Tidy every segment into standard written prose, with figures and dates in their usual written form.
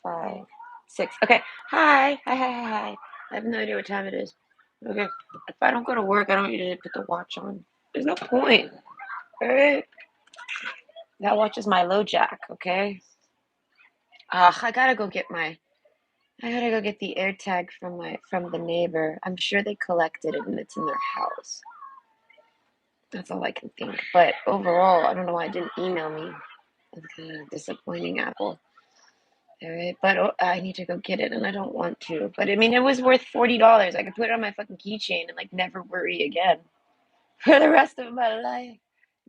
5, 6. Okay. Hi. Hi, hi, hi, hi. I have no idea what time it is. Okay. If I don't go to work, I don't usually put the watch on. There's no point. All right. That watch is my low jack, okay? I gotta go get the air tag from the neighbor. I'm sure they collected it and it's in their house. That's all I can think. But overall, I don't know why it didn't email me. It's kind of disappointing, Apple. All right, but I need to go get it, and I don't want to. But I mean, it was worth $40. I could put it on my fucking keychain and like never worry again for the rest of my life.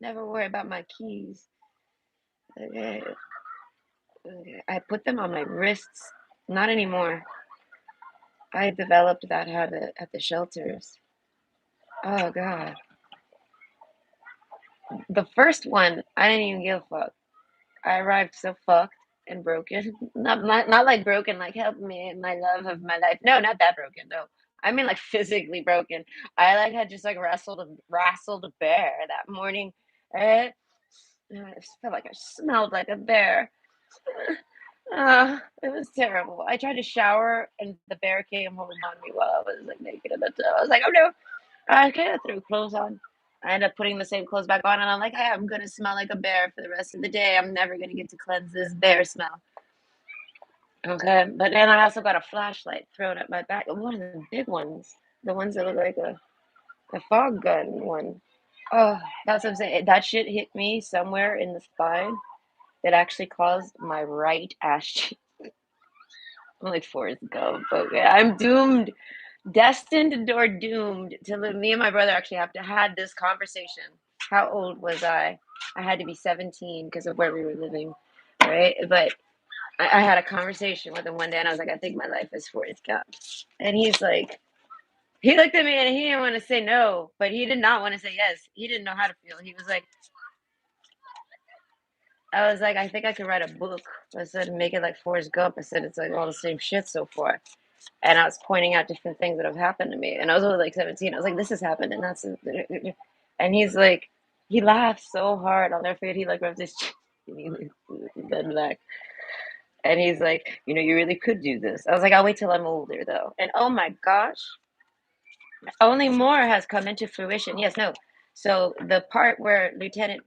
Never worry about my keys. Okay, okay. I put them on my wrists. Not anymore. I developed that habit at the shelters. Oh God, the first one, I didn't even give a fuck. I arrived so fucked and broken. Not like broken, like help me, my love of my life. No, not that broken. No, I mean like physically broken. I like had just like wrestled a bear that morning. Right? I just felt like I smelled like a bear. It was terrible. I tried to shower and the bear came home on me while I was like naked in the tub. I was like, oh no. I kind of threw clothes on. I ended up putting the same clothes back on, and I'm like, hey, I'm gonna smell like a bear for the rest of the day. I'm never gonna get to cleanse this bear smell. Okay, but then I also got a flashlight thrown at my back, one of the big ones, the ones that look like a fog gun one. Oh, that's what I'm saying. That shit hit me somewhere in the spine that actually caused my right ass cheek. I'm like Forrest Gump. Okay, I'm doomed, destined or doomed to live. Me and my brother actually have to had this conversation. How old was I? I had to be 17 because of where we were living, right? But I had a conversation with him one day, and I was like, I think my life is Forrest Gump. And he's like, he looked at me and he didn't want to say no, but he did not want to say yes. He didn't know how to feel. He was like, I was like, I think I could write a book. I said, make it like Forrest Gump. I said, it's like all the same shit so far. And I was pointing out different things that have happened to me. And I was only like 17. I was like, this has happened, and that's, and he's like, he laughed so hard. I'll never forget. He like rubbed his chin. Then black. And he's like, you really could do this. I was like, I'll wait till I'm older though. And oh my gosh, only more has come into fruition. Yes, no. So the part where Lieutenant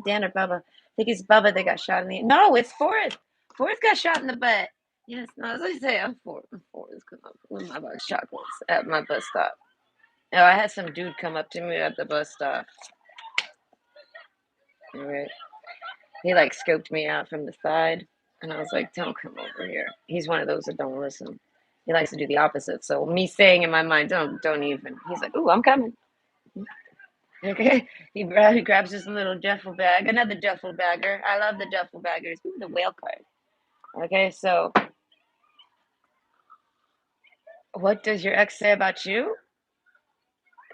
Dan or Bubba? I think it's Bubba that got shot in the. No, it's Forrest. Forrest got shot in the butt. Yes, no, as I say, I'm Forrest because I'm with my box chocolates at my bus stop. Oh, I had some dude come up to me at the bus stop. All right. He like scoped me out from the side, and I was like, "Don't come over here." He's one of those that don't listen. He likes to do the opposite. So me saying in my mind, "Don't even." He's like, "Ooh, I'm coming." Okay. He grabs this little duffel bag, another duffel bagger. I love the duffel baggers. Ooh, the whale card. Okay, so what does your ex say about you?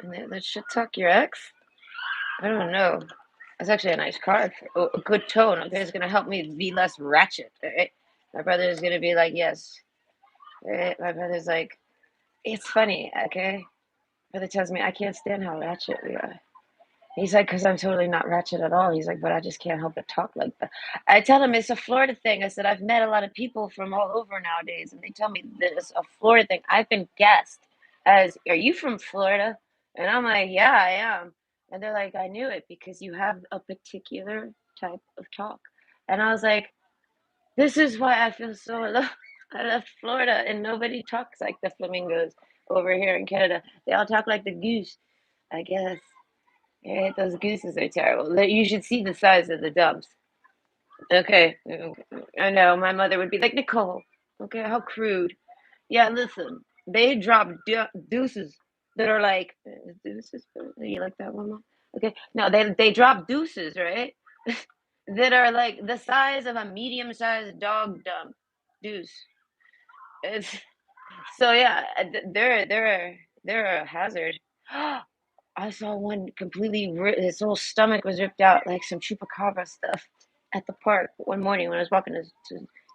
And let's shit talk your ex. I don't know. That's actually a nice card for a good tone. Okay, it's gonna help me be less ratchet. Right? My brother is gonna be like, yes. Right? My brother's like, it's funny. Okay, brother tells me I can't stand how ratchet we are. He's like, because I'm totally not ratchet at all. He's like, but I just can't help but talk like that. I tell him it's a Florida thing. I said, I've met a lot of people from all over nowadays, and they tell me that it's a Florida thing. I've been guessed as, are you from Florida? And I'm like, yeah, I am. And they're like, I knew it because you have a particular type of talk. And I was like, this is why I feel so alone. I left Florida, and nobody talks like the flamingos over here in Canada. They all talk like the goose, I guess. Yeah, those gooses are terrible. You should see the size of the dumps. Okay, I know. My mother would be like, Nicole, okay, how crude. Yeah, listen, they drop deuces that are like, deuces? You like that one, Mom? Okay, no, they drop deuces, right? That are like the size of a medium-sized dog dump. Deuce. It's, so yeah, they're a hazard. I saw one completely, his whole stomach was ripped out, like some chupacabra stuff at the park one morning when I was walking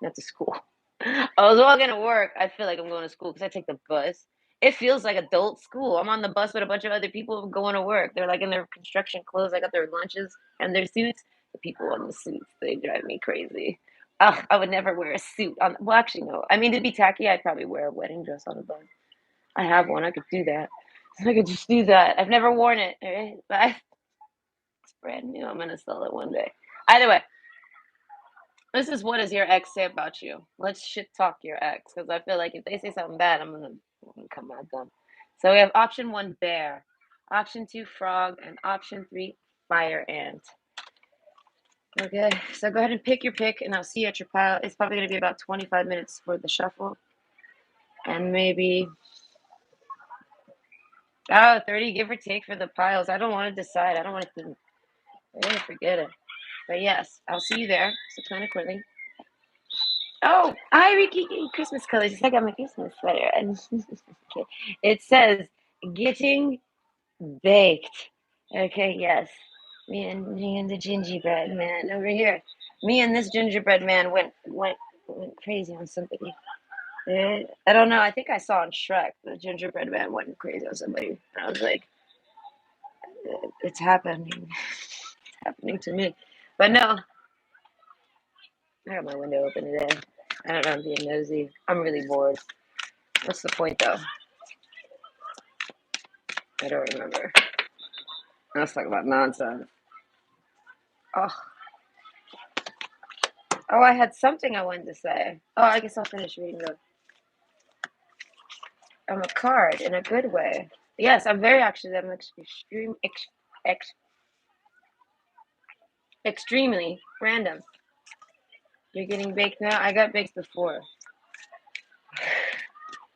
not to school. I was walking to work. I feel like I'm going to school because I take the bus. It feels like adult school. I'm on the bus with a bunch of other people going to work. They're like in their construction clothes. I got their lunches and their suits. The people in the suits, they drive me crazy. Ugh, I would never wear a suit on. Well, actually, no. I mean, to be tacky, I'd probably wear a wedding dress on a bun. I have one. I could do that. I could just do that. I've never worn it. All right? But it's brand new. I'm gonna sell it one day. Either way, this is what does your ex say about you? Let's shit talk your ex because I feel like if they say something bad, I'm gonna come at them. So we have option one, bear, option two, frog, and option three, fire ant. Okay, so go ahead and pick your pick, and I'll see you at your pile. It's probably gonna be about 25 minutes for the shuffle, and maybe 30, give or take for the piles. I don't want to decide. I don't want to think. I really forget it. But yes, I'll see you there. So plan accordingly. Oh, hi, Ricky. Christmas colors. It's like I'm a Christmas sweater. And okay. It says getting baked. Okay, yes. Me and the gingerbread man over here. Me and this gingerbread man went crazy on somebody. I don't know. I think I saw on Shrek the gingerbread man went crazy on somebody. And I was like, it's happening. It's happening to me. But no, I got my window open today. I don't know. I'm being nosy. I'm really bored. What's the point though? I don't remember. Let's talk about nonsense. Oh, oh, I had something I wanted to say. Oh, I guess I'll finish reading the. I'm a card in a good way. Yes, I'm very actually. I'm ex, extremely random. You're getting baked now. I got baked before.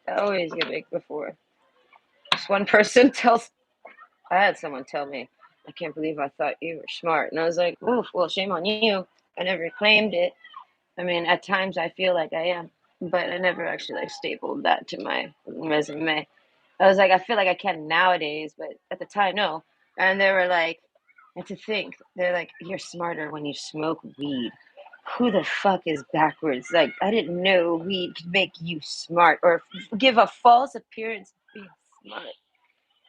I always get baked before. Just one person tells. I had someone tell me, "I can't believe I thought you were smart," and I was like, "Oof, well, shame on you. I never claimed it. I mean, at times I feel like I am, but I never actually like stapled that to my resume. I was like, I feel like I can nowadays, but at the time, no. And they were like, and to think, they're like, you're smarter when you smoke weed. Who the fuck is backwards? Like, I didn't know weed could make you smart or give a false appearance of being smart.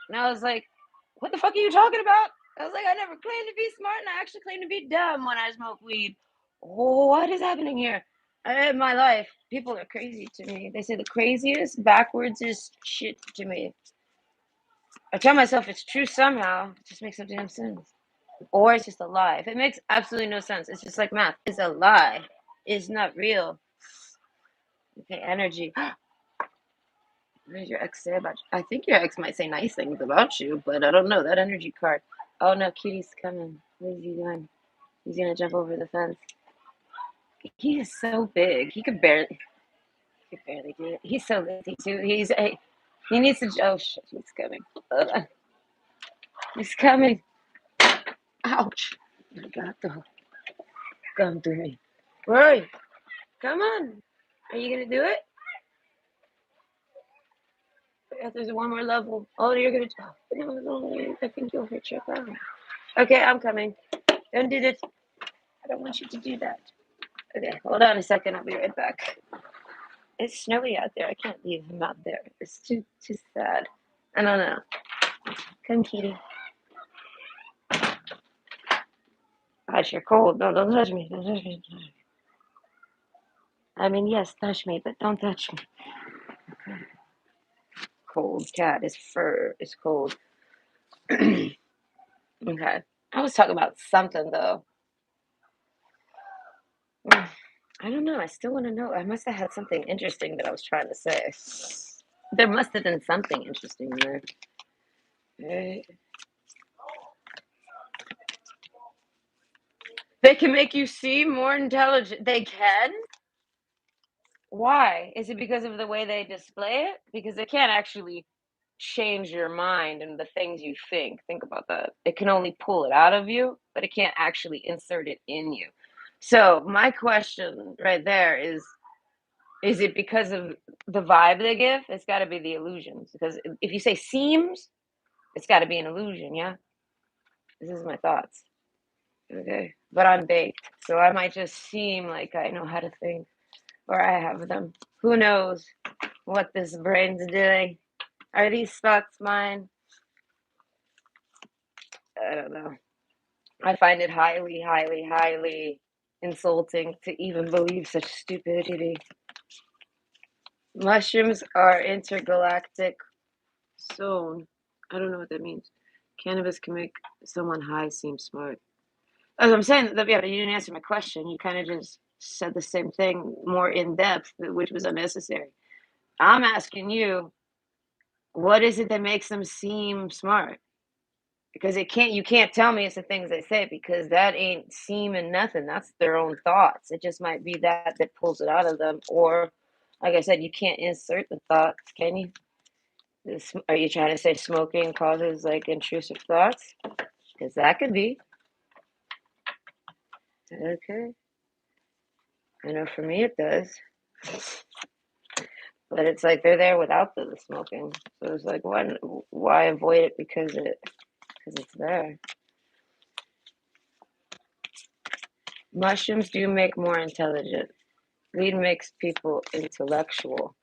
And I was like, what the fuck are you talking about? I was like, I never claimed to be smart, and I actually claim to be dumb when I smoke weed. What is happening here? In my life, people are crazy to me. They say the craziest, backwards is shit to me. I tell myself it's true somehow. It just makes no damn sense. Or it's just a lie. If it makes absolutely no sense, it's just like math. It's a lie. It's not real. Okay, energy. What does your ex say about you? I think your ex might say nice things about you, but I don't know. That energy card. Oh no, Kitty's coming. What is he doing? He's gonna jump over the fence. He is so big. He could barely do it. He's so lazy too. He needs to. Oh shit, he's coming. He's coming. Ouch. I got to come to me. Rory, come on. Are you gonna do it? Yeah, there's one more level. Oh, you're gonna. Oh, no, I think you'll hurt your arm. Okay, I'm coming. Don't do this. I don't want you to do that. Okay, hold on a second. I'll be right back. It's snowy out there. I can't leave him out there. It's too sad. I don't know. Come, Kitty. Gosh, you're cold. No, don't touch me. Don't touch me. I mean, yes, touch me, but don't touch me. Cold cat. His fur is cold. Okay. I was talking about something though. I don't know. I still want to know. I must have had something interesting that I was trying to say. There must have been something interesting there. Right. They can make you seem more intelligent. They can? Why? Is it because of the way they display it? Because they can't actually change your mind and the things you think. Think about that. It can only pull it out of you, but it can't actually insert it in you. So, my question right there is it because of the vibe they give? It's got to be the illusions. Because if you say seems, it's got to be an illusion, yeah? This is my thoughts. Okay. But I'm baked. So I might just seem like I know how to think or I have them. Who knows what this brain's doing? Are these thoughts mine? I don't know. I find it highly, highly, highly insulting to even believe such stupidity. Mushrooms are intergalactic zone. I don't know what that means. Cannabis can make someone high seem smart. As I'm saying, that, yeah, but you didn't answer my question. You kind of just said the same thing more in depth, which was unnecessary. I'm asking you, what is it that makes them seem smart? Because you can't tell me it's the things they say because that ain't seeming nothing. That's their own thoughts. It just might be that pulls it out of them. Or, like I said, you can't insert the thoughts, can you? Are you trying to say smoking causes like intrusive thoughts? Because that could be. Okay. I know for me it does. But it's like they're there without the smoking. So it's like, why avoid it because it's there? Mushrooms do make more intelligent. Weed makes people intellectual.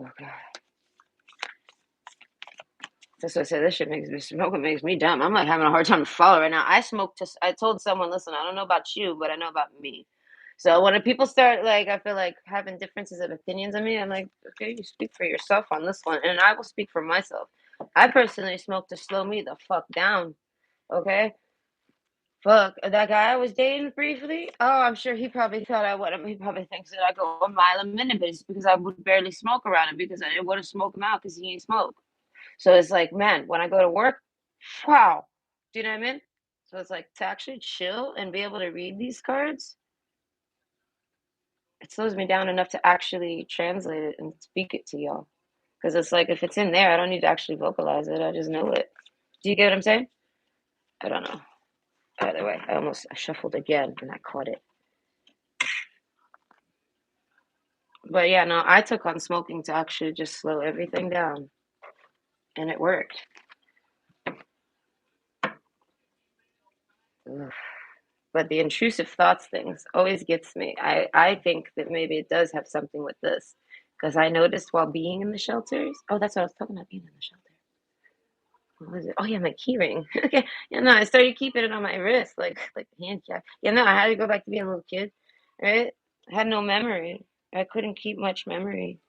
Oh god. That's what I said. This shit makes me smoking makes me dumb. I'm like having a hard time to follow right now. I told someone, listen, I don't know about you, but I know about me. So when people start like I feel like having differences of opinions on me, I'm like, okay, you speak for yourself on this one, and I will speak for myself. I personally smoke to slow me the fuck down. Okay? Fuck, that guy I was dating briefly. Oh, I'm sure he probably thought I would. He probably thinks that I go a mile a minute, but it's because I would barely smoke around him because I didn't want to smoke him out because he ain't smoke. So it's like, man, when I go to work, wow. Do you know what I mean? So it's like to actually chill and be able to read these cards, it slows me down enough to actually translate it and speak it to y'all. Because it's like if it's in there, I don't need to actually vocalize it. I just know it. Do you get what I'm saying? I don't know. Either way, I shuffled again and I caught it. But yeah, no, I took on smoking to actually just slow everything down, and it worked. Ugh. But the intrusive thoughts things always gets me. I think that maybe it does have something with this because I noticed while being in the shelters. Oh, that's what I was talking about being in the shelter. What was it? Oh yeah, my key ring. Okay, yeah, no, I started keeping it on my wrist, like a hand cap. Yeah, no, I had to go back to being a little kid, right? I had no memory. I couldn't keep much memory.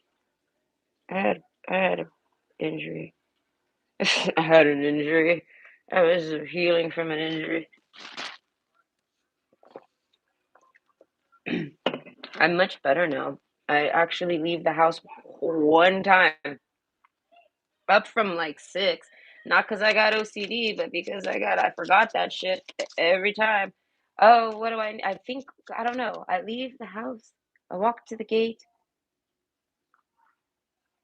I had an injury. I had an injury. I was healing from an injury. I'm much better now. I actually leave the house one time, up from like six. Not because I got OCD, but because I forgot that shit every time. Oh, what do I think, I don't know. I leave the house, I walk to the gate,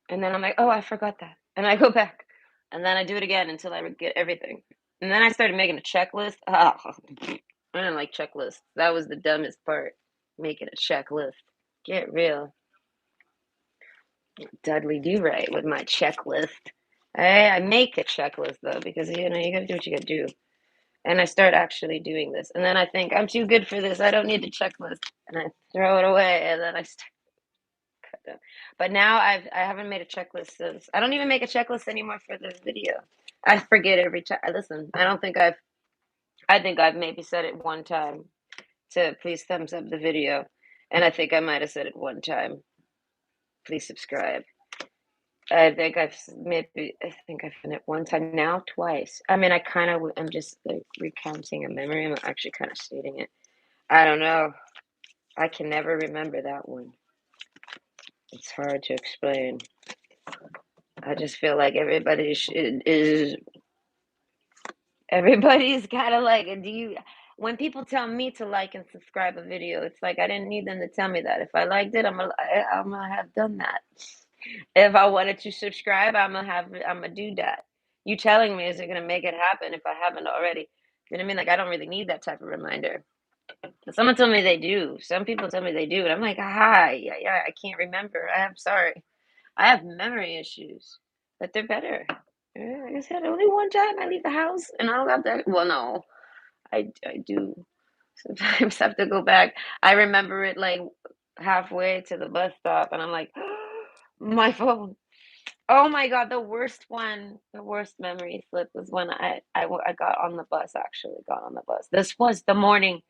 and then I'm like, oh, I forgot that. And I go back, and then I do it again until I get everything. And then I started making a checklist. Oh, I didn't like checklists. That was the dumbest part, making a checklist. Get real. Dudley do right with my checklist. I make a checklist though because you gotta do what you gotta do. And I start actually doing this, and then I think I'm too good for this. I don't need the checklist, and I throw it away, and then I start. But now I haven't made a checklist since. I don't even make a checklist anymore for this video. I forget every time. Listen, I don't think I've. I think I've maybe said it one time to please thumbs up the video, and I think I might have said it one time. Please subscribe. I think I've done it one time now, twice. I mean, I'm just like recounting a memory. I'm actually kind of stating it. I don't know. I can never remember that one. It's hard to explain. I just feel like everybody's kind of like, when people tell me to like and subscribe a video, it's like I didn't need them to tell me that. If I liked it, I'm gonna have done that. If I wanted to subscribe, I'm gonna do that. You telling me is it gonna make it happen if I haven't already? You know what I mean? Like I don't really need that type of reminder. But someone told me they do. Some people tell me they do, and I'm like, hi, yeah, I can't remember. I'm sorry. I have memory issues, but they're better. Yeah, like I said, only one time I leave the house and I don't got that. Well, no, I do sometimes have to go back. I remember it like halfway to the bus stop, and I'm like, my phone. Oh my God, the worst one, the worst memory slip was when I got on the bus, actually got on the bus. This was the morning.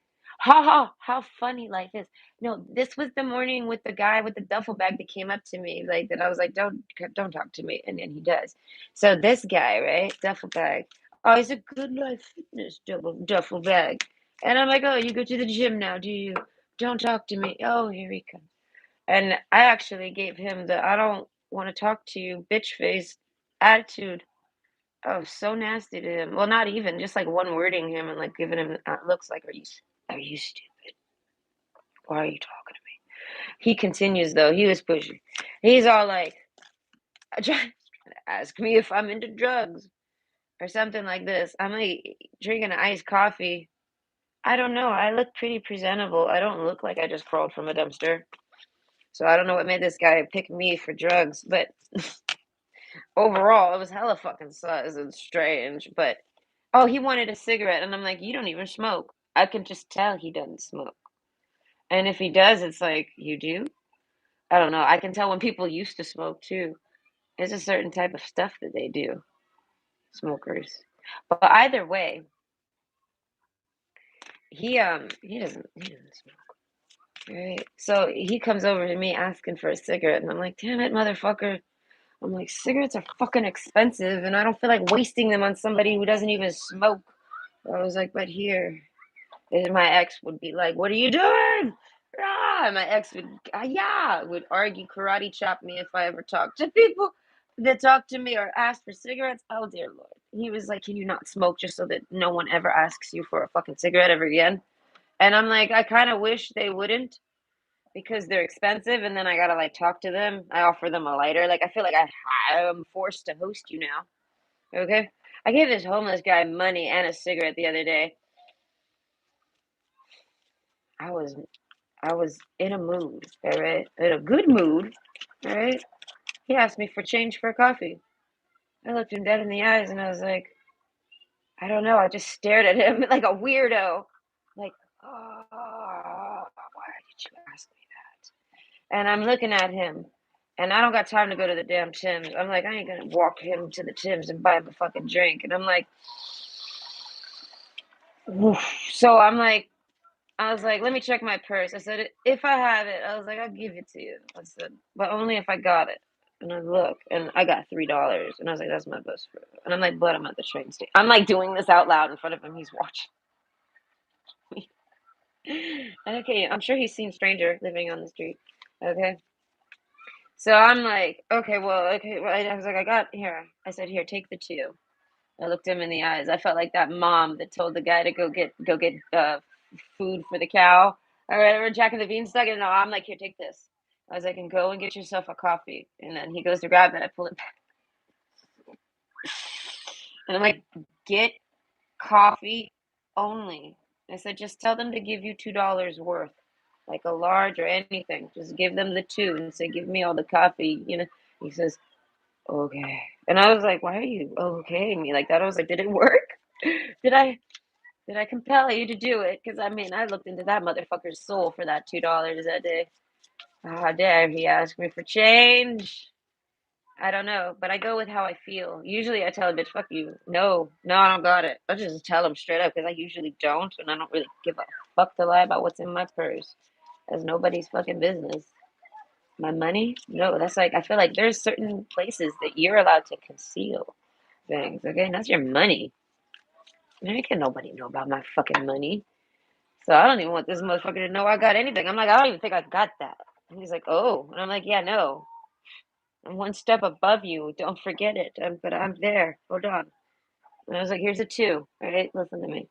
how funny life is. No, this was the morning with the guy with the duffel bag that came up to me, like, that I was like, don't talk to me," and then he does. So this guy, right, duffel bag, oh, he's a Good Life Fitness duffel bag, and I'm like, "Oh, you go to the gym now, do you? Don't talk to me." Oh, here he comes. And I actually gave him the "I don't wanna talk to you, bitch face" attitude. Oh, so nasty to him. Well, not even, just, like, one wording him and, like, giving him, looks like, are you stupid? Why are you talking to me?" He continues, though, he was pushy. He's all like, trying to ask me if I'm into drugs or something like this. I'm, like, drinking iced coffee. I don't know, I look pretty presentable. I don't look like I just crawled from a dumpster. So I don't know what made this guy pick me for drugs, but overall, it was hella fucking sus and strange, but oh, he wanted a cigarette, and I'm like, "You don't even smoke." I can just tell he doesn't smoke, and if he does, it's like, "You do?" I don't know, I can tell when people used to smoke too. There's a certain type of stuff that they do, smokers. But either way, he doesn't smoke, right? So he comes over to me asking for a cigarette, and I'm like, "Damn it, motherfucker." I'm like, "Cigarettes are fucking expensive, and I don't feel like wasting them on somebody who doesn't even smoke." I was like, "But here," and my ex would be like, "What are you doing?" Ah, and my ex would, yeah, would argue, karate chop me if I ever talked to people that talk to me or ask for cigarettes. Oh dear Lord. He was like, "Can you not smoke just so that no one ever asks you for a fucking cigarette ever again?" And I'm like, I kind of wish they wouldn't because they're expensive, and then I gotta like talk to them. I offer them a lighter. Like I feel like I'm forced to host you now. Okay. I gave this homeless guy money and a cigarette the other day. I was I was in a mood, all right? In a good mood, all right? He asked me for change for coffee. I looked him dead in the eyes and I was like, I don't know. I just stared at him like a weirdo. Like, oh, why did you ask me that? And I'm looking at him and I don't got time to go to the damn Tim's. I'm like, I ain't gonna walk him to the Tim's and buy him a fucking drink. And I'm like, oof. So I was like, let me check my purse. I said, if I have it, I was like, I'll give it to you. I said, but only if I got it. And I look, and I got $3. And I was like, that's my best friend. And I'm like, but I'm at the train station. I'm like doing this out loud in front of him. He's watching me. And okay, I'm sure he's seen stranger living on the street. Okay. So I'm like, okay. Well, I was like, I got here. I said, here, take the two. I looked him in the eyes. I felt like that mom that told the guy to go get food for the cow or whatever, Jack and the Beanstalk. And no, I'm like, here, take this. I was like, and go and get yourself a coffee. And then he goes to grab it. I pull it back, and I'm like, get coffee only. I said, just tell them to give you $2 worth, like a large or anything. Just give them the two and say, give me all the coffee. He says, okay. And I was like, why are you okay me like that? I was like, did it work? Did I Did I compel you to do it? Because I mean, I looked into that motherfucker's soul for that $2 that day. How dare he ask me for change? I don't know, but I go with how I feel. Usually I tell a bitch, fuck you. No, no, I don't got it. I just tell him straight up because I usually don't, and I don't really give a fuck to lie about what's in my purse. That's nobody's fucking business. My money? No, that's like, I feel like there's certain places that you're allowed to conceal things, okay? And that's your money. Man, can't nobody know about my fucking money. So I don't even want this motherfucker to know I got anything. I'm like, I don't even think I got that. And he's like, oh. And I'm like, yeah, no. I'm one step above you. Don't forget it. But I'm there. Hold on. And I was like, here's a two. All right, listen to me.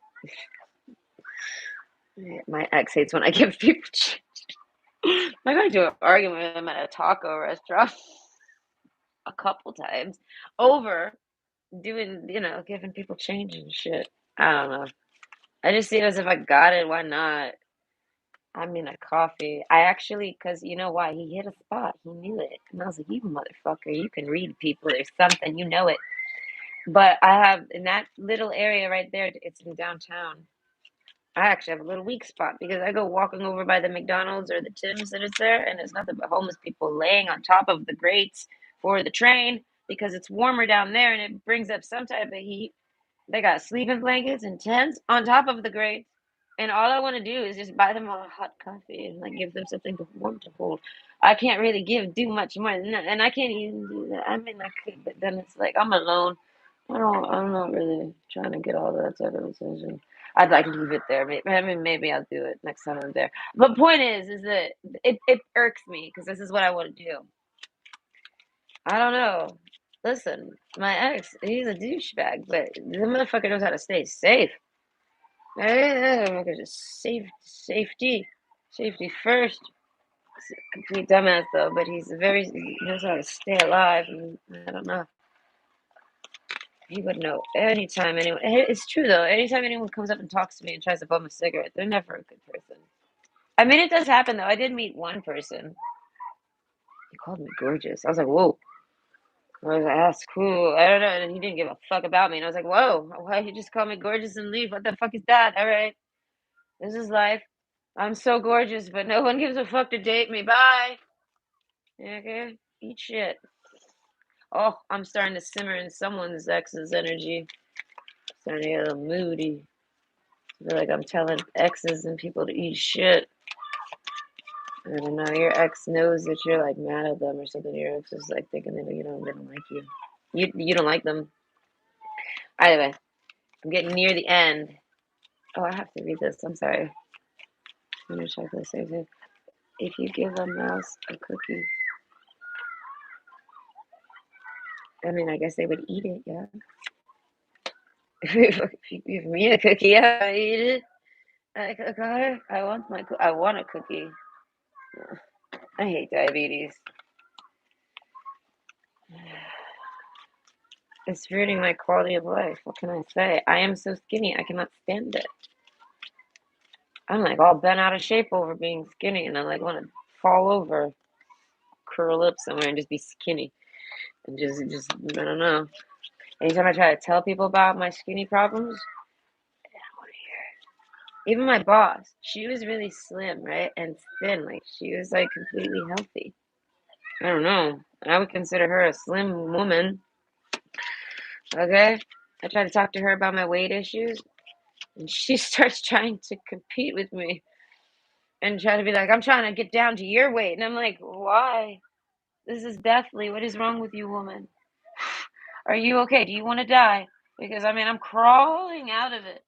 My ex hates when I give people change. I got into an argument with him at a taco restaurant a couple times over doing, giving people change and shit. I don't know. I just see it as if I got it. Why not? I mean, a coffee. I actually, because you know why? He hit a spot. He knew it. And I was like, you motherfucker, you can read people. There's something, you know it. But I have, in that little area right there, it's in downtown. I actually have a little weak spot because I go walking over by the McDonald's or the Tim's that is there, and it's nothing but homeless people laying on top of the grates for the train because it's warmer down there and it brings up some type of heat. They got sleeping blankets and tents on top of the grates. And all I want to do is just buy them a hot coffee and like give them something warm to hold. I can't really do much more than that, and I can't even do that. I mean, I could, but then it's like I'm alone. I'm not really trying to get all that type of attention. I'd like leave it there. I mean, maybe I'll do it next time I'm there. But point is that it irks me because this is what I want to do. I don't know. Listen, my ex, he's a douchebag, but the motherfucker knows how to stay safe. Just safety first. He's a complete dumbass though, but he knows how to stay alive. And I don't know. He would know anytime anyone. It's true though. Anytime anyone comes up and talks to me and tries to bum a cigarette, they're never a good person. I mean, it does happen though. I did meet one person. He called me gorgeous. I was like, whoa. I was like, that's cool. I don't know. And he didn't give a fuck about me. And I was like, whoa, why you just call me gorgeous and leave? What the fuck is that? All right. This is life. I'm so gorgeous, but no one gives a fuck to date me. Bye. Okay. Eat shit. Oh, I'm starting to simmer in someone's ex's energy. Starting to get a little moody. I feel like I'm telling exes and people to eat shit. I don't know. Your ex knows that you're like mad at them or something. Your ex is like thinking that they don't like you. You don't like them. Either way, I'm getting near the end. Oh, I have to read this. I'm sorry. I'm gonna check this. If you give a mouse a cookie, I mean, I guess they would eat it, yeah. If you give me a cookie, yeah, I eat it. Okay, I want a cookie. I hate diabetes. It's ruining my quality of life. What can I say? I am so skinny, I cannot stand it. I'm like all bent out of shape over being skinny, and I like want to fall over, curl up somewhere, and just be skinny, and just I don't know. Anytime I try to tell people about my skinny problems, they don't want to hear it. Even my boss, she was really slim, right, and thin. Like she was like completely healthy. I don't know. I would consider her a slim woman. Okay, I try to talk to her about my weight issues, and she starts trying to compete with me and try to be like, I'm trying to get down to your weight. And I'm like, why? This is deathly. What is wrong with you, woman? Are you okay? Do you want to die? Because I mean, I'm crawling out of it.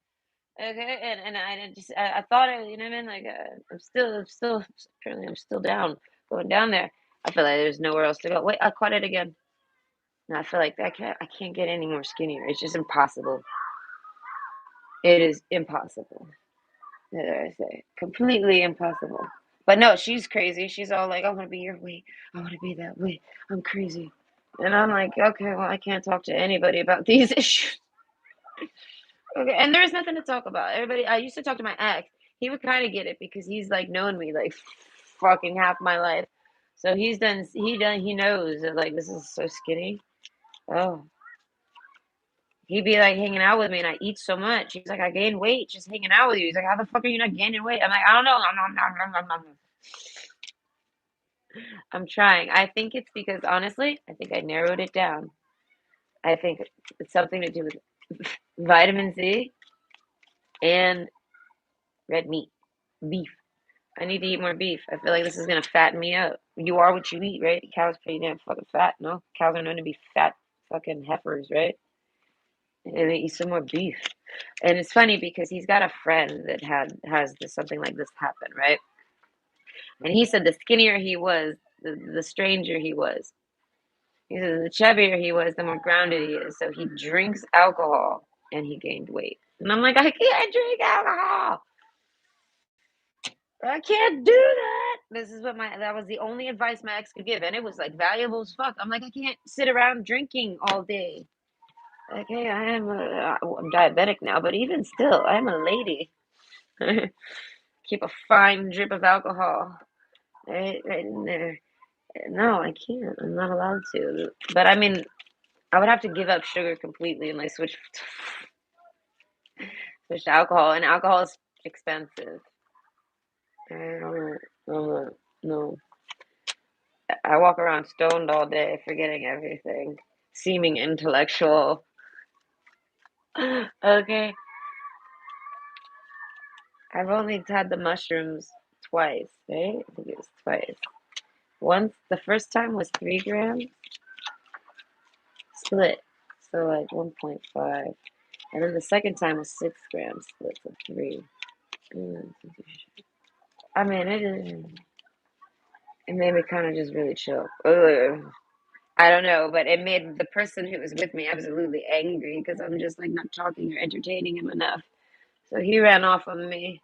Okay, and I thought you know what I mean. Like apparently I'm still down, going down there. I feel like there's nowhere else to go. Wait, I caught it again. No, I feel like I can't get any more skinnier. It's just impossible. It is impossible. Did I say completely impossible? But no, she's crazy. She's all like, I want to be your weight. I want to be that weight. I'm crazy. And I'm like, okay, well, I can't talk to anybody about these issues. Okay, and there's nothing to talk about. Everybody, I used to talk to my ex. He would kind of get it because he's like known me like fucking half my life. So he knows that like this is so skinny. Oh, he'd be like hanging out with me and I eat so much. He's like, I gained weight just hanging out with you. He's like, how the fuck are you not gaining weight? I'm like, I don't know. I'm trying. I think it's because honestly, I think I narrowed it down. I think it's something to do with vitamin C and red meat, beef. I need to eat more beef. I feel like this is gonna fatten me up. You are what you eat, right? Cows pretty damn fucking fat, no? Cows are known to be fat fucking heifers, right? And they eat some more beef. And it's funny because he's got a friend that has something like this happen, right? And he said the skinnier he was, the stranger he was. He said the chubbier he was, the more grounded he is. So he drinks alcohol and he gained weight. And I'm like, I can't drink alcohol. I can't do that. That was the only advice my ex could give. And it was like valuable as fuck. I'm like, I can't sit around drinking all day. Okay, I'm diabetic now, but even still, I'm a lady. Keep a fine drip of alcohol right in there. No, I can't. I'm not allowed to. But I mean, I would have to give up sugar completely and like switch to alcohol, and alcohol is expensive. I don't know. No. I walk around stoned all day, forgetting everything, seeming intellectual. Okay. I've only had the mushrooms twice, right? I think it was twice. Once, the first time was 3 grams split, so like 1.5. And then the second time was 6 grams split, so 3. Mm. I mean, it made me kind of just really chill. Ugh. I don't know, but it made the person who was with me absolutely angry because I'm just like not talking or entertaining him enough. So he ran off on me,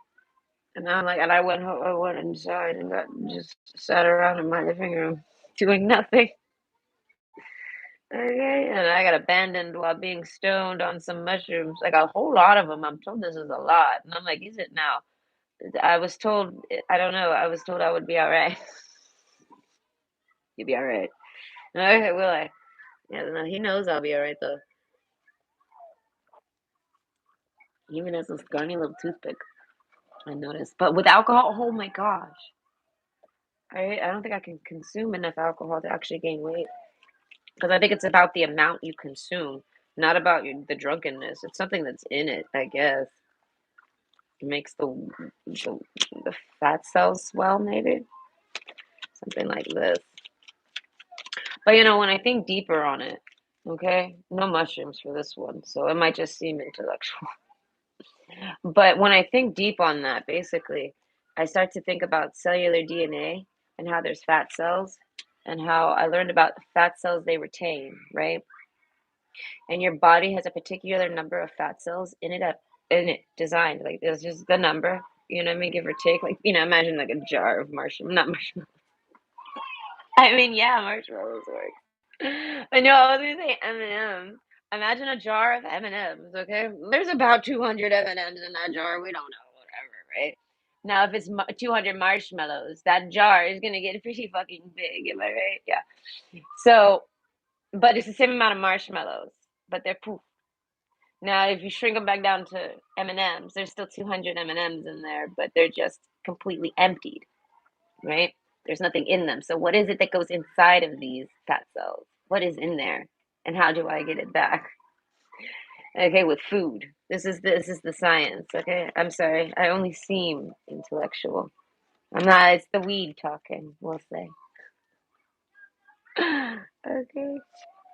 and I'm like, and I went home, I went inside and got just sat around in my living room doing nothing. Okay, and I got abandoned while being stoned on some mushrooms, like a whole lot of them. I'm told this is a lot, and I'm like, is it now? I was told, I don't know. I was told I would be all right. You'd be all right. Okay, will I? Yeah, no, he knows I'll be all right though. He even has this scrawny little toothpick. I noticed, but with alcohol, oh my gosh, I don't think I can consume enough alcohol to actually gain weight because I think it's about the amount you consume, not about the drunkenness. It's something that's in it, I guess. It makes the, the fat cells swell, maybe something like this. But when I think deeper on it, okay, no mushrooms for this one, so it might just seem intellectual. But when I think deep on that, basically, I start to think about cellular DNA and how there's fat cells and how I learned about fat cells they retain, right? And your body has a particular number of fat cells in it designed. Like there's just the number, you know what I mean, give or take. Like, imagine like a jar of marshmallows, not marshmallows. I mean, yeah, marshmallows work. I know, I was gonna say M&M's. Imagine a jar of M&M's, okay? There's about 200 M&M's in that jar. We don't know, whatever, right? Now, if it's 200 marshmallows, that jar is gonna get pretty fucking big. Am I right? Yeah. So, but it's the same amount of marshmallows, but they're poof. Now, if you shrink them back down to M&M's, there's still 200 M&M's in there, but they're just completely emptied, right? There's nothing in them. So what is it that goes inside of these fat cells? What is in there? And how do I get it back? Okay, with food. This is the science, okay? I'm sorry. I only seem intellectual. I'm not, it's the weed talking, we'll say. Okay.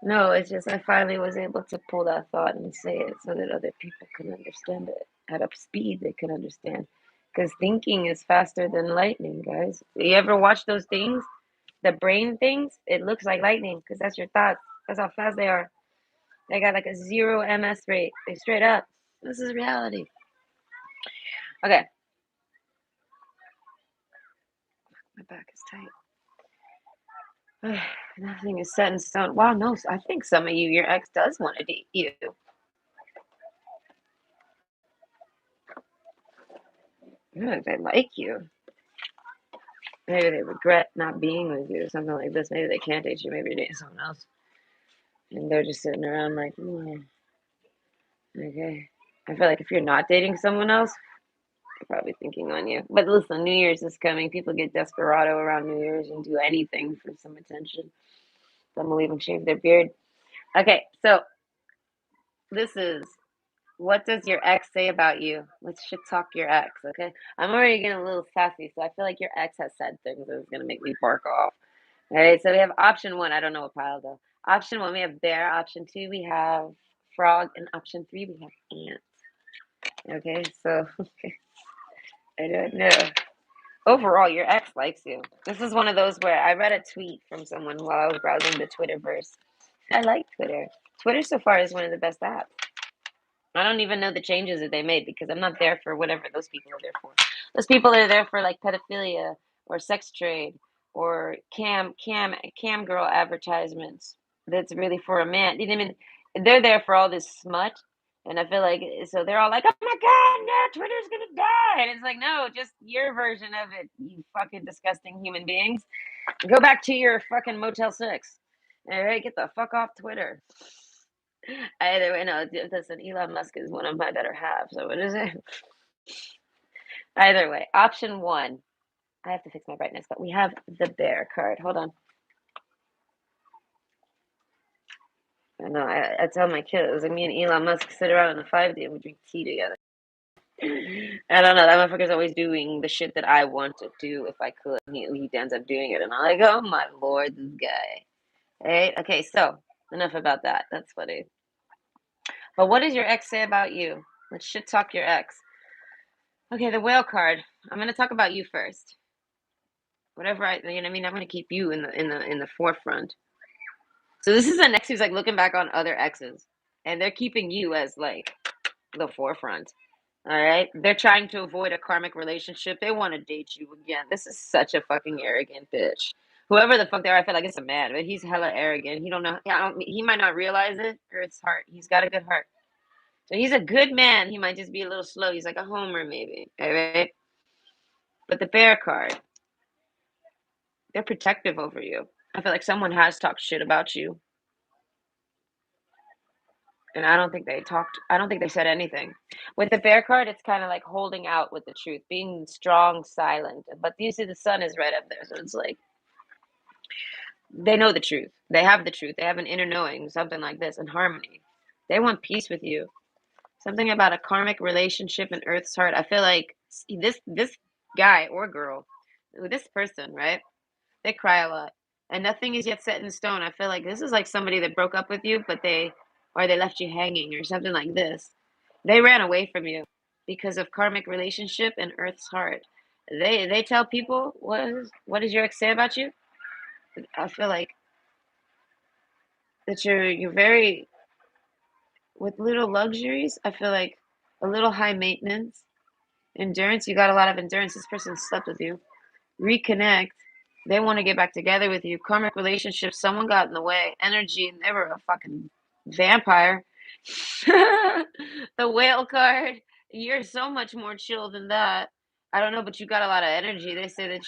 No, it's just I finally was able to pull that thought and say it so that other people can understand it at a speed they can understand. Because thinking is faster than lightning, guys. You ever watch those things? The brain things? It looks like lightning because that's your thoughts. That's how fast they are. They got like a zero MS rate. They straight up. This is reality. Okay. My back is tight. Nothing is set in stone. Wow, no, I think some of you, your ex does want to date you. Yeah, they like you. Maybe they regret not being with you or something like this. Maybe they can't date you. Maybe you're dating someone else. And they're just sitting around like, okay. I feel like if you're not dating someone else, they're probably thinking on you. But listen, New Year's is coming. People get desperado around New Year's and do anything for some attention. Some will even shave their beard. Okay, so this is what does your ex say about you? Let's shit talk your ex, okay? I'm already getting a little sassy, so I feel like your ex has said things that's gonna make me bark off. All right, so we have option one. I don't know what pile though. Option one, we have bear. Option two, we have frog, and option three, we have ant. Okay, so I don't know. Overall, your ex likes you. This is one of those where I read a tweet from someone while I was browsing the Twitterverse. I like Twitter. Twitter so far is one of the best apps. I don't even know the changes that they made because I'm not there for whatever those people are there for. Those people are there for like pedophilia or sex trade or cam girl advertisements. That's really for a man. You know what I mean? They're there for all this smut, and I feel like so they're all like, "Oh my god, no, Twitter's gonna die," and it's like, no, just your version of it, you fucking disgusting human beings. Go back to your fucking Motel 6. All right, get the fuck off Twitter. Either way, no, listen, Elon Musk is one of my better halves. So what is it? Either way, option one. I have to fix my brightness, but we have the bear card. Hold on. I know. I tell my kid it was like me and Elon Musk sit around on the 5D and we drink tea together. I don't know. That motherfucker's always doing the shit that I want to do if I could. He ends up doing it, and I'm like, oh my lord, this guy. Right? Okay, so enough about that. That's funny. But what does your ex say about you? Let's shit talk your ex. Okay, the whale card. I'm gonna talk about you first. Whatever I, you know what I mean. I'm gonna keep you in the forefront. So this is an ex who's like looking back on other exes, and they're keeping you as like the forefront. All right. They're trying to avoid a karmic relationship. They want to date you again. This is such a fucking arrogant bitch. Whoever the fuck they are, I feel like it's a man, but he's hella arrogant. He don't know. He might not realize it or it's heart. He's got a good heart. So he's a good man. He might just be a little slow. He's like a homer, maybe. All right. But the bear card, they're protective over you. I feel like someone has talked shit about you. And I don't think they talked, I don't think they said anything. With the bear card, it's kind of like holding out with the truth, being strong, silent. But you see, the sun is right up there. So it's like they know the truth. They have the truth. They have an inner knowing, something like this, in harmony. They want peace with you. Something about a karmic relationship and Earth's heart. I feel like this guy or girl, this person, right? They cry a lot, and nothing is yet set in stone. I feel like this is like somebody that broke up with you, but they left you hanging or something like this. They ran away from you because of karmic relationship and Earth's heart. They tell people what does your ex say about you? I feel like that you're very with little luxuries. I feel like a little high maintenance, endurance. You got a lot of endurance. This person slept with you. Reconnect. They want to get back together with you. Karmic relationships, someone got in the way. Energy, and they were a fucking vampire. The whale card, you're so much more chill than that. I don't know, but you got a lot of energy. They say that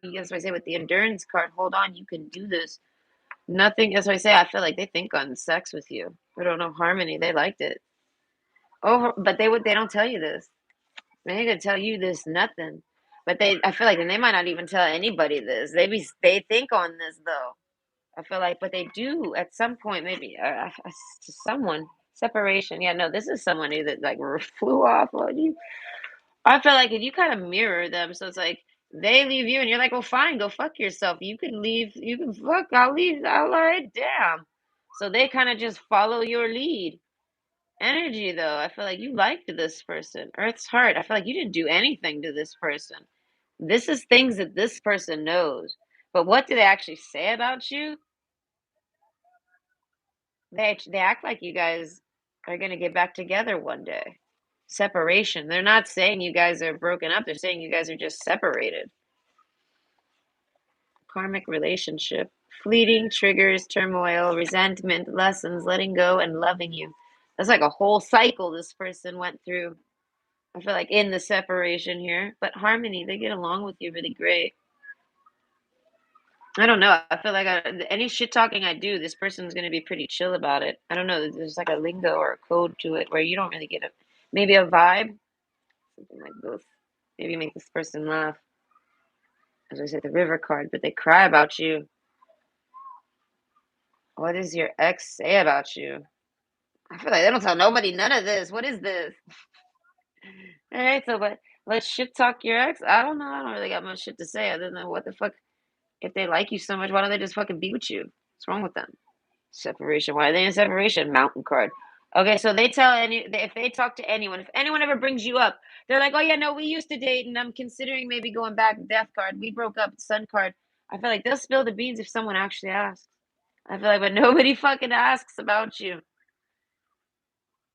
that's what I say with the endurance card. Hold on, you can do this. Nothing, that's what I say. I feel like they think on sex with you. I don't know, harmony. They liked it. Oh, but they don't tell you this. They ain't gonna tell you this nothing. But I feel like, and they might not even tell anybody this. They think on this though. I feel like, but they do at some point, maybe to someone separation. Yeah, no, this is someone who that like flew off on you. I feel like if you kind of mirror them, so it's like they leave you, and you're like, well, fine, go fuck yourself. You can leave. You can fuck. I'll leave. All right, damn. So they kind of just follow your lead. Energy, though, I feel like you liked this person. Earth's heart, I feel like you didn't do anything to this person. This is things that this person knows. But what do they actually say about you? They act like you guys are gonna get back together one day. Separation. They're not saying you guys are broken up. They're saying you guys are just separated. Karmic relationship. Fleeting triggers, turmoil, resentment, lessons, letting go, and loving you. That's like a whole cycle this person went through. I feel like in the separation here, but harmony, they get along with you really great. I don't know. I feel like any shit talking I do, this person's gonna be pretty chill about it. I don't know. There's like a lingo or a code to it where you don't really get maybe a vibe, something like this. Maybe make this person laugh. As I said, the river card, but they cry about you. What does your ex say about you? I feel like they don't tell nobody none of this. What is this? All right, so but let's shit talk your ex. I don't know. I don't really got much shit to say other than what the fuck. If they like you so much, why don't they just fucking be with you? What's wrong with them? Separation. Why are they in separation? Mountain card. Okay, so if they talk to anyone, if anyone ever brings you up, they're like, oh yeah, no, we used to date, and I'm considering maybe going back. Death card. We broke up. Sun card. I feel like they'll spill the beans if someone actually asks. I feel like, but nobody fucking asks about you.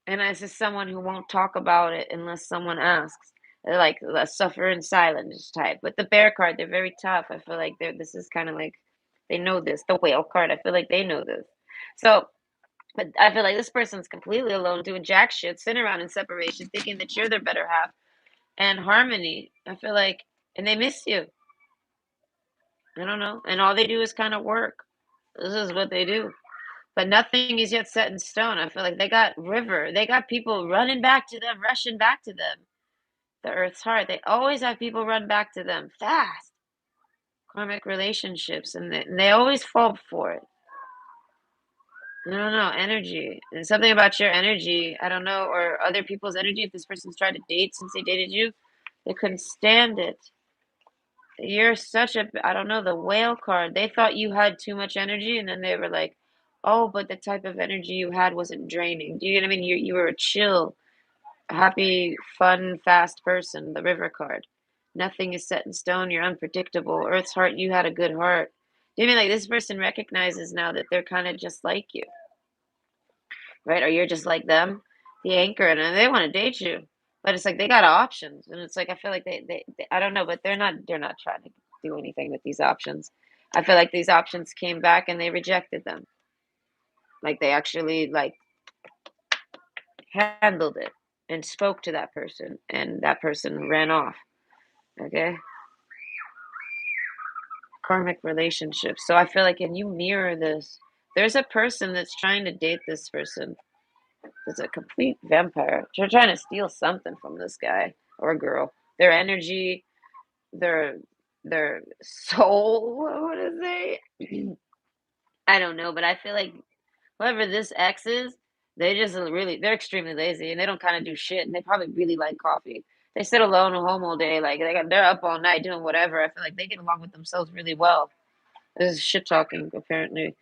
And it's just someone who won't talk about it unless someone asks. They're like the suffer in silence type. With the bear card, they're very tough. I feel like this is kind of like they know this. The whale card, I feel like they know this. So, but I feel like this person's completely alone doing jack shit, sitting around in separation, thinking that you're their better half. And harmony, I feel like, and they miss you. I don't know. And all they do is kind of work. This is what they do. But nothing is yet set in stone. I feel like they got river. They got people running back to them, rushing back to them. The Earth's heart. They always have people run back to them fast. Karmic relationships, and they always fall for it. I don't know, energy. And something about your energy, I don't know, or other people's energy. If this person's tried to date since they dated you, they couldn't stand it. You're such a, I don't know, the whale card. They thought you had too much energy, and then they were like, "Oh, but the type of energy you had wasn't draining." Do you get what I mean? You were a chill, happy, fun, fast person. The River card. Nothing is set in stone. You're unpredictable. Earth's heart. You had a good heart. Do you mean like this person recognizes now that they're kind of just like you, right? Or you're just like them, the anchor, and they want to date you, but it's like they got options, and it's like I feel like they I don't know, but they're not trying to do anything with these options. I feel like these options came back and they rejected them, like they actually like handled it and spoke to that person, and that person ran off. Okay, karmic relationships. So I feel like, and you mirror this. There's a person that's trying to date this person. It's a complete vampire. They're trying to steal something from this guy or girl. Their energy, their their soul. What is they? I don't know, but I feel like whoever this ex is, they're extremely lazy and they don't kind of do shit and they probably really like coffee. They sit alone at home all day, like they're up all night doing whatever. I feel like they get along with themselves really well. This is shit talking apparently,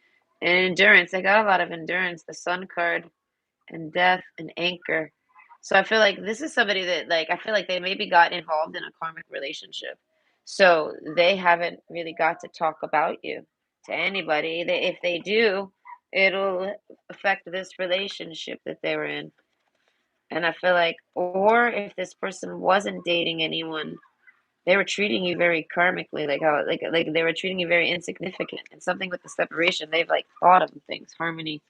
and endurance. They got a lot of endurance. The Sun card and death and anchor. So I feel like this is somebody that like I feel like they maybe got involved in a karmic relationship. So they haven't really got to talk about you to anybody. If they do, it'll affect this relationship that they were in. And I feel like, or if this person wasn't dating anyone, they were treating you very karmically, like how like they were treating you very insignificant. And something with the separation, they've like thought of things, harmony,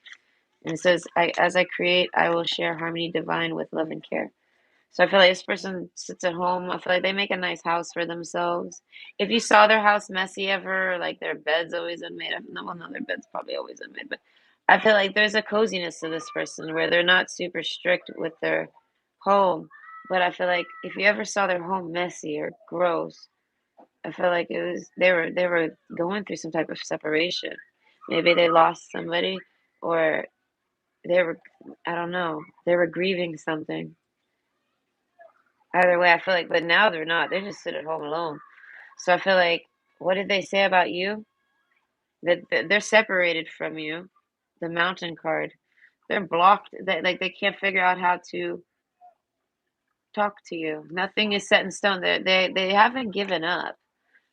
and it says, as I create, I will share harmony divine with love and care. So I feel like this person sits at home. I feel like they make a nice house for themselves. If you saw their house messy ever, like their bed's always unmade. No, well, no, their bed's probably always unmade. But I feel like there's a coziness to this person where they're not super strict with their home. But I feel like if you ever saw their home messy or gross, I feel like it was they were going through some type of separation. Maybe they lost somebody, or they were, I don't know, they were grieving something. Either way, I feel like, but now they're not. They just sit at home alone. So I feel like, what did they say about you? That they're separated from you. The mountain card. They're blocked. Like they can't figure out how to talk to you. Nothing is set in stone. They haven't given up.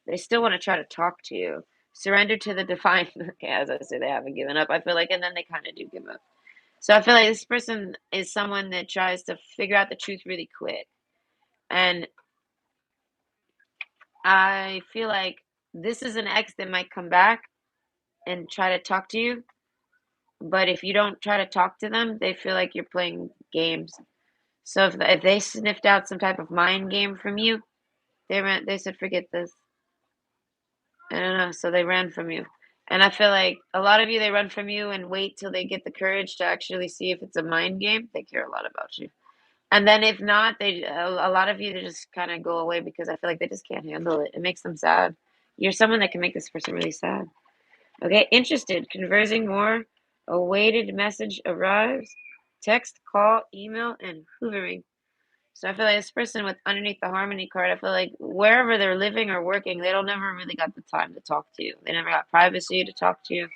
They still want to try to talk to you. Surrender to the divine. Okay, as I say, they haven't given up. I feel like, and then they kind of do give up. So I feel like this person is someone that tries to figure out the truth really quick. And I feel like this is an ex that might come back and try to talk to you. But if you don't try to talk to them, they feel like you're playing games. So if they sniffed out some type of mind game from you, they said, forget this. I don't know. So they ran from you. And I feel like a lot of you, they run from you and wait till they get the courage to actually see if it's a mind game. They care a lot about you. And then if not, a lot of you, they just kind of go away because I feel like they just can't handle it. It makes them sad. You're someone that can make this person really sad. Okay, interested, conversing more. Awaited message arrives. Text, call, email, and hoovering. So I feel like this person with underneath the harmony card, I feel like wherever they're living or working, they don't never really got the time to talk to you. They never got privacy to talk to you.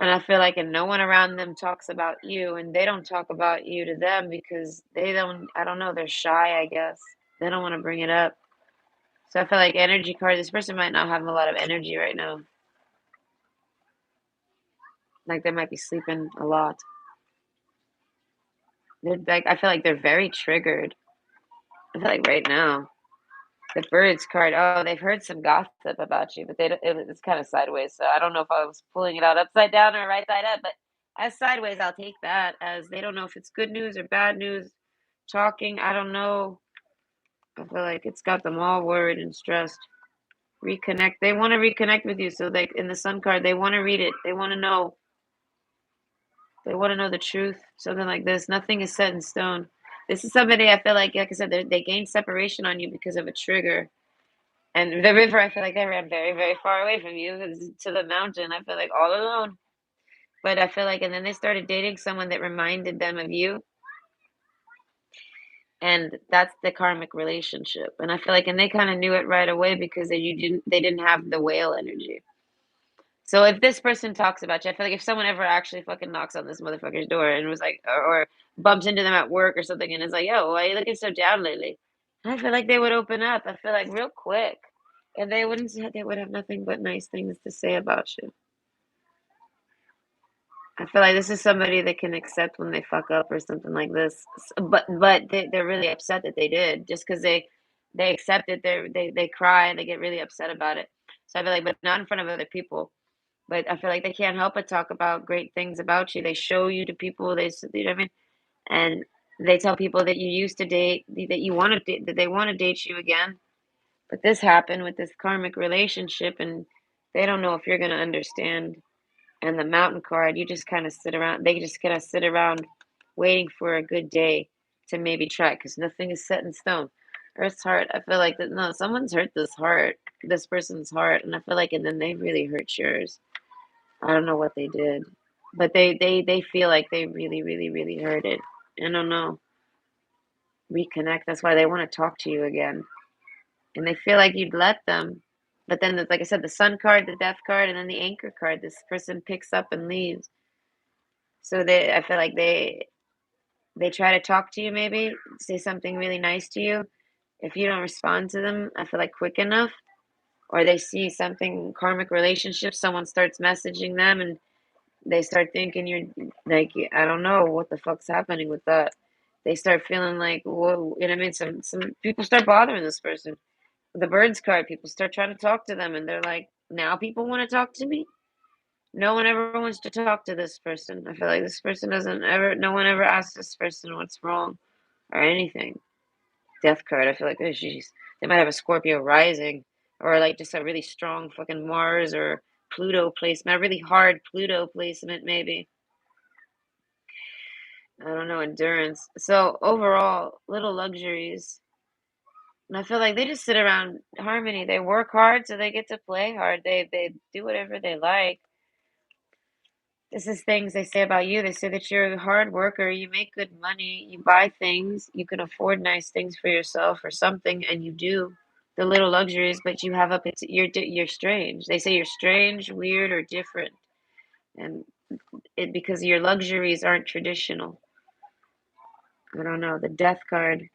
And I feel like, and no one around them talks about you, and they don't talk about you to them because they don't, I don't know, they're shy, I guess. They don't want to bring it up. So I feel like energy card, this person might not have a lot of energy right now. Like they might be sleeping a lot. They're like, I feel like they're very triggered. I feel like right now, the birds card, oh, they've heard some gossip about you, but it's kind of sideways. So I don't know if I was pulling it out upside down or right side up, but as sideways, I'll take that as they don't know if it's good news or bad news. Talking, I don't know. I feel like it's got them all worried and stressed. Reconnect. They want to reconnect with you. So they in the sun card, they want to read it. They want to know. They want to know the truth. Something like this. Nothing is set in stone. This is somebody I feel like I said, they gained separation on you because of a trigger. And the river, I feel like they ran very, very far away from you to the mountain. I feel like all alone. But I feel like, and then they started dating someone that reminded them of you, and that's the karmic relationship. And I feel like, and they kind of knew it right away because they didn't have the whale energy. So if this person talks about you, I feel like if someone ever actually fucking knocks on this motherfucker's door and was like, or bumps into them at work or something, and is like, "Yo, why are you looking so down lately?" I feel like they would open up. I feel like real quick, and they would have nothing but nice things to say about you. I feel like this is somebody that can accept when they fuck up or something like this. But they're really upset that they did just because they accept it. They cry and they get really upset about it. So I feel like, but not in front of other people. But I feel like they can't help but talk about great things about you. They show you to people. You know what I mean? And they tell people that you used to date, that you want to date, that they want to date you again. But this happened with this karmic relationship, and they don't know if you're gonna understand. And the mountain card, you just kind of sit around. They just kind of sit around waiting for a good day to maybe try, because nothing is set in stone. Earth's heart. I feel like that. No, someone's hurt this person's heart, and I feel like, and then they really hurt yours. I don't know what they did, but they feel like they really, really, really hurt it. I don't know. Reconnect. That's why they want to talk to you again, and they feel like you'd let them. But then, like I said, the sun card, the death card, and then the anchor card. This person picks up and leaves. So I feel like they try to talk to you, maybe say something really nice to you. If you don't respond to them, I feel like quick enough, or they see something karmic relationship, someone starts messaging them, and they start thinking you're like, I don't know what the fuck's happening with that. They start feeling like, whoa, you know what I mean? Some people start bothering this person. The birds card, people start trying to talk to them, and they're like, now people want to talk to me. No one ever wants to talk to this person. I feel like this person doesn't ever. No one ever asks this person what's wrong or anything. Death card. I feel like, oh, jeez, they might have a Scorpio rising, or like just a really strong fucking Mars or Pluto placement, a really hard Pluto placement, maybe. I don't know, endurance. So overall, little luxuries. And I feel like they just sit around harmony. They work hard, so they get to play hard. They do whatever they like. This is things they say about you. They say that you're a hard worker, you make good money, you buy things, you can afford nice things for yourself or something, and you do the little luxuries, but you have you're strange. They say you're strange, weird, or different, and it because your luxuries aren't traditional. I don't know, the death card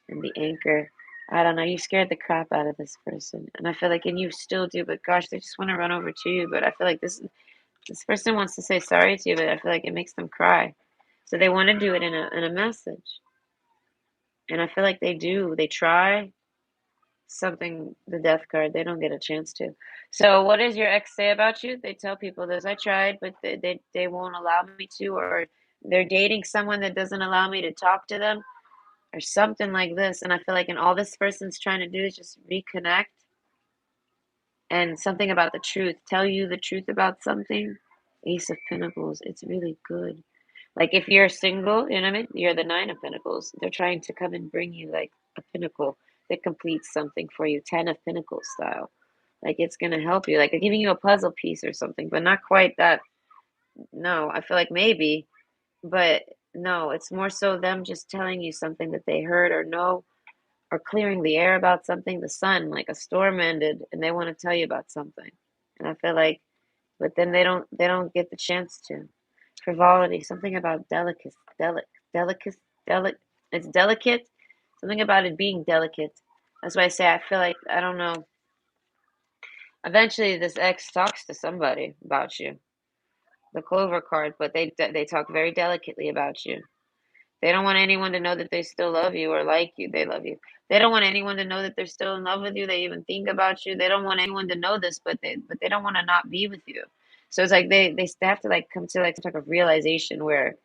and the anchor. I don't know. You scared the crap out of this person, and I feel like, and you still do. But gosh, they just want to run over to you. But I feel like this person wants to say sorry to you, but I feel like it makes them cry. So they want to do it in a message, and I feel like they do. They try something. The death card. They don't get a chance to. So what does your ex say about you? They tell people this. I tried, but they won't allow me to, or they're dating someone that doesn't allow me to talk to them or something like this. And I feel like, and all this person's trying to do is just reconnect and something about the truth, tell you the truth about something. Ace of Pentacles, it's really good. Like if you're single, you know what I mean? You're the Nine of Pentacles. They're trying to come and bring you like a pinnacle that completes something for you, Ten of Pentacles style. Like it's gonna help you, like they're giving you a puzzle piece or something, but not quite that. No, I feel like maybe, but no, it's more so them just telling you something that they heard or know, or clearing the air about something. The sun, like a storm ended, and they want to tell you about something. And I feel like, but then they don't get the chance to. Frivolity, something about delicate, delicate. It's delicate. Something about it being delicate. That's why I say I feel like I don't know. Eventually, this ex talks to somebody about you. The Clover card, but they talk very delicately about you. They don't want anyone to know that they still love you or like you. They love you. They don't want anyone to know that they're still in love with you. They even think about you. They don't want anyone to know this, but they don't want to not be with you. So it's like they have to like come to like some type of realization where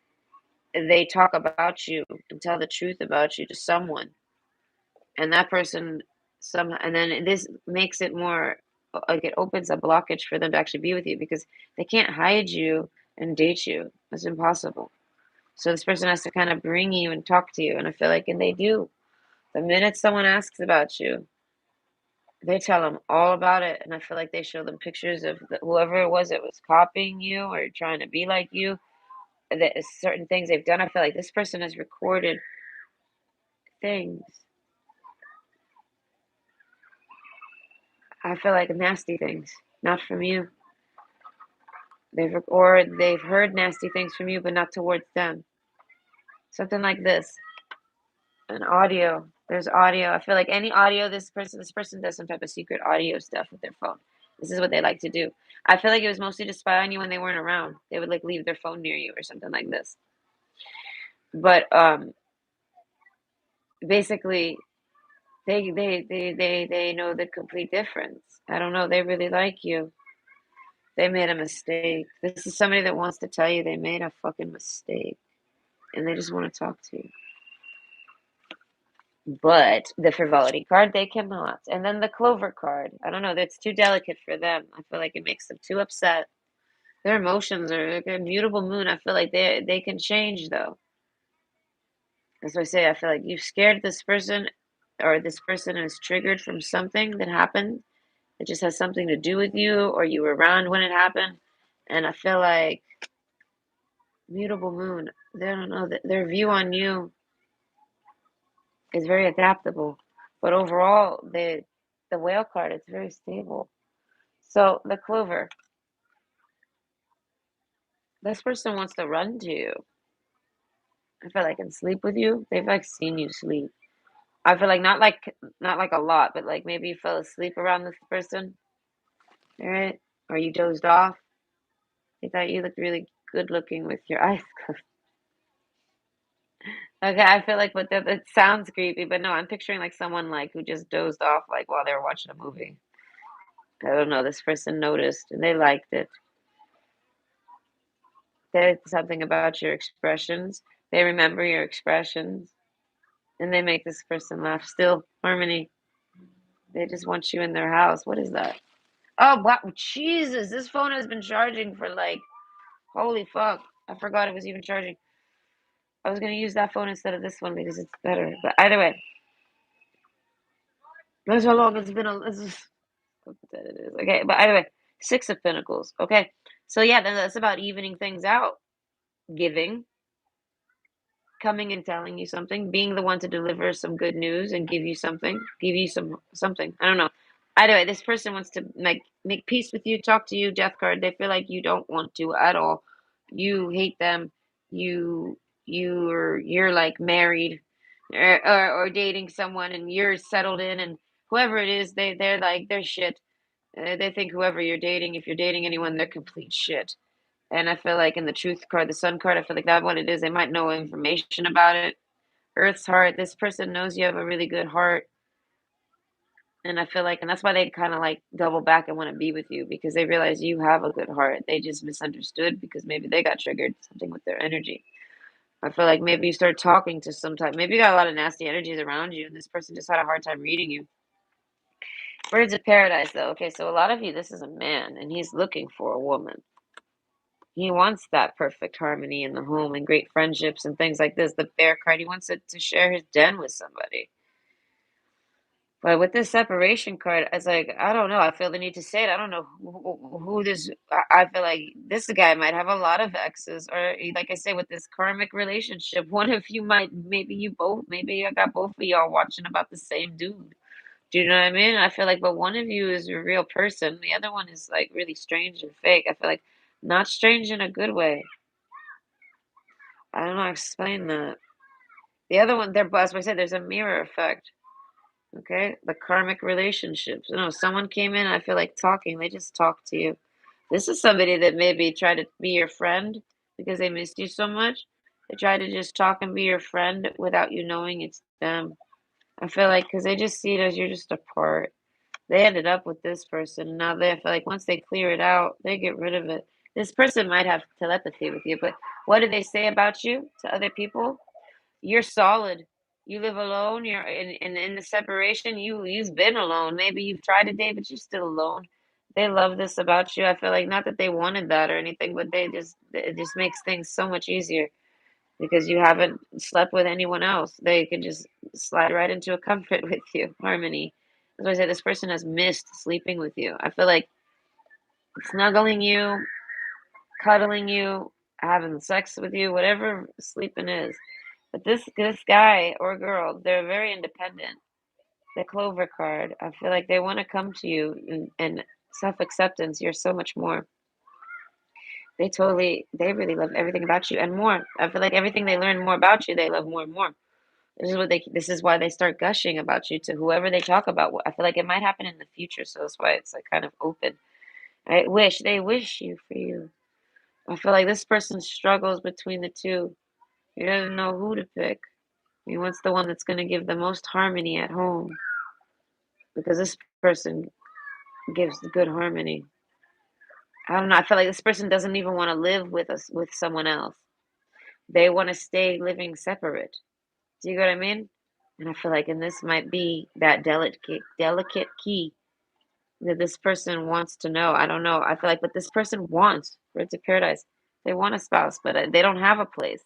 they talk about you and tell the truth about you to someone, and that person and then this makes it more like it opens a blockage for them to actually be with you because they can't hide you and date you. It's impossible. So this person has to kind of bring you and talk to you, and I feel like, and they do. The minute someone asks about you, They tell them all about it, and I feel like they show them pictures of whoever it was that was copying you or trying to be like you. That certain things they've done. I feel like this person has recorded things. I feel like nasty things, not from you. They've heard nasty things from you, but not towards them. Something like this, an audio. There's audio. I feel like any audio. This person does some type of secret audio stuff with their phone. This is what they like to do. I feel like it was mostly to spy on you when they weren't around. They would like leave their phone near you or something like this. But basically, they know the complete difference. I don't know. They really like you. They made a mistake. This is somebody that wants to tell you they made a fucking mistake, and they just want to talk to you. But the frivolity card, they cannot. And then the clover card, I don't know, that's too delicate for them. I feel like it makes them too upset. Their emotions are like a mutable moon. I feel like they can change though. That's what I say. I feel like you've scared this person, or this person is triggered from something that happened. It just has something to do with you, or you were around when it happened. And I feel like mutable moon, they don't know that their view on you is very adaptable. But overall, the whale card, it's very stable. So the clover, this person wants to run to you. I feel like and sleep with you. They've like seen you sleep. I feel like not like a lot, but like maybe you fell asleep around this person, all right? Or you dozed off. They thought you looked really good looking with your eyes closed. Okay, I feel like but that sounds creepy, but no, I'm picturing like someone like who just dozed off like while they were watching a movie. I don't know. This person noticed and they liked it. There's something about your expressions. They remember your expressions and they make this person laugh. Still, harmony. They just want you in their house. What is that? Oh, wow. Jesus. This phone has been charging for like, holy fuck. I forgot it was even charging. I was going to use that phone instead of this one because it's better. But either way, that's how long it's been. This is what it is. Okay. But either way, Six of Pentacles. Okay. So yeah, then that's about evening things out. Giving, coming and telling you something, being the one to deliver some good news and give you something, give you something. I don't know. Either way, this person wants to make peace with you, talk to you. Death card. They feel like you don't want to at all. You hate them. You're like married, or dating someone, and you're settled in, and whoever it is, they're like they're shit. They think whoever you're dating, if you're dating anyone, they're complete shit. And I feel like in the truth card, the sun card, I feel like that's what it is. They might know information about it. Earth's heart, this person knows you have a really good heart. And I feel like, and that's why they kind of like double back and want to be with you because they realize you have a good heart. They just misunderstood because maybe they got triggered something with their energy. I feel like maybe you start talking to some type, maybe you got a lot of nasty energies around you and this person just had a hard time reading you. Birds of paradise, though. Okay, so a lot of you, this is a man and he's looking for a woman. He wants that perfect harmony in the home and great friendships and things like this. The bear card, he wants it to share his den with somebody. But with this separation card, it's like, I don't know. I feel the need to say it. I don't know who this, I feel like this guy might have a lot of exes. Or, like I say, with this karmic relationship, one of you might, maybe you both, maybe I got both of y'all watching about the same dude. Do you know what I mean? I feel like, but one of you is a real person. The other one is like really strange and fake. I feel like not strange in a good way. I don't know how to explain that. The other one, there, as I said, there's a mirror effect. Okay, the karmic relationships. You know, someone came in. I feel like talking. They just talk to you. This is somebody that maybe tried to be your friend because they missed you so much. They try to just talk and be your friend without you knowing it's them. I feel like because they just see it as you're just a part. They ended up with this person. Now they feel like once they clear it out, they get rid of it. This person might have telepathy with you, but what do they say about you to other people? You're solid. You live alone. You're in the separation. You've been alone. Maybe you've tried to date, but you're still alone. They love this about you. I feel like not that they wanted that or anything, but it just makes things so much easier because you haven't slept with anyone else. They can just slide right into a comfort with you, harmony. As I say, this person has missed sleeping with you. I feel like snuggling you, cuddling you, having sex with you, whatever sleeping is. But this guy or girl, they're very independent. The Clover card, I feel like they want to come to you and self-acceptance. You're so much more. They really love everything about you and more. I feel like everything they learn more about you, they love more and more. This is why they start gushing about you to whoever they talk about. I feel like it might happen in the future, so that's why it's like kind of open. They wish you for you. I feel like this person struggles between the two. He doesn't know who to pick. He wants the one that's going to give the most harmony at home because this person gives the good harmony. I don't know. I feel like this person doesn't even want to live with us with someone else. They want to stay living separate. Do you get what I mean? And I feel like, and this might be that delicate key that this person wants to know. I don't know. I feel like, but this person wants Road to Paradise. They want a spouse, but they don't have a place.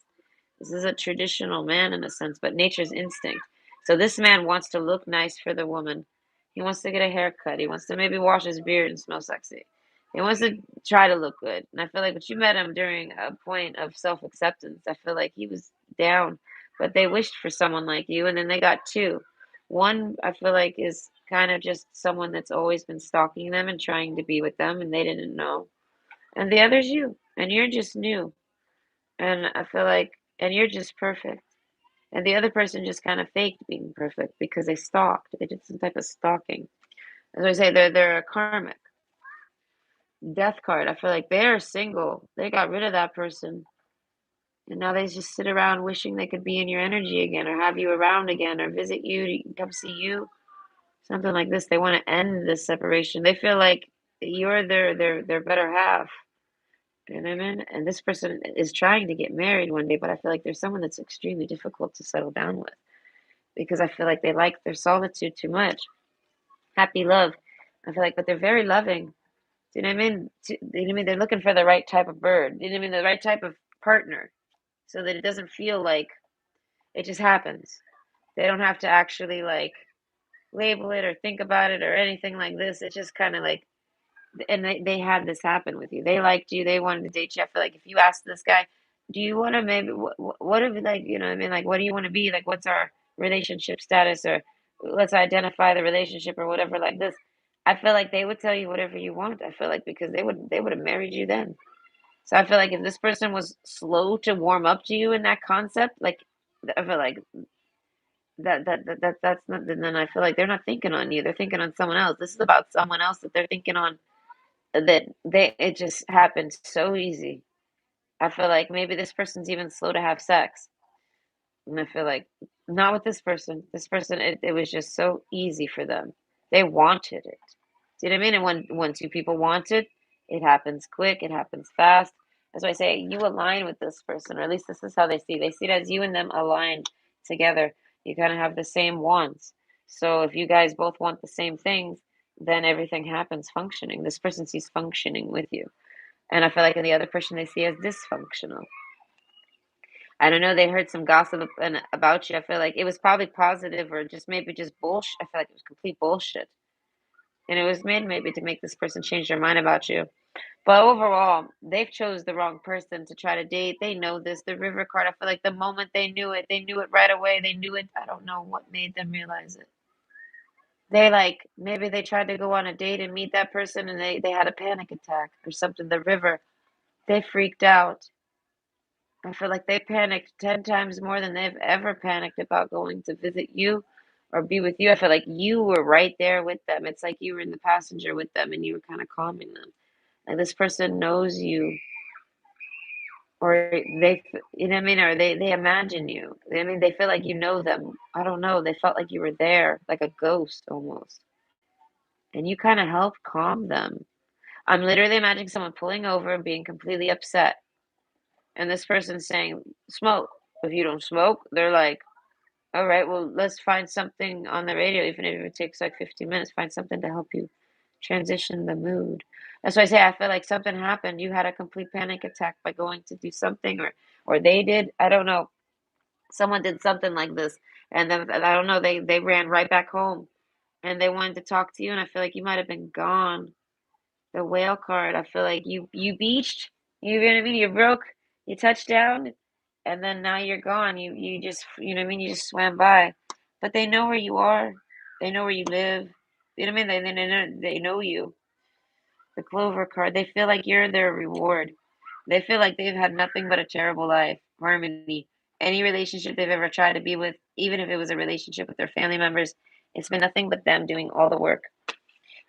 This is a traditional man in a sense, but nature's instinct. So this man wants to look nice for the woman. He wants to get a haircut. He wants to maybe wash his beard and smell sexy. He wants to try to look good. And I feel like, but you met him during a point of self acceptance. I feel like he was down, but they wished for someone like you, and then they got two. One, I feel like, is kind of just someone that's always been stalking them and trying to be with them, and they didn't know. And the other's you, and you're just new. And I feel like, and you're just perfect. And the other person just kind of faked being perfect because they stalked. They did some type of stalking. As I say, they're a karmic death card. I feel like they're single. They got rid of that person, and now they just sit around wishing they could be in your energy again, or have you around again, or visit you to come see you. Something like this. They want to end this separation. They feel like you're their better half. You know what I mean? And this person is trying to get married one day, but I feel like there's someone that's extremely difficult to settle down with because I feel like they like their solitude too much. Happy love. I feel like, but they're very loving. Do you know what I mean? You know what I mean? They're looking for the right type of bird. You know what I mean? The right type of partner, so that it doesn't feel like it just happens. They don't have to actually like label it or think about it or anything like this. It's just kind of like, and they had this happen with you. They liked you. They wanted to date you. I feel like if you ask this guy, do you want to maybe what if like you know what I mean, like what do you want to be, like what's our relationship status, or let's identify the relationship or whatever like this. I feel like they would tell you whatever you want. I feel like because they would have married you then. So I feel like if this person was slow to warm up to you in that concept, like I feel like that's not. Then I feel like they're not thinking on you. They're thinking on someone else. This is about someone else that they're thinking on that they it just happens so easy. I feel like maybe this person's even slow to have sex. And I feel like not with this person. This person, it was just so easy for them. They wanted it. Do you know what I mean? And when two people want it, it happens quick, it happens fast. That's why I say you align with this person, or at least this is how they see. They see it as you and them aligned together. You kind of have the same wants. So if you guys both want the same things, then everything happens functioning. This person sees functioning with you. And I feel like in the other person they see as dysfunctional. I don't know, they heard some gossip about you. I feel like it was probably positive or just maybe just bullshit. I feel like it was complete bullshit. And it was made maybe to make this person change their mind about you. But overall, they've chose the wrong person to try to date. They know this. The river card, I feel like the moment they knew it right away. They knew it. I don't know what made them realize it. They like maybe they tried to go on a date and meet that person and they had a panic attack or something. The river, they freaked out. I feel like they panicked 10 times more than they've ever panicked about going to visit you or be with you. I feel like you were right there with them. It's like you were in the passenger with them and you were kind of calming them. Like this person knows you, or you know what I mean, or they imagine you. I mean, they feel like you know them. I don't know. They felt like you were there, like a ghost almost, and you kind of helped calm them. I'm literally imagining someone pulling over and being completely upset, and this person saying, "Smoke." If you don't smoke, they're like, "All right, well, let's find something on the radio, even if it takes like 15 minutes. Find something to help you transition the mood." That's why I say I feel like something happened. You had a complete panic attack by going to do something, or they did. I don't know. Someone did something like this, and then I don't know. They ran right back home, and they wanted to talk to you, and I feel like you might have been gone. The whale card, I feel like you beached, you know what I mean? You broke, you touched down, and then now you're gone. You just, you know what I mean? You just swam by. But they know where you are. They know where you live. You know what I mean? They know you. The Clover card, they feel like you're their reward. They feel like they've had nothing but a terrible life, harmony. Any relationship they've ever tried to be with, even if it was a relationship with their family members, it's been nothing but them doing all the work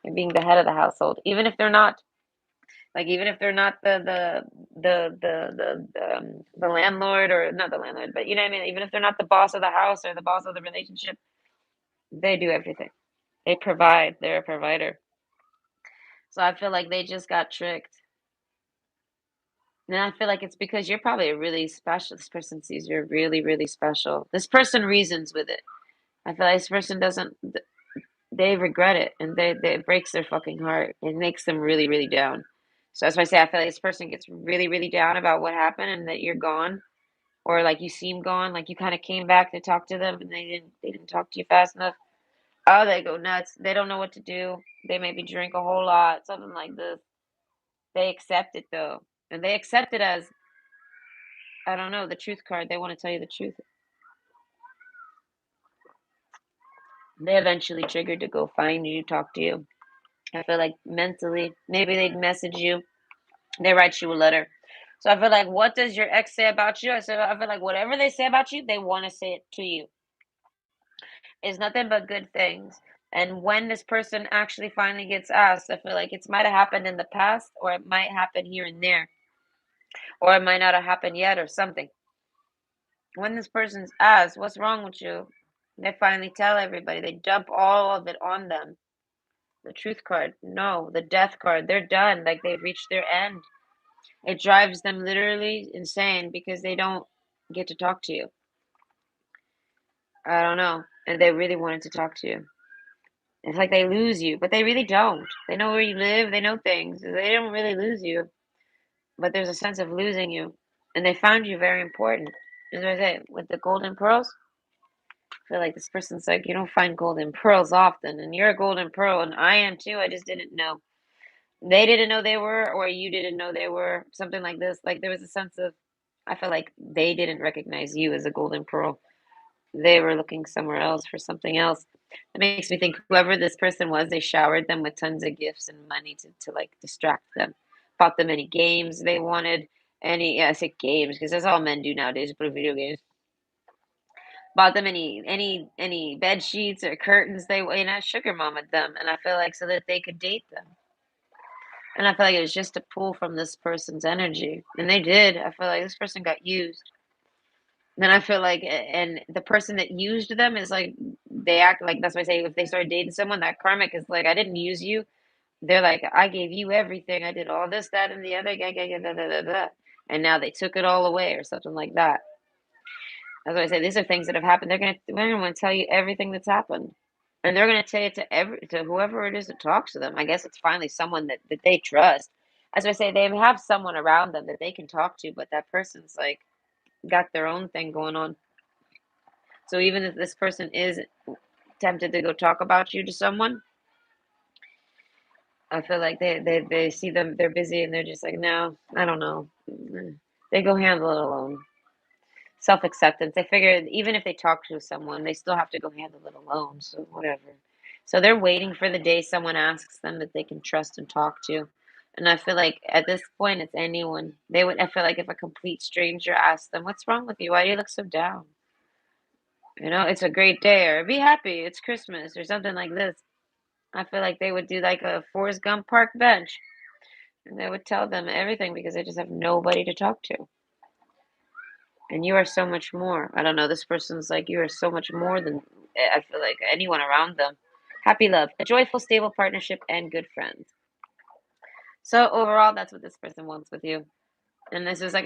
and being the head of the household. Even if they're not the landlord, or not the landlord, but you know what I mean. Even if they're not the boss of the house or the boss of the relationship, they do everything. They provide. They're a provider. So I feel like they just got tricked. And I feel like it's because you're probably a really special. This person sees you're really, really special. This person reasons with it. I feel like this person doesn't. They regret it, and they it breaks their fucking heart. It makes them really, really down. So that's why I say I feel like this person gets really, really down about what happened and that you're gone, or like you seem gone, like you kind of came back to talk to them and they didn't talk to you fast enough. Oh, they go nuts. They don't know what to do. They maybe drink a whole lot, something like this. They accept it though, and they accept it as, I don't know, the truth card. They want to tell you the truth. They eventually triggered to go find you, talk to you. I feel like mentally, maybe they'd message you. They write you a letter. So I feel like, what does your ex say about you? I feel like whatever they say about you, they want to say it to you. It's nothing but good things. And when this person actually finally gets asked, I feel like it might have happened in the past, or it might happen here and there, or it might not have happened yet, or something. When this person's asked, "What's wrong with you?" They finally tell everybody. They dump all of it on them. The truth card, no. The death card, they're done. Like they've reached their end. It drives them literally insane because they don't get to talk to you. I don't know. And they really wanted to talk to you. It's like they lose you, but they really don't. They know where you live, they know things. They don't really lose you, but there's a sense of losing you. And they found you very important. As I say, with the golden pearls, I feel like this person's like, you don't find golden pearls often, and you're a golden pearl, and I am too. I just didn't know. They didn't know they were, or you didn't know they were, something like this. Like there was a sense of, I feel like they didn't recognize you as a golden pearl. They were looking somewhere else for something else. It makes me think whoever this person was, they showered them with tons of gifts and money to like distract them. Bought them any games they wanted. Yeah, I say games because that's all men do nowadays, play video games. Bought them any bed sheets or curtains I sugar mamaed them, and I feel like so that they could date them. And I feel like it was just to pull from this person's energy, and they did. I feel like this person got used. Then I feel like, and the person that used them is like, they act like, that's why I say if they start dating someone, that karmic is like, I didn't use you. They're like, I gave you everything. I did all this, that, and the other, and now they took it all away or something like that. That's why I say these are things that have happened. They're gonna tell you everything that's happened, and they're gonna say it to whoever it is that talks to them. I guess it's finally someone that they trust. As I say, they have someone around them that they can talk to, but that person's like got their own thing going on. So even if this person is tempted to go talk about you to someone, I feel like they see them, they're busy, and they're just like, no, I don't know. They go handle it alone. Self acceptance. They figure even if they talk to someone, they still have to go handle it alone. So whatever. So they're waiting for the day someone asks them that they can trust and talk to. And I feel like at this point, it's anyone. They would. I feel like if a complete stranger asked them, "What's wrong with you? Why do you look so down?" It's a great day, or be happy, it's Christmas, or something like this. I feel like they would do like a Forrest Gump park bench, and they would tell them everything because they just have nobody to talk to. And you are so much more. I don't know, this person's like, you are so much more than, I feel like, anyone around them. Happy love, a joyful, stable partnership, and good friends. So overall, that's what this person wants with you. And this is like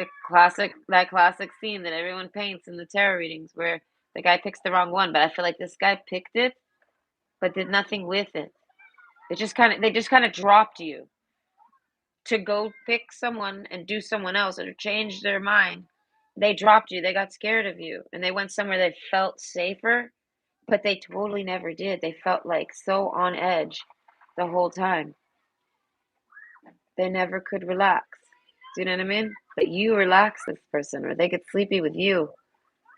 that classic scene that everyone paints in the tarot readings where the guy picks the wrong one. But I feel like this guy picked it, but did nothing with it. They just kind of dropped you to go pick someone and do someone else or change their mind. They dropped you. They got scared of you and they went somewhere that felt safer but they totally never did. They felt like so on edge the whole time. They never could relax. Do you know what I mean? But you relax this person, or they get sleepy with you.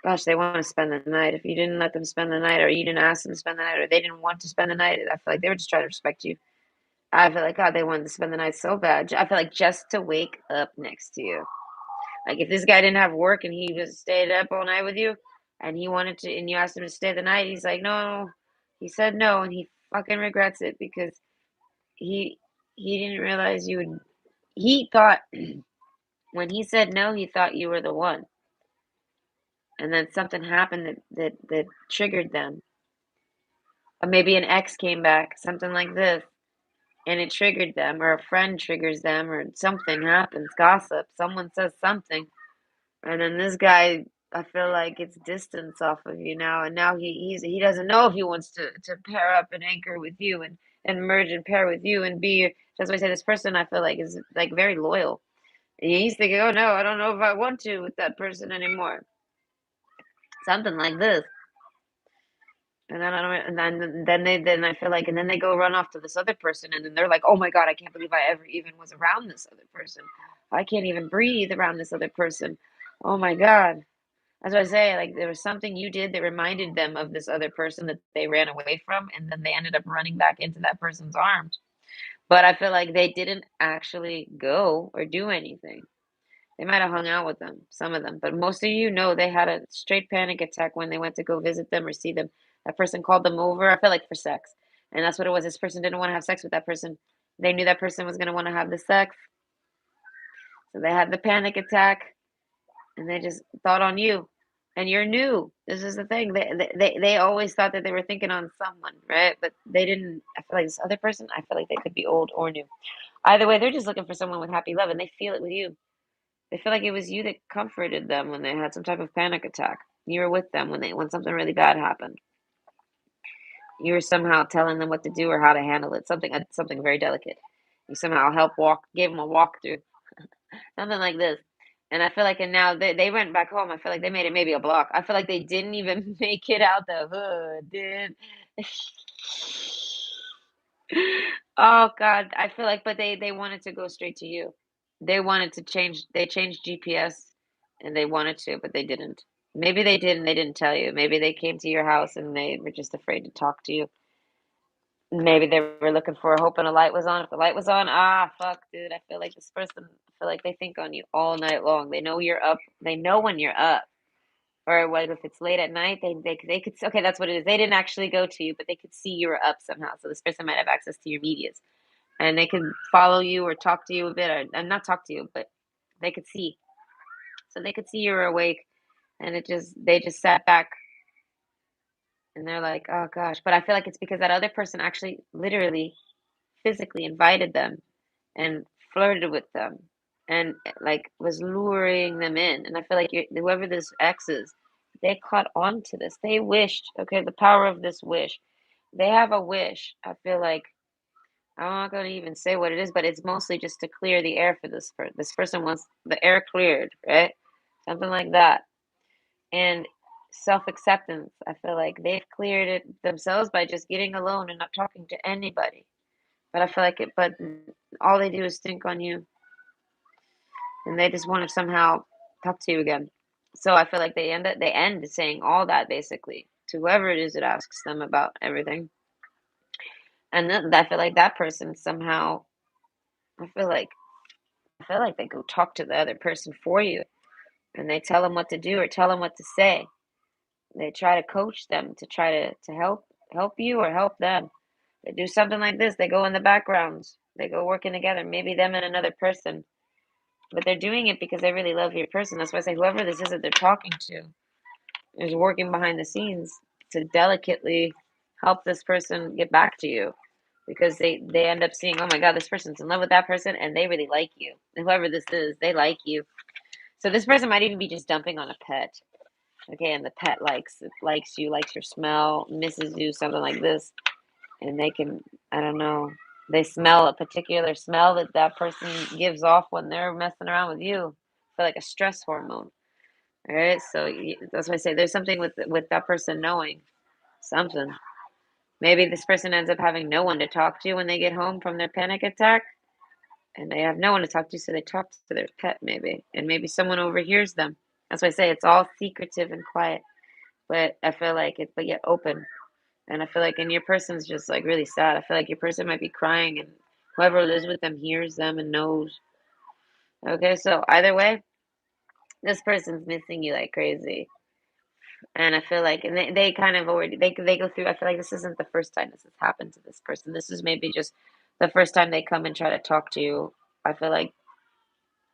Gosh, they want to spend the night. If you didn't let them spend the night, or you didn't ask them to spend the night, or they didn't want to spend the night, I feel like they were just trying to respect you. I feel like, God, they wanted to spend the night so bad. I feel like just to wake up next to you. Like if this guy didn't have work and he was stayed up all night with you, and he wanted to, and you asked him to stay the night, he's like, no. He said no, and he fucking regrets it because he he didn't realize you would. He thought when he said no, he thought you were the one, and then something happened that triggered them. Or maybe an ex came back, something like this, and it triggered them, or a friend triggers them, or something happens, gossip, someone says something, and then this guy, I feel like it's distance off of you now, and now he doesn't know if he wants to pair up and anchor with you and merge and pair with you and be. That's why I say this person I feel like is like very loyal. And he's thinking, oh no, I don't know if I want to with that person anymore. Something like this. And then I don't, and then I feel like, and then they go run off to this other person, and then they're like, oh my God, I can't believe I ever even was around this other person. I can't even breathe around this other person. Oh my God. That's what I say. Like there was something you did that reminded them of this other person that they ran away from, and then they ended up running back into that person's arms. But I feel like they didn't actually go or do anything. They might have hung out with them, some of them, but most of you know they had a straight panic attack when they went to go visit them or see them. That person called them over, I feel like for sex. And that's what it was. This person didn't want to have sex with that person. They knew that person was going to want to have the sex. So they had the panic attack and they just thought on you. And you're new. This is the thing. They always thought that they were thinking on someone, right? But they didn't. I feel like this other person, I feel like they could be old or new. Either way, they're just looking for someone with happy love and they feel it with you. They feel like it was you that comforted them when they had some type of panic attack. You were with them when something really bad happened. You were somehow telling them what to do or how to handle it. Something very delicate. You somehow gave them a walkthrough, something like this. And I feel like, and now they went back home. I feel like they made it maybe a block. I feel like they didn't even make it out the hood, dude. Oh God, I feel like, but they wanted to go straight to you. They wanted to change. They changed GPS, and they wanted to, but they didn't. Maybe they did, and they didn't tell you. Maybe they came to your house and they were just afraid to talk to you. Maybe they were looking for a hope and a light was on. If the light was on, fuck, dude. I feel like this person. I feel like they think on you all night long. They know you're up. They know when you're up. Or what if it's late at night? They could. Okay, that's what it is. They didn't actually go to you, but they could see you were up somehow. So this person might have access to your medias, and they could follow you or talk to you a bit, or and not talk to you, but they could see. So they could see you were awake, and they just sat back and they're like, oh gosh. But I feel like it's because that other person actually, literally, physically invited them and flirted with them and like was luring them in. And I feel like whoever this ex is, they caught on to this. They wished. Okay, the power of this wish. They have a wish. I feel like I'm not going to even say what it is, but it's mostly just to clear the air for this person. This person wants the air cleared, right? Something like that. And self-acceptance. I feel like they've cleared it themselves by just getting alone and not talking to anybody. But I feel like all they do is think on you, and they just want to somehow talk to you again. So I feel like they end saying all that basically to whoever it is that asks them about everything. And then I feel like that person somehow, I feel like I feel like they go talk to the other person for you, and they tell them what to do or tell them what to say. They try to coach them to try to help you or help them. They do something like this. They go in the backgrounds. They go working together. Maybe them and another person. But they're doing it because they really love your person. That's why I say whoever this is that they're talking to is working behind the scenes to delicately help this person get back to you. Because they end up seeing, oh my God, this person's in love with that person and they really like you. And whoever this is, they like you. So this person might even be just dumping on a pet. Okay, and the pet likes you, likes your smell, misses you, something like this. And they can, I don't know, they smell a particular smell that that person gives off when they're messing around with you. Feel like a stress hormone. All right, so that's why I say there's something with that person knowing. something. Maybe this person ends up having no one to talk to when they get home from their panic attack, and they have no one to talk to, so they talk to their pet maybe, and maybe someone overhears them. That's why I say it's all secretive and quiet, but I feel like it, but yet open. And I feel like, and your person's just like really sad. I feel like your person might be crying, and whoever lives with them hears them and knows. Okay, so either way, this person's missing you like crazy. And I feel like, and they kind of already, they go through, I feel like this isn't the first time this has happened to this person. This is maybe just the first time they come and try to talk to you. I feel like,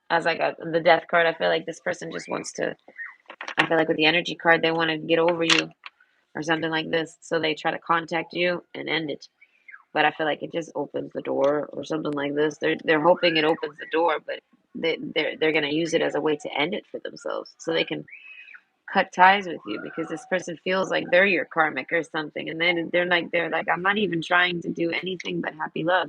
as I got the death card, I feel like this person just wants to, I feel like with the energy card, they want to get over you or something like this. So they try to contact you and end it. But I feel like it just opens the door or something like this. They're hoping it opens the door, but they're gonna use it as a way to end it for themselves, so they can cut ties with you because this person feels like they're your karmic or something, and then they're like I'm not even trying to do anything but happy love.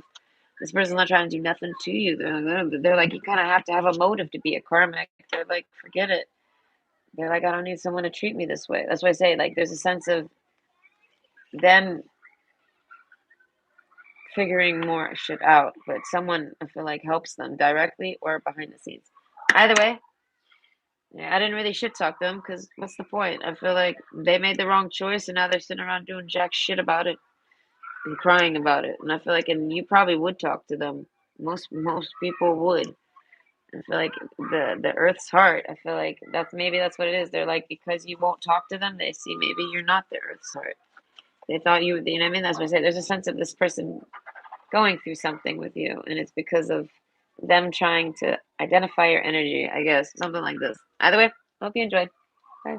This person's not trying to do nothing to you. They're like you kind of have to have a motive to be a karmic. They're like forget it. They're like I don't need someone to treat me this way. That's why I say like there's a sense of them figuring more shit out, but someone I feel like helps them directly or behind the scenes. Either way, yeah, I didn't really shit talk them because what's the point? I feel like they made the wrong choice and now they're sitting around doing jack shit about it and crying about it. And I feel like, and you probably would talk to them. Most people would. I feel like the Earth's heart. I feel like that's what it is. They're like because you won't talk to them, they see maybe you're not the Earth's heart. They thought you know what I mean. That's what I say. There's a sense of this person going through something with you, and it's because of them trying to identify your energy, I guess, something like this. Either way, hope you enjoyed. Bye.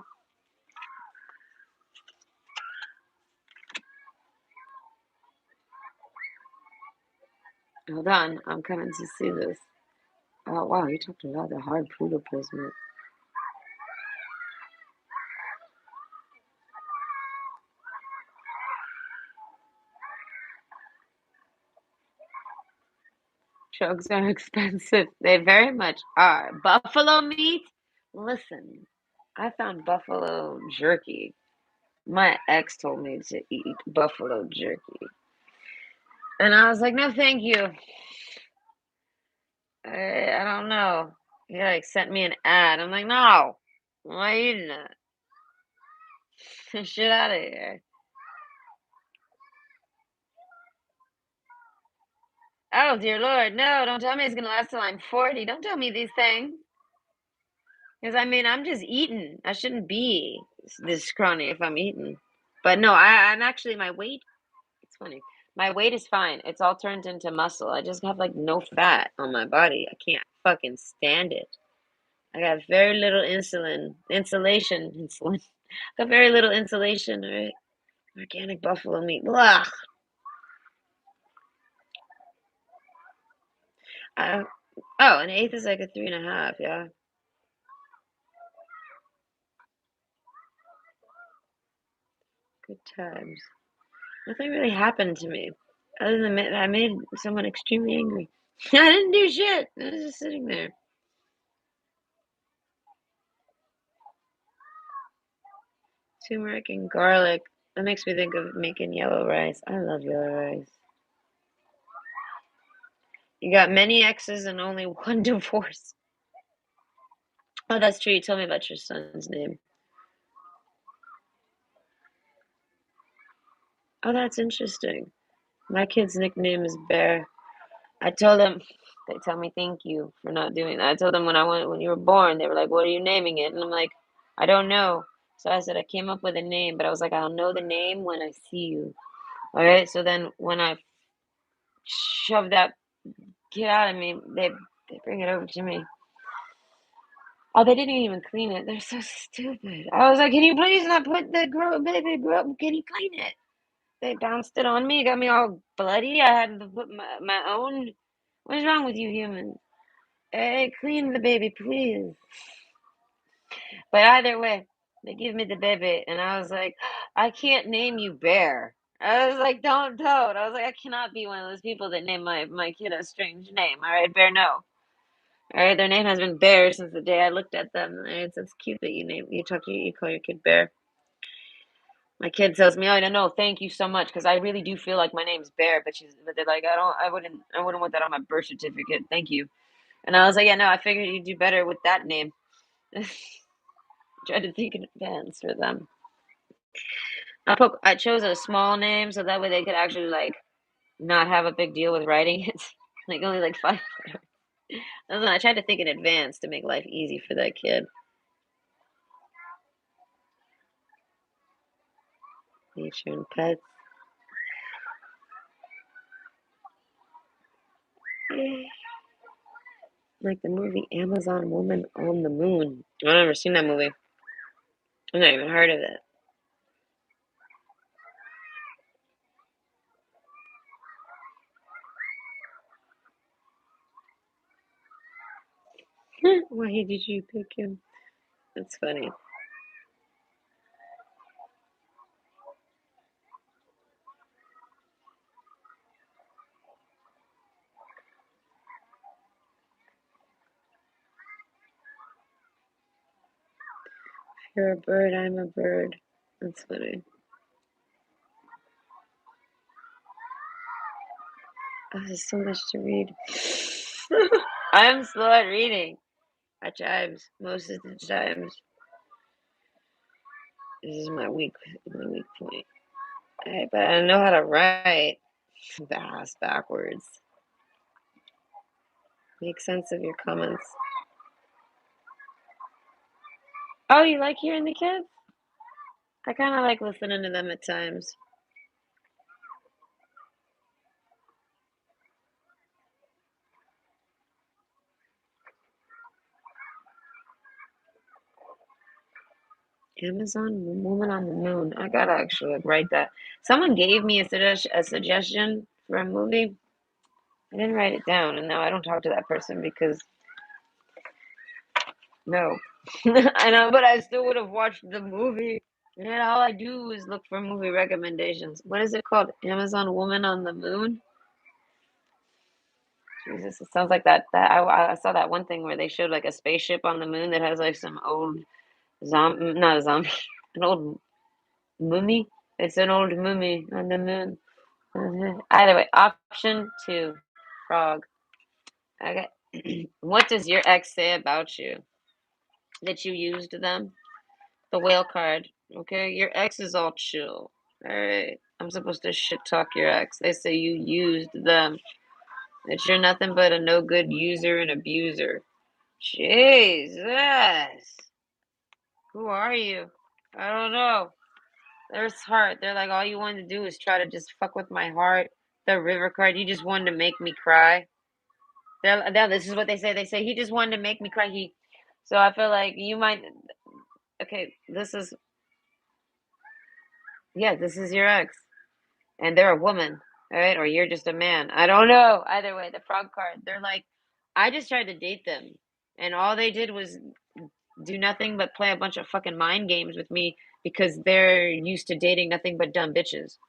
Hold on, I'm coming to see this. Oh wow, you talked about the hard Pluto placement. Drugs are expensive. They very much are. Buffalo meat? Listen, I found buffalo jerky. My ex told me to eat buffalo jerky. And I was like, no, thank you. I don't know. He like sent me an ad. I'm like, no, I'm not eating it. Shit out of here. Oh dear Lord, no! Don't tell me it's gonna last till I'm 40. Don't tell me these things, because I mean I'm just eating. I shouldn't be this scrawny if I'm eating. But no, I'm actually my weight. It's funny. My weight is fine. It's all turned into muscle. I just have like no fat on my body. I can't fucking stand it. I got very little insulation. Got very little insulation, right? Organic buffalo meat. Blah. Uh, oh, an eighth is like a 3.5. Yeah, good times. Nothing really happened to me, other than I made someone extremely angry. I didn't do shit. I was just sitting there. Turmeric and garlic. That makes me think of making yellow rice. I love yellow rice. You got many exes and only one divorce. Oh, that's true. You told me about your son's name. Oh, that's interesting. My kid's nickname is Bear. I told them, they tell me thank you for not doing that. I told them when you were born, they were like, "What are you naming it?" And I'm like, "I don't know." So I said I came up with a name, but I was like, "I'll know the name when I see you." All right. So then when I shove that kid out of me, they bring it over to me. Oh, they didn't even clean it. They're so stupid. I was like, "Can you please not put the baby girl? Can you clean it?" They bounced it on me, got me all bloody. I had to put my own. What's wrong with you humans? Hey, clean the baby, please. But either way, they give me the baby, and I was like, I can't name you Bear. I was like, don't. I was like, I cannot be one of those people that name my kid a strange name. All right, Bear, no. All right, their name has been Bear since the day I looked at them. All right, so it's cute that you call your kid Bear. My kid tells me, "Oh, no, no, thank you so much," because I really do feel like my name's Bear, but they're like, I wouldn't want that on my birth certificate. Thank you." And I was like, "Yeah, no, I figured you'd do better with that name." Tried to think in advance for them. I chose a small name so that way they could actually like not have a big deal with writing it. Like only like five. I don't know, I tried to think in advance to make life easy for that kid. Nature and pets. Like the movie Amazon Woman on the Moon. I've never seen that movie. I've not even heard of it. Why did you pick him? That's funny. You're a bird, I'm a bird. That's funny. Oh, there's so much to read. I'm slow at reading. At times, most of the times. This is my weak point. But I know how to write fast backwards. Make sense of your comments. Oh, you like hearing the kids? I kind of like listening to them at times. Amazon Woman on the Moon. I gotta actually like write that. Someone gave me a suggestion for a movie. I didn't write it down, and now I don't talk to that person because no. I know, but I still would have watched the movie. And all I do is look for movie recommendations. What is it called? Amazon Woman on the Moon? Jesus, it sounds like I saw that one thing where they showed like a spaceship on the moon that has like some old not a zombie, an old mummy. It's an old mummy on the moon. Either way, option two, frog. Okay. What does your ex say about you that you used them? The whale card. Okay, your ex is all chill. All right, I'm supposed to shit talk your ex. They say you used them. That you're nothing but a no good user and abuser. Jesus. Who are you? I don't know. There's heart. They're like, all you wanted to do is try to just fuck with my heart. The river card, you just wanted to make me cry. This is what they say. They say he just wanted to make me cry. So I feel like you might. Okay, this is your ex, and they're a woman, all right, or you're just a man. I don't know. Either way, the frog card. They're like, I just tried to date them, and all they did was do nothing but play a bunch of fucking mind games with me because they're used to dating nothing but dumb bitches.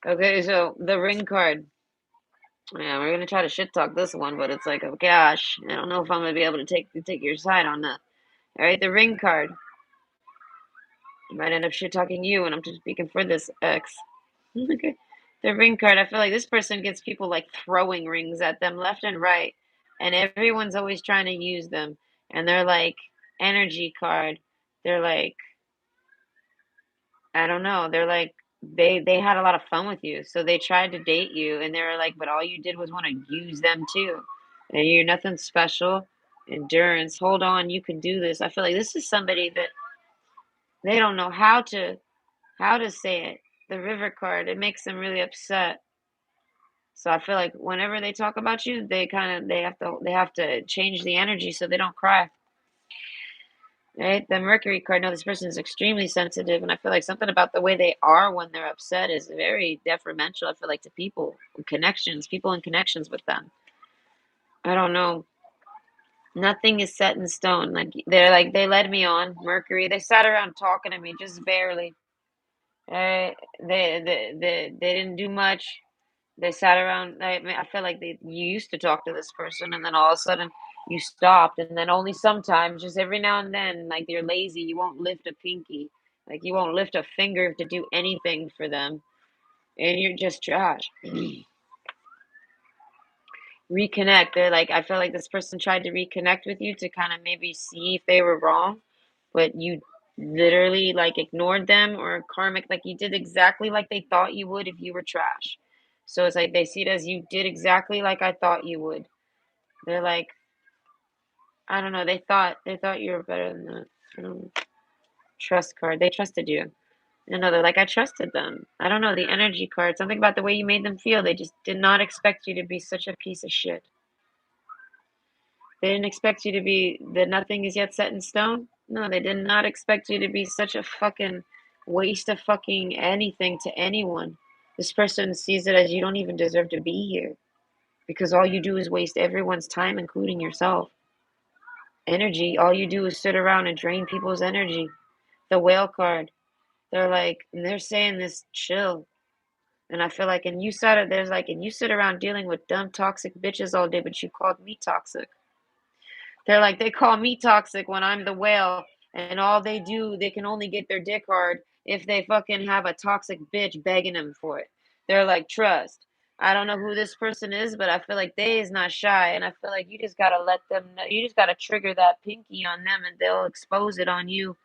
Okay, so the ring card. Yeah, we're gonna try to shit talk this one, but it's like, oh gosh, I don't know if I'm gonna be able to take your side on that. All right, the ring card. I might end up shit talking you, and I'm just speaking for this ex. Okay, the ring card. I feel like this person gets people like throwing rings at them left and right, and everyone's always trying to use them, and they're like energy card. They're like I don't know. They're like they had a lot of fun with you, so they tried to date you, and they were like, but all you did was want to use them too, and you're nothing special. Endurance. Hold on, you can do this. I feel like this is somebody that they don't know how to say it. The river card. It makes them really upset. So I feel like whenever they talk about you, they have to change the energy so they don't cry. Right? The Mercury card, no, this person is extremely sensitive, and I feel like something about the way they are when they're upset is very detrimental, I feel like, to people and connections with them. I don't know. Nothing is set in stone. Like they led me on. Mercury. They sat around talking to me just barely. They didn't do much. They sat around. I feel like you used to talk to this person, and then all of a sudden you stopped, and then only sometimes, just every now and then, like you're lazy, you won't lift a pinky. Like you won't lift a finger to do anything for them, and you're just trash. Reconnect. They're like, I feel like this person tried to reconnect with you to kind of maybe see if they were wrong, but you literally like ignored them or karmic, like you did exactly like they thought you would if you were trash. So it's like they see it as you did exactly like I thought you would. They're like, I don't know, they thought you were better than that. I don't know. Trust card. They trusted you. You know, they're like, I trusted them. I don't know, the energy card, something about the way you made them feel. They just did not expect you to be such a piece of shit. They didn't expect you to be that nothing is yet set in stone. No, they did not expect you to be such a fucking waste of fucking anything to anyone. This person sees it as you don't even deserve to be here because all you do is waste everyone's time, including yourself. Energy, all you do is sit around and drain people's energy. The whale card, they're like, and they're saying this chill. And I feel like, and you said it, there's like, and you sit around dealing with dumb, toxic bitches all day, but you called me toxic. They're like, they call me toxic when I'm the whale, and all they do, they can only get their dick hard if they fucking have a toxic bitch begging them for it. They're like, trust. I don't know who this person is, but I feel like they is not shy, and I feel like you just gotta let them know. You just gotta trigger that pinky on them, and they'll expose it on you.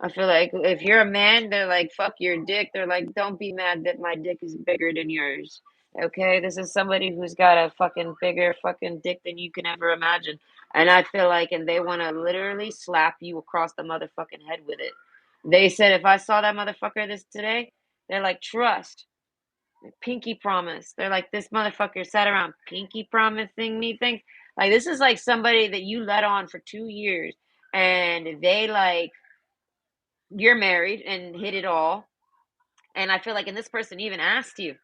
I feel like if you're a man, they're like, fuck your dick. They're like, don't be mad that my dick is bigger than yours. Okay? This is somebody who's got a fucking bigger fucking dick than you can ever imagine. And I feel like, and they want to literally slap you across the motherfucking head with it. They said, if I saw that motherfucker this today, they're like, trust, pinky promise. They're like, this motherfucker sat around pinky promising me things. Like, this is like somebody that you let on for 2 years and they like, you're married and hit it all. And I feel like, and this person even asked you,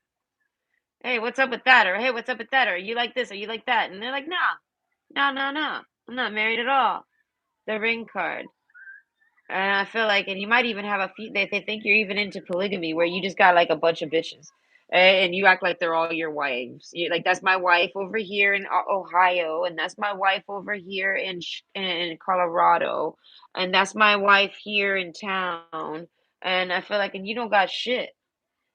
hey, what's up with that? Or hey, what's up with that? Or you like this? Or you like that? And they're like, no, no, no, no. I'm not married at all. The ring card. And I feel like, and you might even have a few, they think you're even into polygamy where you just got like a bunch of bitches. And you act like they're all your wives. You like, that's my wife over here in Ohio, and that's my wife over here in Colorado, and that's my wife here in town. And I feel like, and you don't got shit.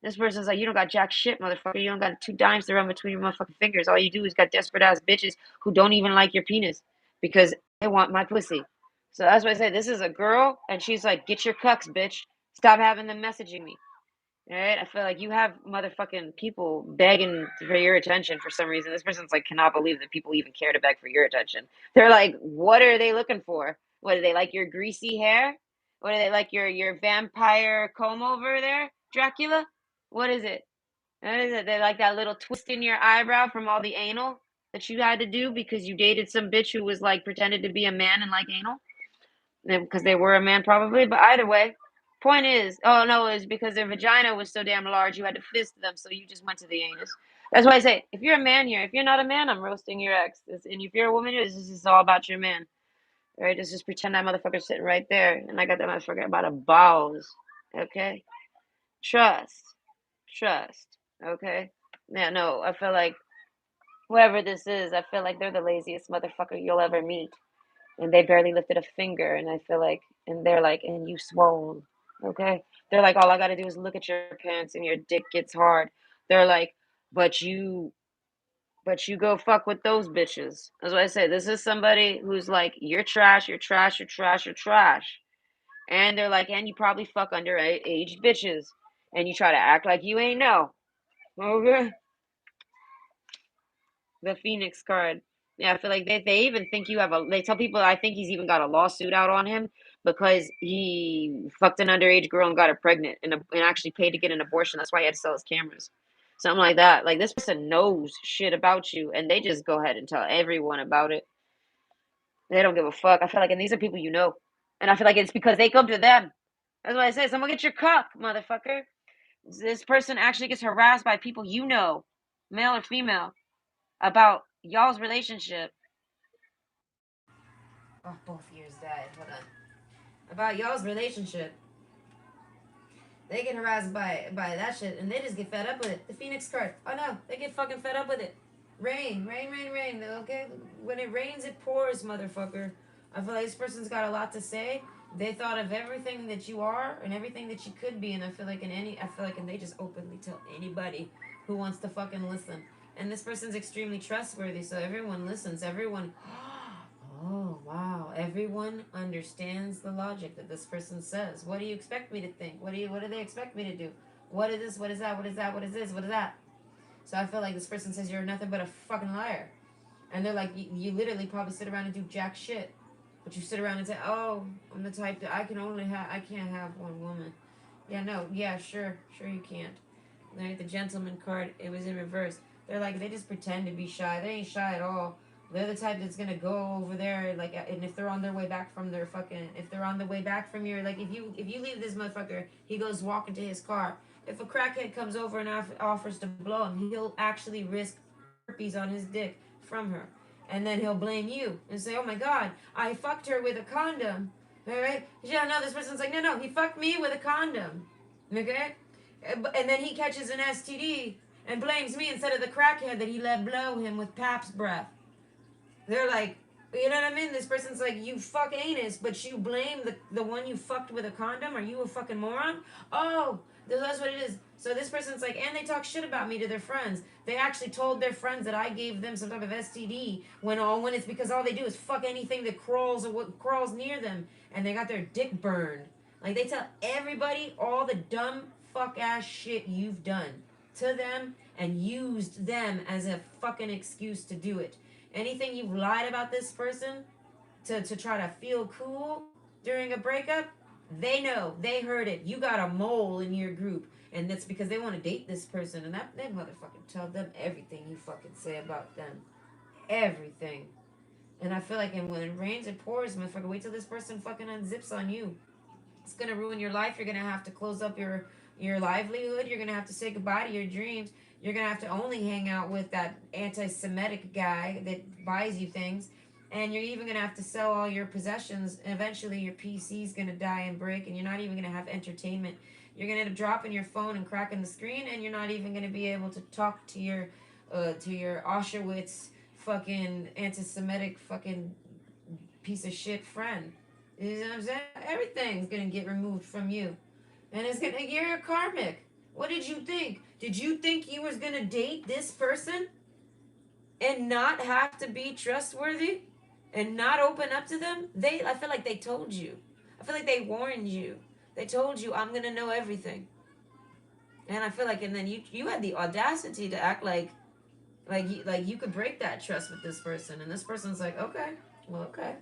This person's like, you don't got jack shit, motherfucker. You don't got 2 dimes to run between your motherfucking fingers. All you do is got desperate ass bitches who don't even like your penis because they want my pussy. So that's why I say this is a girl, and she's like, get your cucks, bitch. Stop having them messaging me. All right? I feel like you have motherfucking people begging for your attention for some reason. This person's like, cannot believe that people even care to beg for your attention. They're like, what are they looking for? What do they like? Your greasy hair? What do they like? Your vampire comb over there, Dracula? What is it? What is it? They like that little twist in your eyebrow from all the anal that you had to do because you dated some bitch who was like pretended to be a man and like anal because they were a man probably. But either way, point is, oh no, it was because their vagina was so damn large you had to fist them, so you just went to the anus. That's why I say, if you're a man here, if you're not a man, I'm roasting your ex. And if you're a woman, this is all about your man. Right? Just pretend that motherfucker's sitting right there, and I got that motherfucker about a balls. Okay? Trust. Trust. Okay? Yeah, no, I feel like whoever this is, I feel like they're the laziest motherfucker you'll ever meet. And they barely lifted a finger, and I feel like, and they're like, and you swole. Okay? They're like, all I gotta do is look at your pants and your dick gets hard. They're like, but you but you go fuck with those bitches. That's what I say. This is somebody who's like, you're trash, you're trash, you're trash, you're trash. And they're like, and you probably fuck underage bitches. And you try to act like you ain't know. Okay? The Phoenix card. Yeah, I feel like they even think you have a. They tell people I think he's even got a lawsuit out on him because he fucked an underage girl and got her pregnant and actually paid to get an abortion. That's why he had to sell his cameras. Something like that. Like this person knows shit about you and they just go ahead and tell everyone about it. They don't give a fuck. I feel like, and these are people you know. And I feel like it's because they come to them. That's why I say, someone get your cuck, motherfucker. This person actually gets harassed by people you know, male or female, about y'all's relationship. Oh, both ears died. Hold on. About y'all's relationship. They get harassed by that shit, and they just get fed up with it. The Phoenix card. Oh no, they get fucking fed up with it. Rain, rain, rain, rain. Okay, when it rains, it pours, motherfucker. I feel like this person's got a lot to say. They thought of everything that you are and everything that you could be, and I feel like, and they just openly tell anybody who wants to fucking listen. And this person's extremely trustworthy, so everyone listens. Everyone, oh wow, everyone understands the logic that this person says. What do you expect me to think? What do they expect me to do? What is this? What is that? What is that? What is this? What is that? So I feel like this person says you're nothing but a fucking liar. And they're like, you literally probably sit around and do jack shit. But you sit around and say, oh, I'm the type that I can't have one woman. Yeah, no, yeah, sure you can't. Right, the gentleman card, it was in reverse. They're like, they just pretend to be shy. They ain't shy at all. They're the type that's gonna go over there, like, and if they're on their way back from their fucking, if they're on the way back from your, like, if you leave this motherfucker, he goes walking to his car. If a crackhead comes over and offers to blow him, he'll actually risk herpes on his dick from her, and then he'll blame you and say, "Oh my God, I fucked her with a condom." All right? Yeah, no, this person's like, no, he fucked me with a condom. Okay? And then he catches an STD and blames me instead of the crackhead that he let blow him with Pabst breath. They're like, you know what I mean? This person's like, you fuck anus, but you blame the one you fucked with a condom? Are you a fucking moron? Oh, that's what it is. So this person's like, and they talk shit about me to their friends. They actually told their friends that I gave them some type of STD when it's because all they do is fuck anything that crawls or what crawls near them, and they got their dick burned. Like they tell everybody all the dumb fuck ass shit you've done to them and used them as a fucking excuse to do it. Anything you've lied about this person to try to feel cool during a breakup, they know. They heard it. You got a mole in your group. And that's because they want to date this person. And that motherfucker tell them everything you fucking say about them. Everything. And I feel like when it rains, it pours, motherfucker. Wait till this person fucking unzips on you. It's gonna ruin your life. You're gonna have to close up your livelihood. You're gonna have to say goodbye to your dreams. You're gonna have to only hang out with that anti-Semitic guy that buys you things, and you're even gonna have to sell all your possessions. And eventually, your PC's gonna die and break, and you're not even gonna have entertainment. You're gonna end up dropping your phone and cracking the screen, and you're not even gonna be able to talk to your Auschwitz fucking anti-Semitic fucking piece of shit friend. You know what I'm saying? Everything's gonna get removed from you. And it's gonna you're a karmic. What did you think? Did you think you was gonna date this person and not have to be trustworthy and not open up to them? I feel like they told you. I feel like they warned you. They told you I'm gonna know everything. And I feel like and then you had the audacity to act like you could break that trust with this person and this person's like, okay, well okay.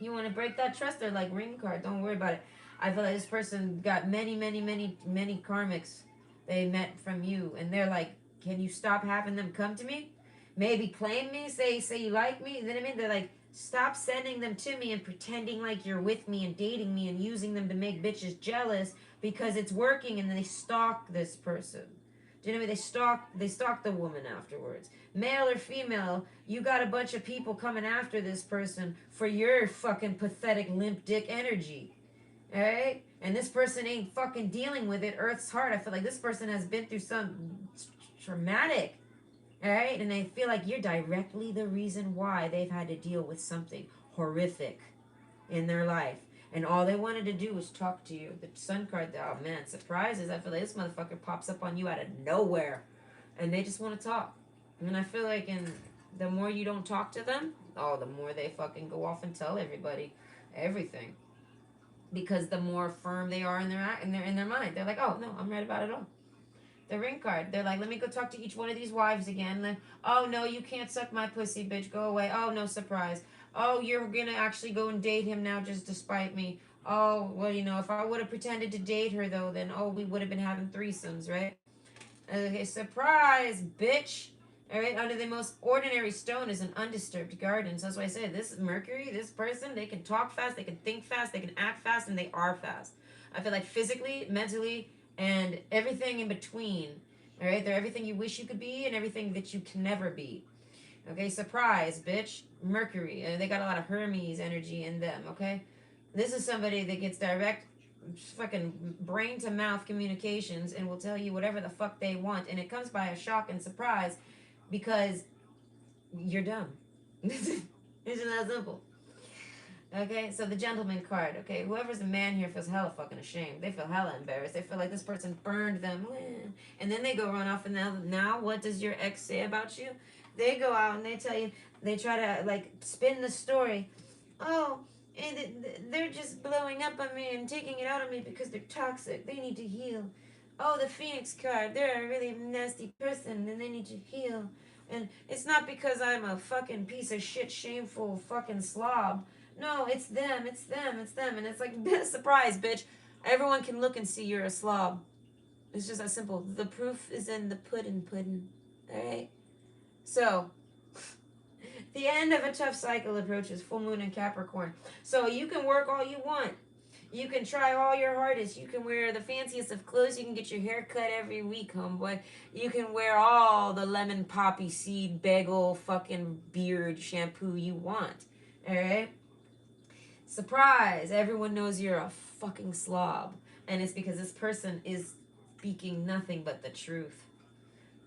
You want to break that trust? They're like ring card. Don't worry about it. I feel like this person got many karmics they met from you, and they're like, can you stop having them come to me? Maybe claim me, say you like me. You know what I mean? They're like, stop sending them to me and pretending like you're with me and dating me and using them to make bitches jealous because it's working, and they stalk this person. Do you know what I mean? They stalk the woman afterwards. Male or female, you got a bunch of people coming after this person for your fucking pathetic limp dick energy. Alright? And this person ain't fucking dealing with it. Earth's heart. I feel like this person has been through some traumatic. Alright? And they feel like you're directly the reason why they've had to deal with something horrific in their life. And all they wanted to do was talk to you. The sun card, oh man, surprises. I feel like this motherfucker pops up on you out of nowhere. And they just want to talk. And I feel like the more you don't talk to them, oh, the more they fucking go off and tell everybody everything. Because the more firm they are in their mind, they're like, oh no, I'm right about it all. The ring card, they're like, let me go talk to each one of these wives again. Oh no, you can't suck my pussy, bitch. Go away. Oh no, surprise. Oh, you're gonna actually go and date him now just to spite me. Oh, well, if I would have pretended to date her though, then we would have been having threesomes, right? Okay, surprise, bitch. All right, under the most ordinary stone is an undisturbed garden. So that's why I say this Mercury, this person, they can talk fast, they can think fast, they can act fast, and they are fast. I feel like physically, mentally, and everything in between. All right, they're everything you wish you could be and everything that you can never be. Okay, surprise, bitch. Mercury. They got a lot of Hermes energy in them. Okay, this is somebody that gets direct fucking brain to mouth communications and will tell you whatever the fuck they want, and it comes by a shock and surprise because you're dumb. It's just that simple. Okay, so the gentleman card. Okay, whoever's a man here feels hella fucking ashamed. They feel hella embarrassed. They feel like this person burned them, and then they go run off. And now, what does your ex say about you? They go out and they tell you. They try to like spin the story. Oh, and they're just blowing up on me and taking it out on me because they're toxic. They need to heal. Oh, the Phoenix card. They're a really nasty person and they need to heal. And it's not because I'm a fucking piece of shit, shameful fucking slob. No, it's them, it's them, it's them. And it's like, surprise, bitch. Everyone can look and see you're a slob. It's just that simple. The proof is in the pudding. Alright? So, the end of a tough cycle approaches full moon in Capricorn. So you can work all you want. You can try all your hardest. You can wear the fanciest of clothes. You can get your hair cut every week, homeboy. You can wear all the lemon poppy seed bagel fucking beard shampoo you want. Alright? Surprise! Everyone knows you're a fucking slob. And it's because this person is speaking nothing but the truth.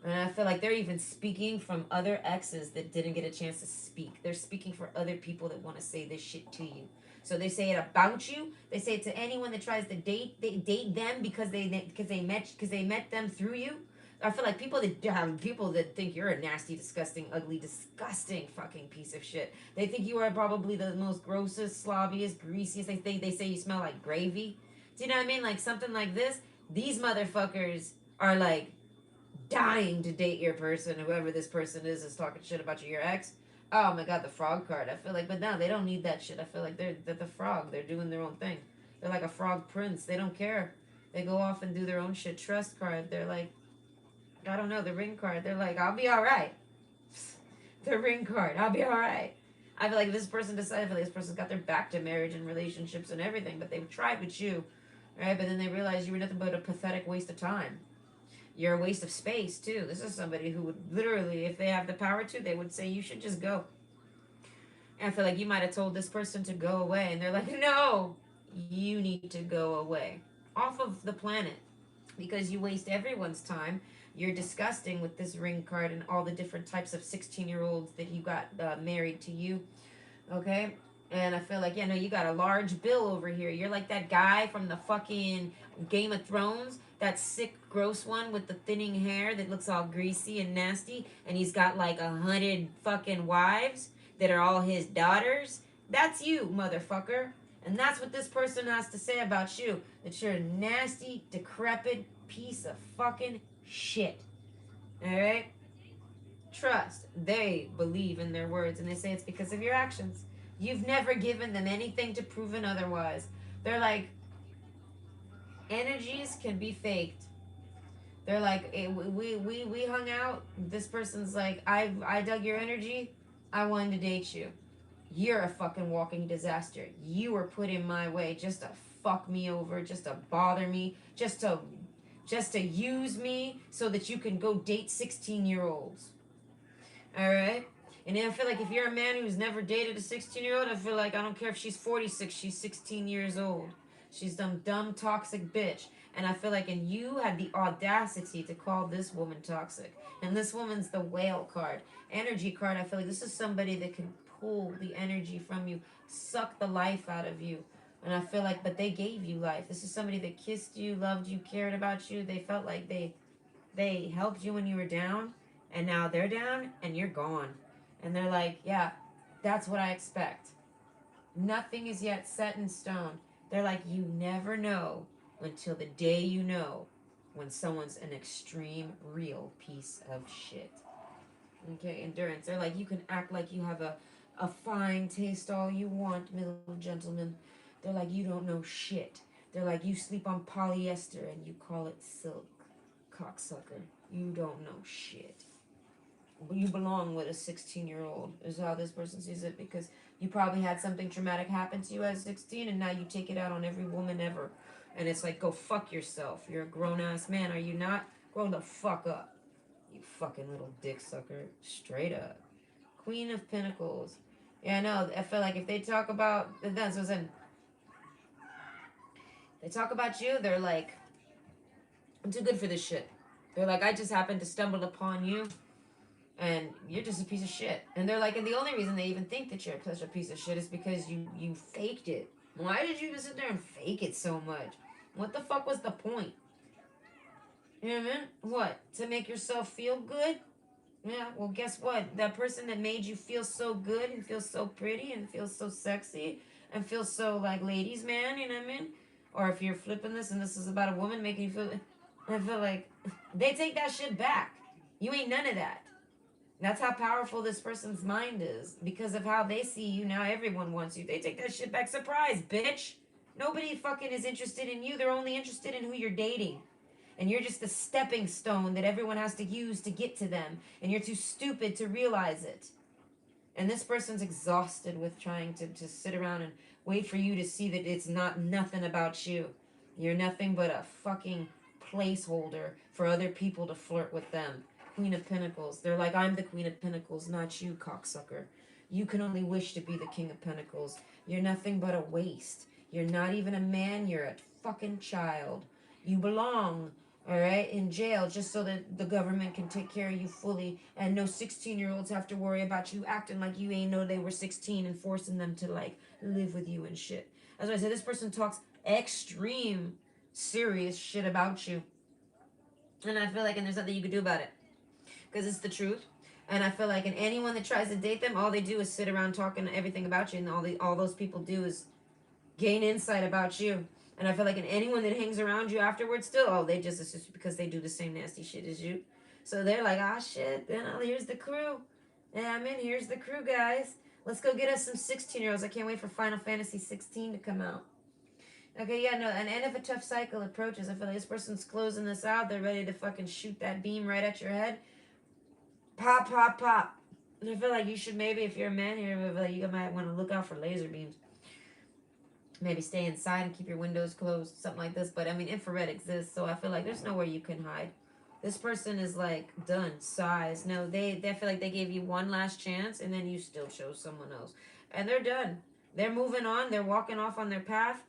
And I feel like they're even speaking from other exes that didn't get a chance to speak. They're speaking for other people that want to say this shit to you. So they say it about you. They say it to anyone that tries to date them because they met them through you. I feel like people that think you're a nasty, disgusting, ugly, disgusting fucking piece of shit. They think you are probably the most grossest, slobbiest, greasiest. They say you smell like gravy. Do you know what I mean? Like something like this. These motherfuckers are like dying to date your person, whoever this person is talking shit about you, your ex. Oh my god, the frog card. I feel like, but no, they don't need that shit. I feel like they're the frog. They're doing their own thing. They're like a frog prince. They don't care. They go off and do their own shit. Trust card. They're like, I don't know, the ring card. They're like, I'll be all right. The ring card. I'll be all right. I feel like this person decided. I feel like this person's got their back to marriage and relationships and everything, but they've tried with you, right? But then they realized you were nothing but a pathetic waste of time. You're a waste of space too. This is somebody who would literally, if they have the power to, they would say you should just go. And I feel like you might have told this person to go away, and they're like, no, you need to go away off of the planet because you waste everyone's time. You're disgusting with this ring card and all the different types of 16-year-olds that you got married to you. Okay? And I feel like, yeah, no, you got a large bill over here. You're like that guy from the fucking Game of Thrones, that sick, gross one with the thinning hair that looks all greasy and nasty, and he's got like 100 fucking wives that are all his daughters. That's you, motherfucker. And that's what this person has to say about you. That you're a nasty, decrepit piece of fucking shit. Alright? Trust. They believe in their words and they say it's because of your actions. You've never given them anything to prove it otherwise. They're like, energies can be faked. They're like, we hung out. This person's like, I dug your energy. I wanted to date you. You're a fucking walking disaster. You were put in my way just to fuck me over, just to bother me, just to use me so that you can go date 16-year-olds. All right. And I feel like if you're a man who's never dated a 16-year-old, I feel like I don't care if she's 46, she's 16 years old. She's some dumb, toxic bitch. And I feel like, and you had the audacity to call this woman toxic. And this woman's the whale card. Energy card, I feel like this is somebody that can pull the energy from you, suck the life out of you. And I feel like, but they gave you life. This is somebody that kissed you, loved you, cared about you. They felt like they helped you when you were down, and now they're down and you're gone. And they're like, yeah, that's what I expect. Nothing is yet set in stone. They're like, you never know until the day you know when someone's an extreme, real piece of shit. Okay, endurance. They're like, you can act like you have a fine taste all you want, middle gentleman. They're like, you don't know shit. They're like, you sleep on polyester and you call it silk. Cocksucker. You don't know shit. You belong with a 16-year-old, is how this person sees it, because you probably had something traumatic happen to you at 16 and now you take it out on every woman ever. And it's like, go fuck yourself. You're a grown-ass man, are you not? Grow the fuck up. You fucking little dick sucker. Straight up. Queen of Pentacles. Yeah, I know. I feel like if they talk about, that's what I'm saying. They talk about you, they're like, I'm too good for this shit. They're like, I just happened to stumble upon you. and you're just a piece of shit. And they're like, and the only reason they even think that you're such a piece of shit is because you faked it. Why did you sit there and fake it so much? What the fuck was the point? You know what I mean? What? To make yourself feel good? Yeah, well, guess what? That person that made you feel so good and feel so pretty and feel so sexy and feel so like ladies' man, you know what I mean? Or if you're flipping this and this is about a woman making you feel, I feel like they take that shit back. You ain't none of that. That's how powerful this person's mind is. Because of how they see you, now everyone wants you. They take that shit back. Surprise, bitch. Nobody fucking is interested in you. They're only interested in who you're dating. And you're just the stepping stone that everyone has to use to get to them. And you're too stupid to realize it. And this person's exhausted with trying to sit around and wait for you to see that it's not nothing about you. You're nothing but a fucking placeholder for other people to flirt with them. Queen of Pentacles. They're like, I'm the Queen of Pentacles, not you, cocksucker. You can only wish to be the King of Pentacles. You're nothing but a waste. You're not even a man, you're a fucking child. You belong, all right, in jail just so that the government can take care of you fully and no 16-year-olds have to worry about you acting like you ain't know they were 16 and forcing them to like live with you and shit. As I said, this person talks extreme serious shit about you. And I feel like, and there's nothing you could do about it because it's the truth. And I feel like, and anyone that tries to date them, all they do is sit around talking everything about you, and all those people do is gain insight about you. And I feel like, and anyone that hangs around you afterwards, still, oh, they just it's just because they do the same nasty shit as you. So they're like, ah, shit. Then here's the crew. Yeah, I'm in. Here's the crew, guys. Let's go get us some 16-year-olds. I can't wait for Final Fantasy 16 to come out. Okay, yeah, no, an end of a tough cycle approaches. I feel like this person's closing this out. They're ready to fucking shoot that beam right at your head. Pop, pop, pop. And I feel like you should maybe, if you're a man here, I feel like you might want to look out for laser beams. Maybe stay inside and keep your windows closed, something like this. But I mean, infrared exists, so I feel like there's nowhere you can hide. This person is like done, size. No, they feel like they gave you one last chance, and then you still chose someone else, and they're done. They're moving on. They're walking off on their path,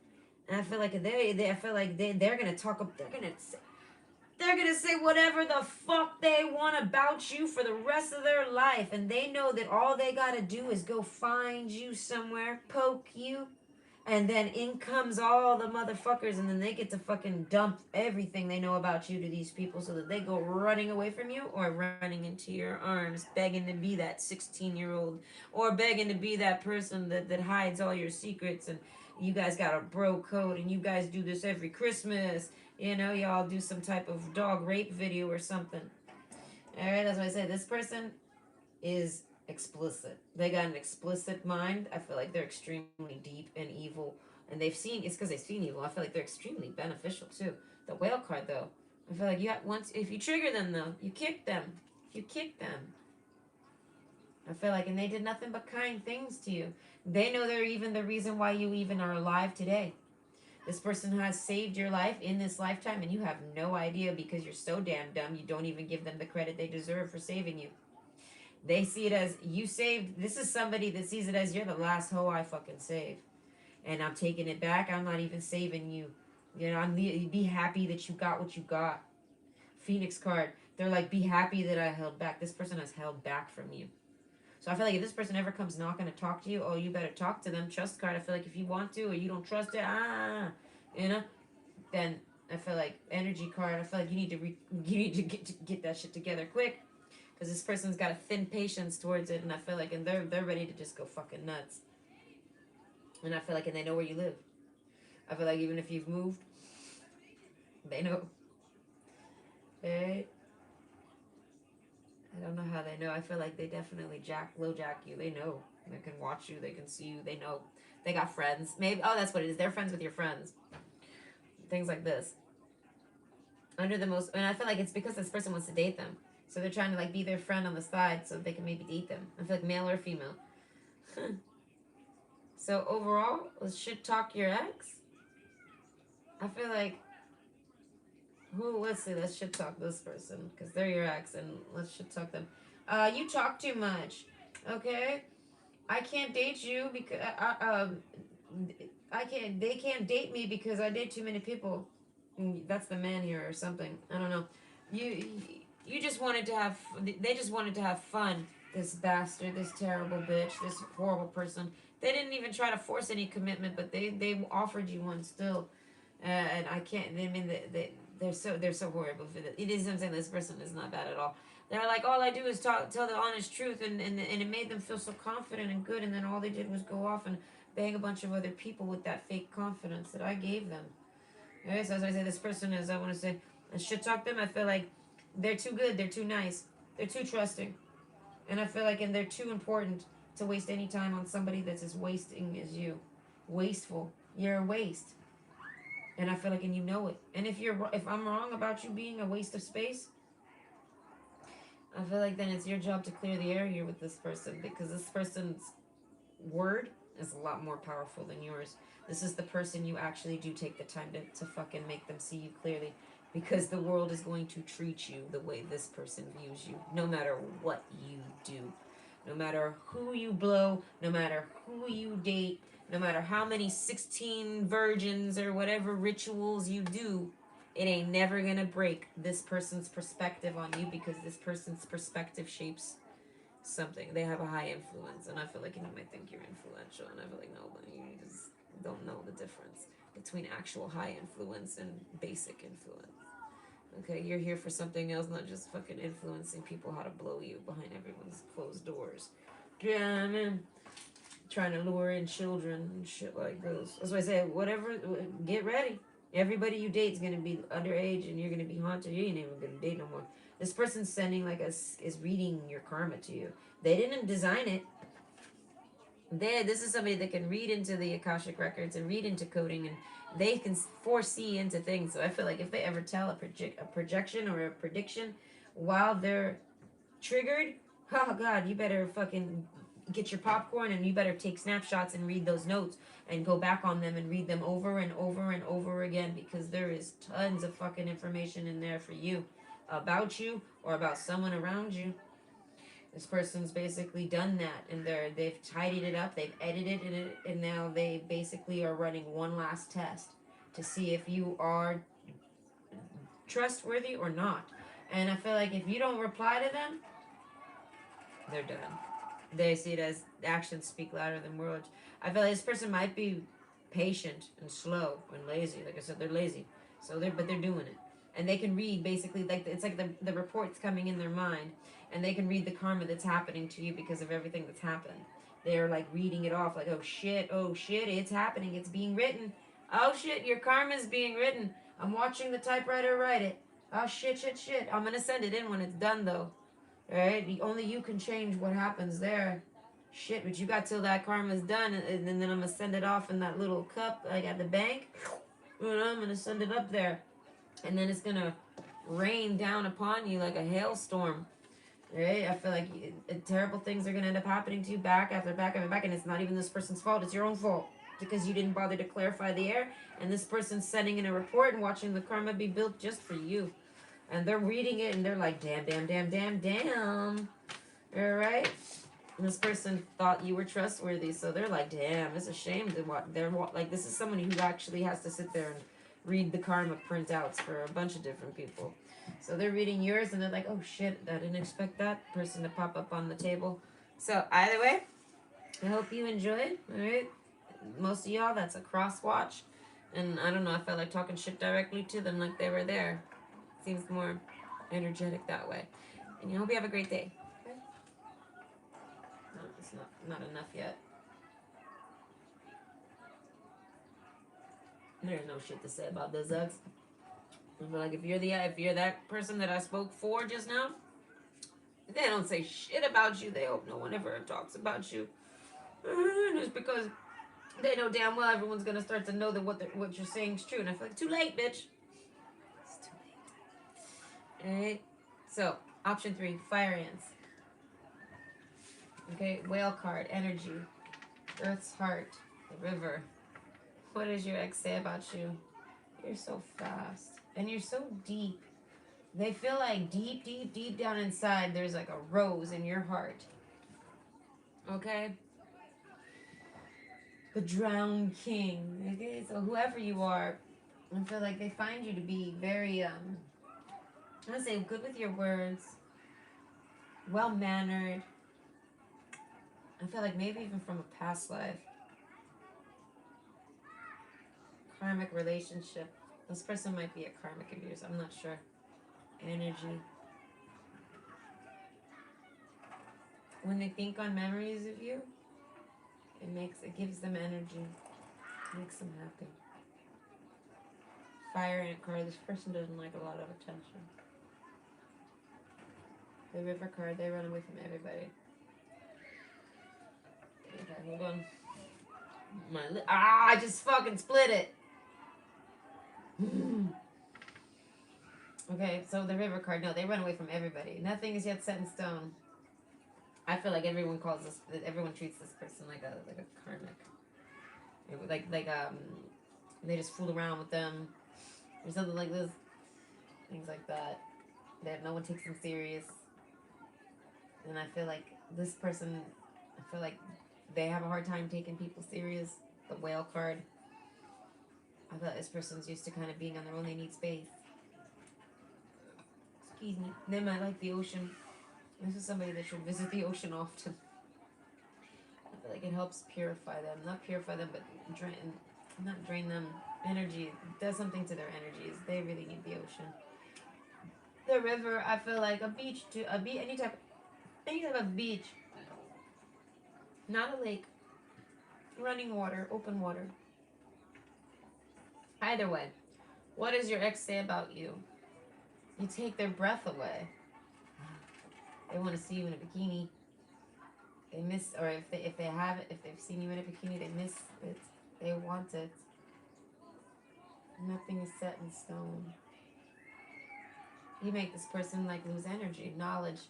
and I feel like I feel like they're gonna talk up. They're gonna say whatever the fuck they want about you for the rest of their life, and they know that all they gotta do is go find you somewhere, poke you, and then in comes all the motherfuckers, and then they get to fucking dump everything they know about you to these people so that they go running away from you or running into your arms, begging to be that 16-year-old or begging to be that person that hides all your secrets and you guys got a bro code and you guys do this every Christmas. You know, y'all do some type of dog rape video or something. All right, that's what I said. This person is explicit. They got an explicit mind. I feel like they're extremely deep and evil, and they've seen. It's because they've seen evil. I feel like they're extremely beneficial too. The whale card, though, I feel like you have once if you trigger them, though, you kick them. If you kick them, I feel like, and they did nothing but kind things to you. They know they're even the reason why you even are alive today. This person has saved your life in this lifetime, and you have no idea because you're so damn dumb. You don't even give them the credit they deserve for saving you. They see it as you saved. This is somebody that sees it as you're the last hoe I fucking saved, and I'm taking it back. I'm not even saving you. You know, be happy that you got what you got. Phoenix card. They're like, be happy that I held back. This person has held back from you. So I feel like if this person ever comes knocking to talk to you, oh, you better talk to them. Trust card. I feel like if you want to or you don't trust it, you know, then I feel like energy card. I feel like you need to get that shit together quick because this person's got a thin patience towards it, and I feel like and they're ready to just go fucking nuts. And I feel like and they know where you live. I feel like even if you've moved, they know. Hey, I don't know how they know. I feel like they definitely low jack you. They know. They can watch you. They can see you. They know. They got friends. Maybe that's what it is. They're friends with your friends. Things like this. Under the most, and I feel like it's because this person wants to date them. So they're trying to like be their friend on the side so they can maybe date them. I feel like male or female. So overall, let's shit talk your ex. I feel like let's see, let's shit talk this person because they're your ex, and let's shit talk them. You talk too much. Okay, I can't date you because I can't. They can't date me because I date too many people. That's the man here or something. I don't know. You. You just wanted to have, they just wanted to have fun. This bastard, this terrible bitch, this horrible person. They didn't even try to force any commitment, but they offered you one still. And I can't. I mean, they're so horrible for that. It is something. This person is not bad at all. They're like, all I do is tell the honest truth, and it made them feel so confident and good. And then all they did was go off and bang a bunch of other people with that fake confidence that I gave them. Okay, so as I say, this person is, I want to say, I shit talk them. I feel like they're too good, they're too nice, they're too trusting, and I feel like, and they're too important to waste any time on somebody that's as wasting as you. Wasteful. You're a waste, and I feel like, and you know it. And if I'm wrong about you being a waste of space, I feel like then it's your job to clear the air here with this person, because this person's word is a lot more powerful than yours. This is the person you actually do take the time to fucking make them see you clearly. Because the world is going to treat you the way this person views you, no matter what you do. No matter who you blow, no matter who you date, no matter how many 16 virgins or whatever rituals you do, it ain't never gonna break this person's perspective on you, because this person's perspective shapes something. They have a high influence, and I feel like you might think you're influential, and I feel like no, but you just don't know the difference between actual high influence and basic influence. Okay, you're here for something else, not just fucking influencing people how to blow you behind everyone's closed doors. Yeah, man. Trying to lure in children and shit like this. That's why I say, whatever, get ready. Everybody you date is gonna be underage, and you're gonna be haunted. You ain't even gonna date no more. This person's sending like is reading your karma to you. They didn't design it. This is somebody that can read into the Akashic records and read into coding, and they can foresee into things. So I feel like if they ever tell a projection or a prediction while they're triggered, oh god, you better fucking get your popcorn, and you better take snapshots and read those notes and go back on them and read them over and over and over again, because there is tons of fucking information in there for you, about you or about someone around you. This person's basically done that, and they've tidied it up, they've edited it, and now they basically are running one last test to see if you are trustworthy or not. And I feel like if you don't reply to them, they're done. They see it as actions speak louder than words. I feel like this person might be patient and slow and lazy. Like I said, they're lazy, but they're doing it, and they can read basically, like it's like the reports coming in their mind, and they can read the karma that's happening to you because of everything that's happened. They're like reading it off, like oh shit, it's happening, it's being written. Oh shit, your karma's being written. I'm watching the typewriter write it. Oh shit. I'm gonna send it in when it's done though. Right? Only you can change what happens there. Shit, but you got till that karma's done, and then I'm gonna send it off in that little cup like at the bank. You know, I'm gonna send it up there, and then it's gonna rain down upon you like a hailstorm. Right? I feel like terrible things are gonna end up happening to you back after back after back, and it's not even this person's fault. It's your own fault because you didn't bother to clarify the air, and this person's sending in a report and watching the karma be built just for you. And they're reading it and they're like, damn. All right. And this person thought you were trustworthy, so they're like, damn, it's a shame that they're like, this is somebody who actually has to sit there and read the karma printouts for a bunch of different people. So they're reading yours and they're like, oh shit, I didn't expect that person to pop up on the table. So either way, I hope you enjoyed. All right. Most of y'all, that's a cross watch. And I don't know, I felt like talking shit directly to them like they were there. Seems more energetic that way. And I hope you have a great day. Okay? No, it's not enough yet. There's no shit to say about this, X. But like if you're that person that I spoke for just now, they don't say shit about you. They hope no one ever talks about you. It's because they know damn well everyone's gonna start to know that what you're saying is true. And I feel like too late, bitch. It's too late. Alright. So, option 3, fire ants. Okay, whale card, energy, Earth's heart, the river. What does your ex say about you? You're so fast. And you're so deep. They feel like deep down inside there's like a rose in your heart. Okay? The drowned king. Okay, so whoever you are, I feel like they find you to be very I'm gonna say good with your words, well mannered. I feel like maybe even from a past life, karmic relationship. This person might be a karmic of yours. I'm not sure. Energy. When they think on memories of you, it gives them energy, makes them happy. Fire in a card. This person doesn't like a lot of attention. The river card. They run away from everybody. Okay, hold on. I just fucking split it. Okay, so the river card. No, they run away from everybody. Nothing is yet set in stone. I feel like everyone treats this person like a karmic. Like they just fool around with them or something like this. Things like that. That no one takes them serious. And I feel like this person, I feel like they have a hard time taking people serious. The whale card. I feel like this person's used to kind of being on their own. They need space. Excuse me. They might like the ocean. This is somebody that should visit the ocean often. I feel like it helps purify them. Not purify them, but not drain them. Energy. It does something to their energies. They really need the ocean. The river, I feel like a beach to a beach, any type of beach. Not a lake. Running water, open water. Either way, what does your ex say about you? You take their breath away. They want to see you in a bikini. They miss, or if they've seen you in a bikini, they miss it. They want it. Nothing is set in stone. You make this person like lose energy, knowledge.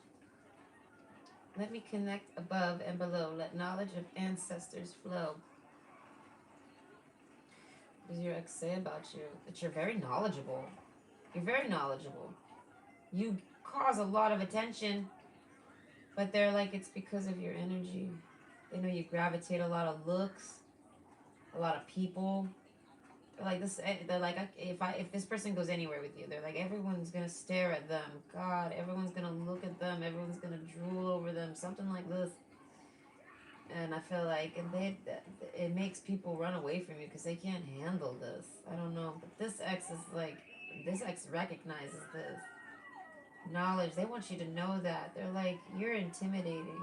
Let me connect above and below. Let knowledge of ancestors flow. What does your ex say about you? That you're very knowledgeable. You're very knowledgeable. You cause a lot of attention, but they're like it's because of your energy. They know you gravitate a lot of looks, a lot of people. They're like this. They're like if this person goes anywhere with you, they're like everyone's gonna stare at them. God, everyone's gonna look at them. Everyone's gonna drool over them. Something like this. And I feel like it makes people run away from you because they can't handle this. I don't know, but this ex recognizes this knowledge. They want you to know that they're like you're intimidating.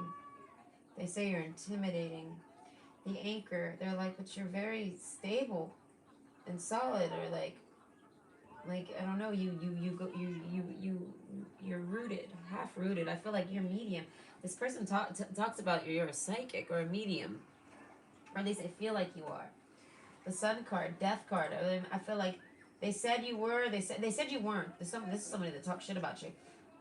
They say you're intimidating. The anchor. They're like, but you're very stable and solid, or like I don't know. You're rooted, half rooted. I feel like you're medium. This person talks about you're a psychic or a medium, or at least I feel like you are. The Sun card, Death card. I feel like they said you were. They said you weren't. This is somebody that talks shit about you.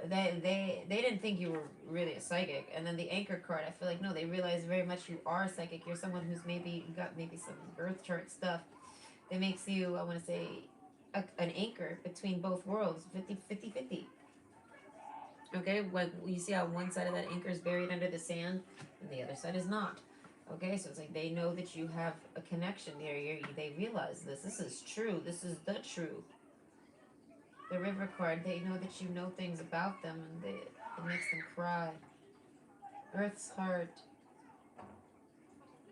They didn't think you were really a psychic. And then the Anchor card. I feel like no, they realize very much you are psychic. You're someone who's maybe got maybe some birth chart stuff that makes you. I want to say. An anchor between both worlds, 50-50. Okay, like you see how one side of that anchor is buried under the sand and the other side is not. Okay, so it's like they know that you have a connection there. They realize this. This is true. This is the truth. The river card, they know that you know things about them and it makes them cry. Earth's heart,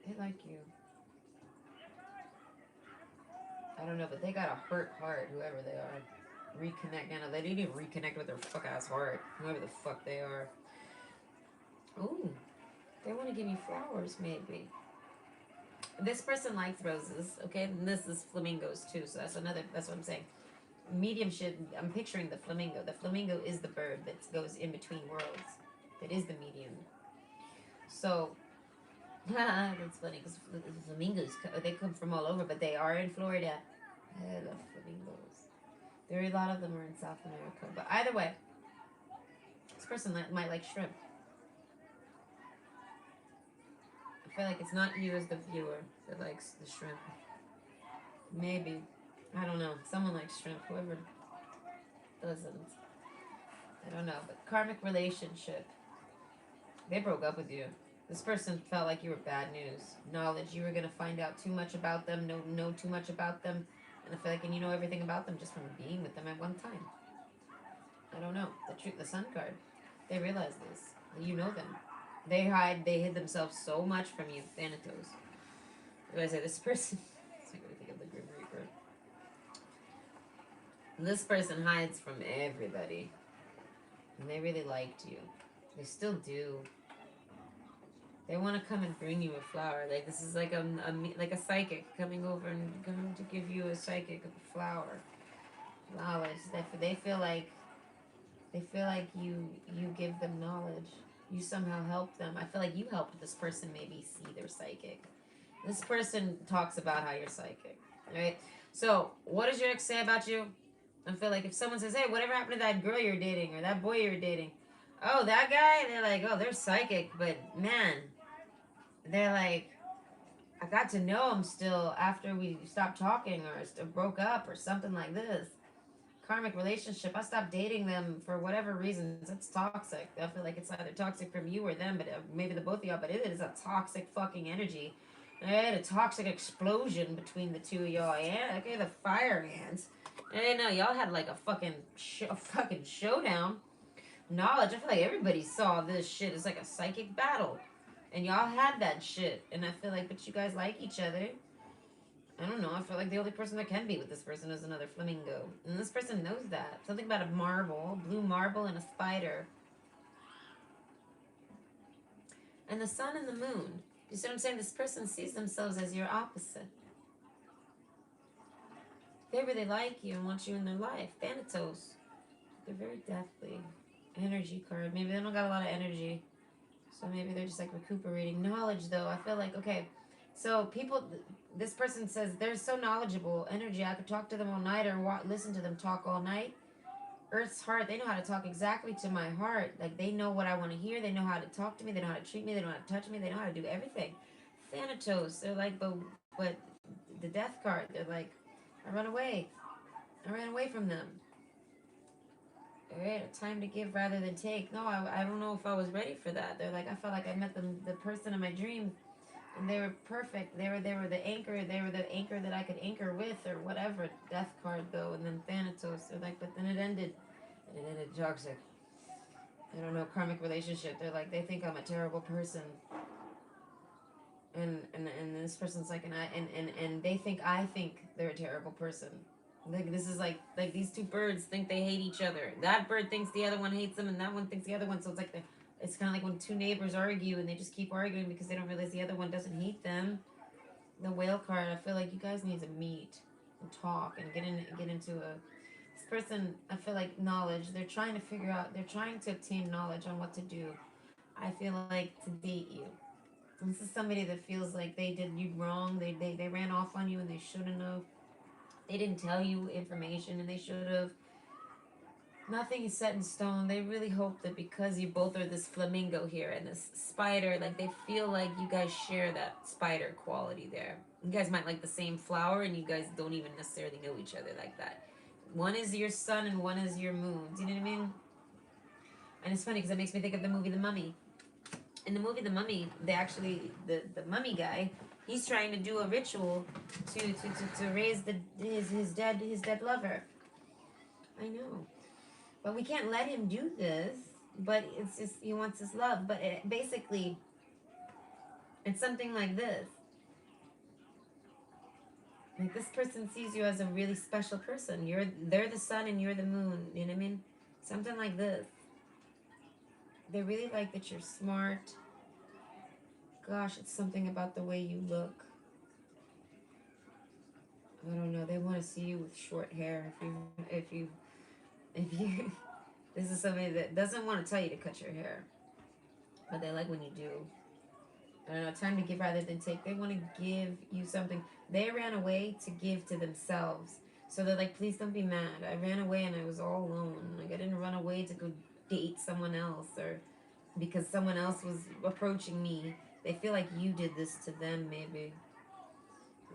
they like you. I don't know, but they got a hurt heart, whoever they are. Reconnect. No, they need to reconnect with their fuck ass heart, whoever the fuck they are. Ooh, they want to give you flowers, maybe. This person likes roses, okay? And this is flamingos too, so that's what I'm saying. Mediumship, I'm picturing the flamingo. The flamingo is the bird that goes in between worlds. It is the medium. So, that's funny because the flamingos, they come from all over, but they are in Florida. I love flamingos. A lot of them are in South America. But either way, this person might like shrimp. I feel like it's not you as the viewer that likes the shrimp. Maybe. I don't know. Someone likes shrimp. Whoever doesn't. I don't know. But karmic relationship. They broke up with you. This person felt like you were bad news. Knowledge. You were going to find out too much about them. Know too much about them. And I feel like you know everything about them just from being with them at one time. I don't know. The Sun card. They realize this. You know them. They hid themselves so much from you, Thanatos. What do I say? This person. So I'm gonna think of the Grim Reaper. This person hides from everybody, and they really liked you. They still do. They want to come and bring you a flower. Like this is like like a psychic coming over and coming to give you a psychic flower, knowledge. They feel like you give them knowledge. You somehow help them. I feel like you helped this person maybe see their psychic. This person talks about how you're psychic, right? So what does your ex say about you? I feel like if someone says, "Hey, whatever happened to that girl you're dating or that boy you're dating?" Oh, that guy. They're like, "Oh, they're psychic," but man, they're like, I got to know him still after we stopped talking or broke up or something like this. Karmic relationship. I stopped dating them for whatever reasons. It's toxic. I feel like it's either toxic from you or them, but maybe the both of y'all. But it is a toxic fucking energy. Right? A toxic explosion between the two of y'all. Yeah, okay, the fire ants. Hey, no, y'all had like a fucking showdown. Knowledge. I feel like everybody saw this shit. It's like a psychic battle. And y'all had that shit. And I feel like, but you guys like each other. I don't know. I feel like the only person that can be with this person is another flamingo. And this person knows that. Something about a marble, blue marble, and a spider. And the sun and the moon. You see what I'm saying? This person sees themselves as your opposite. They really like you and want you in their life. Thanatos. They're very deathly. Energy card. Maybe they don't got a lot of energy. So maybe they're just like recuperating. Knowledge, though, I feel like, okay, so people, this person says they're so knowledgeable. Energy, I could talk to them all night or listen to them talk all night. Earth's heart, they know how to talk exactly to my heart. Like, they know what I want to hear. They know how to talk to me. They know how to treat me. They know how to touch me. They know how to do everything. Thanatos, they're like, but the death card, they're like, I run away. I ran away from them. All right, time to give rather than take. No, I don't know if I was ready for that. They're like, I felt like I met the person in my dreams, and they were perfect. They were the anchor. They were the anchor that I could anchor with, or whatever. Death card though, and then Thanatos. They're like, but then it ended, and it ended toxic. I don't know, karmic relationship. They're like, they think I'm a terrible person, and this person's like, and they think I think they're a terrible person. Like this is like these two birds think they hate each other. That bird thinks the other one hates them, and that one thinks the other one. So it's like it's kind of like when two neighbors argue and they just keep arguing because they don't realize the other one doesn't hate them. The whale card. I feel like you guys need to meet and talk and get into a. This person, I feel like knowledge. They're trying to figure out. They're trying to obtain knowledge on what to do. I feel like to date you. This is somebody that feels like they did you wrong. They ran off on you and they shouldn't have. They didn't tell you information and they should have. Nothing is set in stone. They really hope that because you both are this flamingo here and this spider, like they feel like you guys share that spider quality there. You guys might like the same flower and you guys don't even necessarily know each other like that. One is your sun and one is your moon. Do you know what I mean? And it's funny because it makes me think of the movie The Mummy. In the movie The Mummy, they actually the mummy guy, he's trying to do a ritual to raise his dead lover. I know. But we can't let him do this. But it's just he wants his love. But basically, it's something like this. Like this person sees you as a really special person. They're the sun and you're the moon. You know what I mean? Something like this. They really like that you're smart. Gosh, it's something about the way you look. I don't know. They want to see you with short hair. If you, this is somebody that doesn't want to tell you to cut your hair, but they like when you do. I don't know, time to give rather than take. They want to give you something. They ran away to give to themselves. So they're like, please don't be mad. I ran away and I was all alone. Like I didn't run away to go date someone else or because someone else was approaching me. They feel like you did this to them, maybe.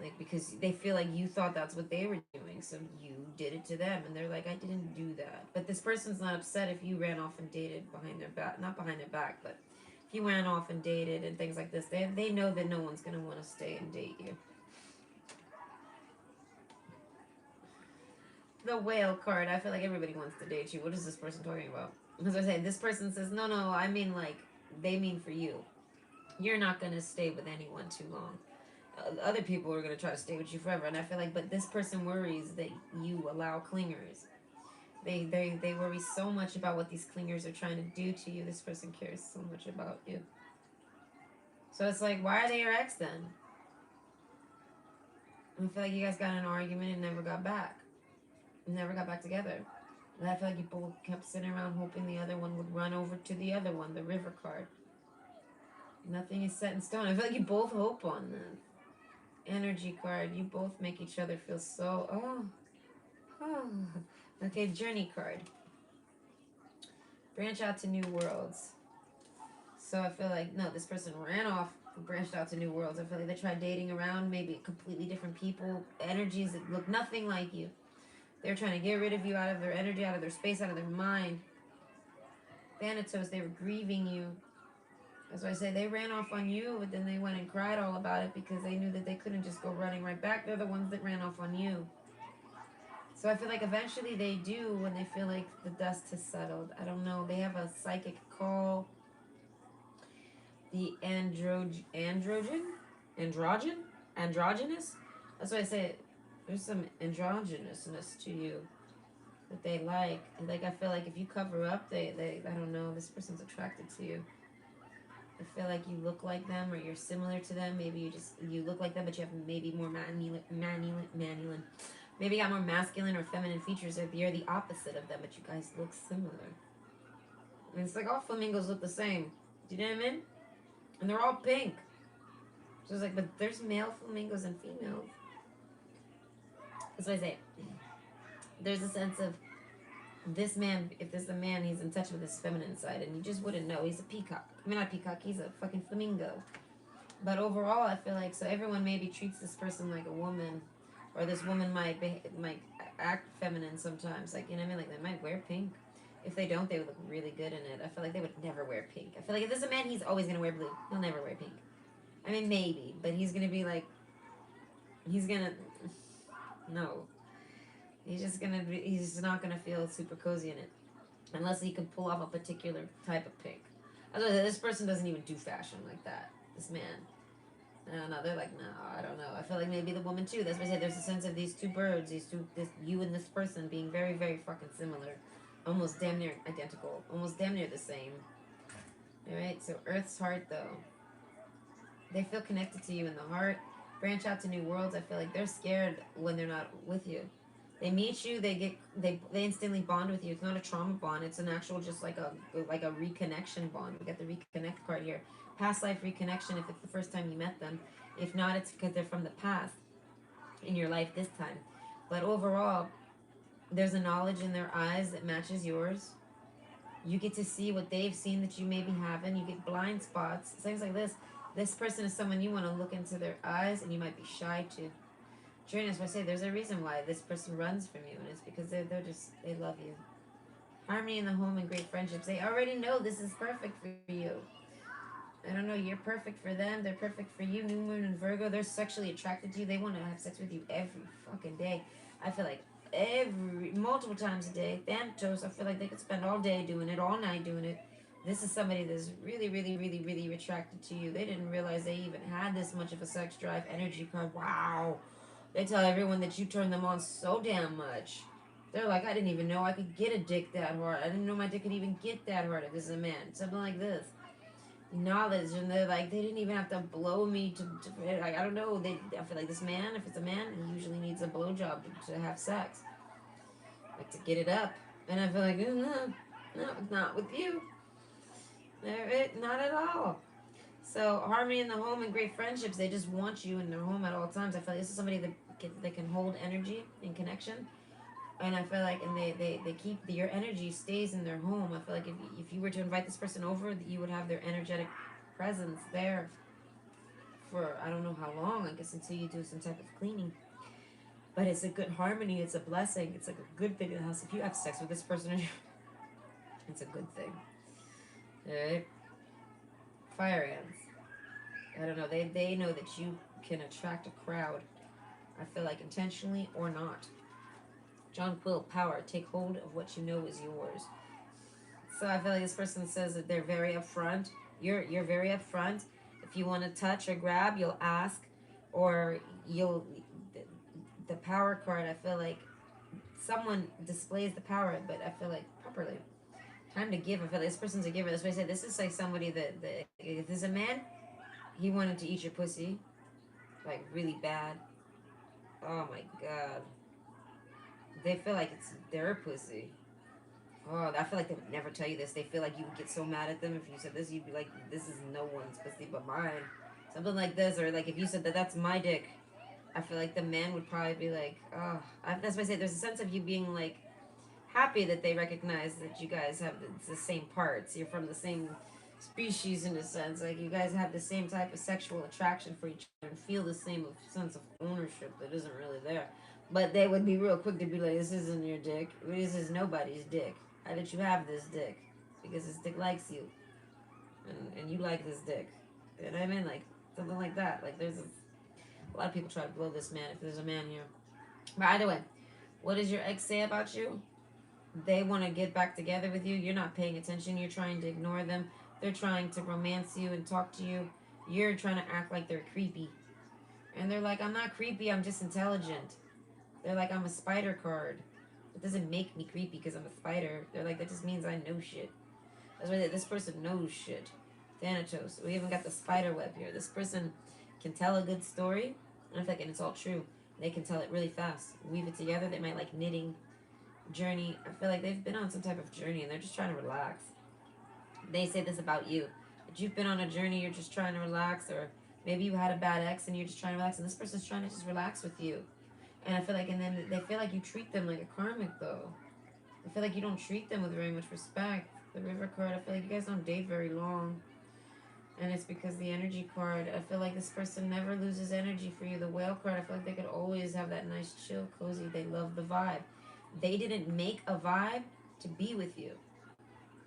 Like because they feel like you thought that's what they were doing, so you did it to them, and they're like, I didn't do that. But this person's not upset if you ran off and dated behind their back, not behind their back, but if you ran off and dated and things like this. They know that no one's gonna want to stay and date you. The whale card. I feel like everybody wants to date you. What is this person talking about? As I say, this person says, no, no, I mean like, they mean for you. You're not going to stay with anyone too long. Other people are going to try to stay with you forever. And I feel like, but this person worries that you allow clingers. They worry so much about what these clingers are trying to do to you. This person cares so much about you. So it's like, why are they your ex then? I feel like you guys got in an argument and never got back. Never got back together. And I feel like you both kept sitting around hoping the other one would run over to the other one, the river card. Nothing is set in stone. I feel like you both hope on this. Energy card. You both make each other feel so. Oh. Okay, journey card. Branch out to new worlds. So I feel like, no, this person ran off, branched out to new worlds. I feel like they tried dating around, maybe completely different people, energies that look nothing like you. They're trying to get rid of you, out of their energy, out of their space, out of their mind. Thanatos, they were grieving you. That's why I say they ran off on you, but then they went and cried all about it because they knew that they couldn't just go running right back. They're the ones that ran off on you. So I feel like eventually they do when they feel like the dust has settled. I don't know. They have a psychic call. The androgynous. That's why I say there's some androgynousness to you that they like. And like I feel like if you cover up, they I don't know. This person's attracted to you. I feel like you look like them or you're similar to them. Maybe you look like them, but you have maybe more masculine. Maybe you got more masculine or feminine features, or you're the opposite of them, but you guys look similar. And it's like all flamingos look the same. Do you know what I mean? And they're all pink. So it's like, but there's male flamingos and females. That's what I say. There's a sense of this man, if there's a man, he's in touch with his feminine side, and you just wouldn't know. He's a peacock. I mean, not peacock, he's a fucking flamingo. But overall, I feel like, so everyone maybe treats this person like a woman, or this woman might act feminine sometimes. Like, you know what I mean? Like, they might wear pink. If they don't, they would look really good in it. I feel like they would never wear pink. I feel like if there's a man, he's always going to wear blue. He'll never wear pink. I mean, maybe, but he's going to be like, he's going to, no. He's just not going to feel super cozy in it. Unless he can pull off a particular type of pink. Otherwise, this person doesn't even do fashion like that. This man. I don't know. They're like, no, I don't know. I feel like maybe the woman too. That's why I say there's a sense of these two birds, you and this person being very, very fucking similar. Almost damn near identical. Almost damn near the same. Alright, so Earth's heart though. They feel connected to you in the heart. Branch out to new worlds. I feel like they're scared when they're not with you. They meet you, they instantly bond with you. It's not a trauma bond. It's an actual just like a reconnection bond. We got the reconnect card here. Past life reconnection if it's the first time you met them. If not, it's because they're from the past in your life this time. But overall, there's a knowledge in their eyes that matches yours. You get to see what they've seen that you maybe haven't. You get blind spots. Things like this. This person is someone you want to look into their eyes, and you might be shy to. Join I say there's a reason why this person runs from you, and it's because they love you. Harmony in the home and great friendships. They already know this is perfect for you. I don't know, you're perfect for them, they're perfect for you. New Moon and Virgo, they're sexually attracted to you. They want to have sex with you every fucking day. I feel like multiple times a day. Thanatos, I feel like they could spend all day doing it, all night doing it. This is somebody that's really, really, really, really attracted to you. They didn't realize they even had this much of a sex drive. Energy card, wow. They tell everyone that you turn them on so damn much. They're like, I didn't even know I could get a dick that hard. I didn't know my dick could even get that hard if this is a man. Something like this. Knowledge, and they're like, they didn't even have to blow me to like, I don't know. I feel like this man, if it's a man, he usually needs a blowjob to have sex, like to get it up. And I feel like, no, not with you. Not at all. So harmony in the home and great friendships. They just want you in their home at all times. I feel like this is somebody that can hold energy and connection. And I feel like, and they keep your energy stays in their home. I feel like if you were to invite this person over, you would have their energetic presence there for I don't know how long. I guess until you do some type of cleaning. But it's a good harmony. It's a blessing. It's like a good thing in the house. If you have sex with this person, it's a good thing. Alright? Fire ants. I don't know. They know that you can attract a crowd. I feel like intentionally or not. John Quill, power. Take hold of what you know is yours. So I feel like this person says that they're very upfront. You're very upfront. If you want to touch or grab, you'll ask, or you'll the power card. I feel like someone displays the power, but I feel like properly. Time to give. I feel like this person's a giver. That's why I said this is like somebody that if there's a man, he wanted to eat your pussy, like really bad. Oh my god, they feel like it's their pussy. Oh, I feel like they would never tell you this. They feel like you would get so mad at them if you said this. You'd be like, "This is no one's pussy but mine," something like this, or like if you said that that's my dick. I feel like the man would probably be like, "Oh," that's why I say there's a sense of you being like happy that they recognize that you guys have the same parts. You're from the same species in a sense. Like you guys have the same type of sexual attraction for each other and feel the same sense of ownership that isn't really there. But they would be real quick to be like, "This isn't your dick. This is nobody's dick. How did you have this dick? Because this dick likes you, and you like this dick." You know what I mean? Like something like that. Like there's a lot of people try to blow this man if there's a man here. But either way, what does your ex say about you? They want to get back together with you. You're not paying attention. You're trying to ignore them. They're trying to romance you and talk to you. You're trying to act like they're creepy. And they're like, "I'm not creepy. I'm just intelligent." They're like, "I'm a spider card. It doesn't make me creepy because I'm a spider." They're like, "That just means I know shit." That's why this person knows shit. Thanatos. We even got the spider web here. This person can tell a good story. And I feel like, and it's all true. They can tell it really fast. Weave it together. They might like knitting, journey. I feel like they've been on some type of journey and they're just trying to relax. They say this about you. That you've been on a journey, you're just trying to relax, or maybe you had a bad ex and you're just trying to relax, and this person's trying to just relax with you. And I feel like, and then they feel like you treat them like a karmic, though. I feel like you don't treat them with very much respect. The river card, I feel like you guys don't date very long. And it's because the energy card, I feel like this person never loses energy for you. The whale card, I feel like they could always have that nice, chill, cozy. They love the vibe. They didn't make a vibe to be with you.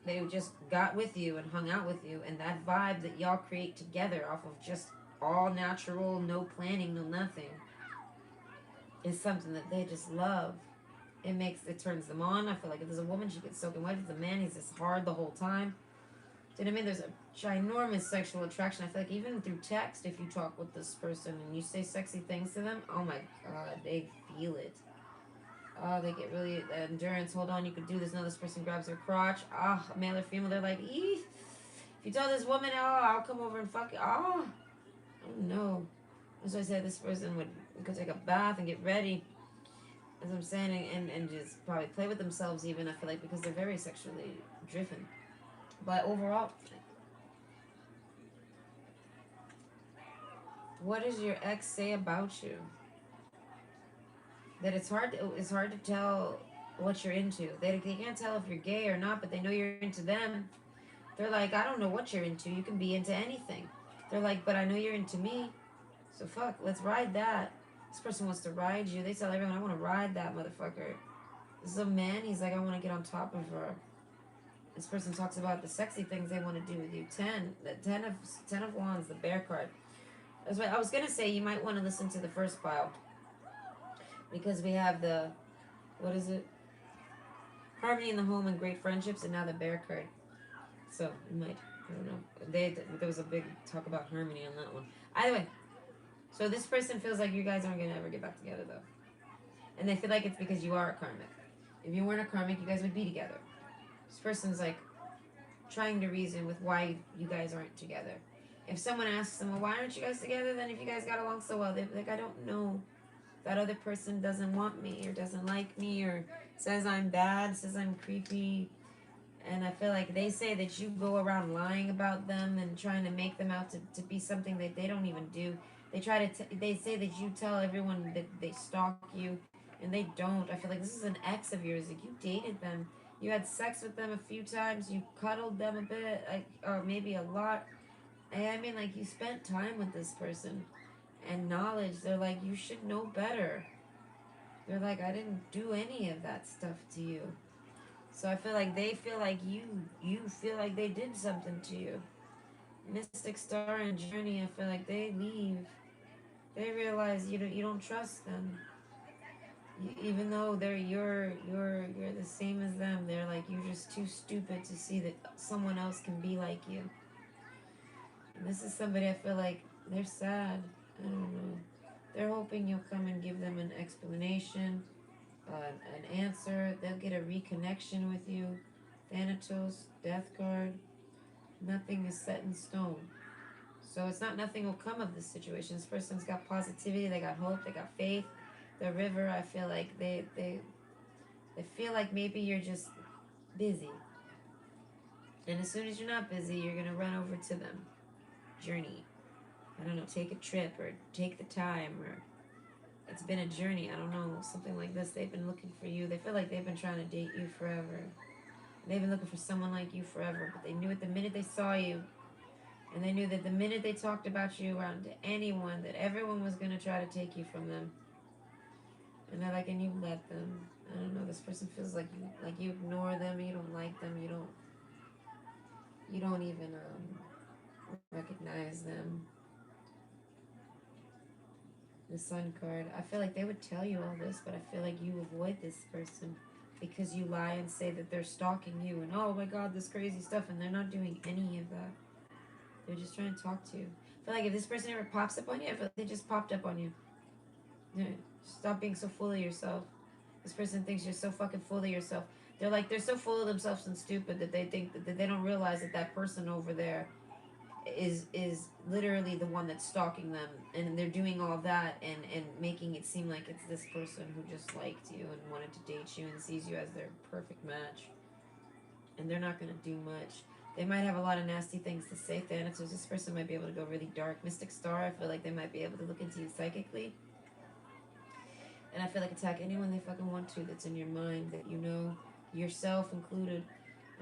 They just got with you and hung out with you. And that vibe that y'all create together off of just all natural, no planning, no nothing, is something that they just love. It turns them on. I feel like if there's a woman, she gets soaking wet. If there's a man, he's just hard the whole time. Do you know what I mean? There's a ginormous sexual attraction. I feel like even through text, if you talk with this person and you say sexy things to them, oh my god, they feel it. Oh, they get really endurance. Hold on, you could do this. No, this person grabs their crotch. Ah, oh, male or female, they're like, eeh. If you tell this woman, oh, I'll come over and fuck you. Oh, oh no. As I said, this person would go take a bath and get ready, as I'm saying, and just probably play with themselves even, I feel like, because they're very sexually driven. But overall, what does your ex say about you? That it's hard to tell what you're into. They can't tell if you're gay or not, but they know you're into them. They're like, "I don't know what you're into. You can be into anything." They're like, "But I know you're into me. So fuck, let's ride that." This person wants to ride you. They tell everyone, "I want to ride that motherfucker." This is a man. He's like, "I want to get on top of her." This person talks about the sexy things they want to do with you. Ten of wands, the bear card. That's what I was gonna say. You might want to listen to the first pile because we have the what is it? Harmony in the home and great friendships, and now the bear card. So you might, I don't know. There was a big talk about harmony on that one. Either way, so this person feels like you guys aren't gonna ever get back together though, and they feel like it's because you are a karmic. If you weren't a karmic, you guys would be together. This person's like trying to reason with why you guys aren't together. If someone asks them, "Well, why aren't you guys together?" Then if you guys got along so well, they're like, "I don't know. That other person doesn't want me or doesn't like me or says I'm bad, says I'm creepy." And I feel like they say that you go around lying about them and trying to make them out to be something that they don't even do. They say that you tell everyone that they stalk you, and they don't. I feel like this is an ex of yours. Like you dated them, you had sex with them a few times, you cuddled them a bit, like or maybe a lot. And I mean, like you spent time with this person and knowledge. They're like, you should know better. They're like, I didn't do any of that stuff to you. So I feel like they feel like you feel like they did something to you. Mystic Star and Journey, I feel like they leave. They realize you don't trust them. Even though you're the same as them, they're like you're just too stupid to see that someone else can be like you. And this is somebody I feel like they're sad. I don't know. They're hoping you'll come and give them an explanation, an answer. They'll get a reconnection with you. Thanatos, Death card. Nothing is set in stone. So it's not nothing will come of this situation. This person's got positivity, they got hope, they got faith. The river, I feel like they feel like maybe you're just busy. And as soon as you're not busy, you're gonna run over to them. Journey. I don't know, take a trip or take the time or it's been a journey. I don't know, something like this. They've been looking for you. They feel like they've been trying to date you forever. They've been looking for someone like you forever, but they knew it the minute they saw you. And they knew that the minute they talked about you around to anyone, that everyone was going to try to take you from them. And they're like, and you let them. I don't know. This person feels like you ignore them. You don't like them. You don't even recognize them. The Sun card. I feel like they would tell you all this, but I feel like you avoid this person because you lie and say that they're stalking you and oh my god, this crazy stuff, and they're not doing any of that. They're just trying to talk to you. I feel like if this person ever pops up on you, I feel like they just popped up on you. Yeah, stop being so full of yourself. This person thinks you're so fucking full of yourself. They're so full of themselves and stupid that they think that they don't realize that that person over there is literally the one that's stalking them, and they're doing all that and making it seem like it's this person who just liked you and wanted to date you and sees you as their perfect match, and they're not going to do much. They might have a lot of nasty things to say. Thanatos, this person might be able to go really dark. Mystic Star, I feel like they might be able to look into you psychically, and I feel like attack anyone they fucking want to that's in your mind that you know, yourself included.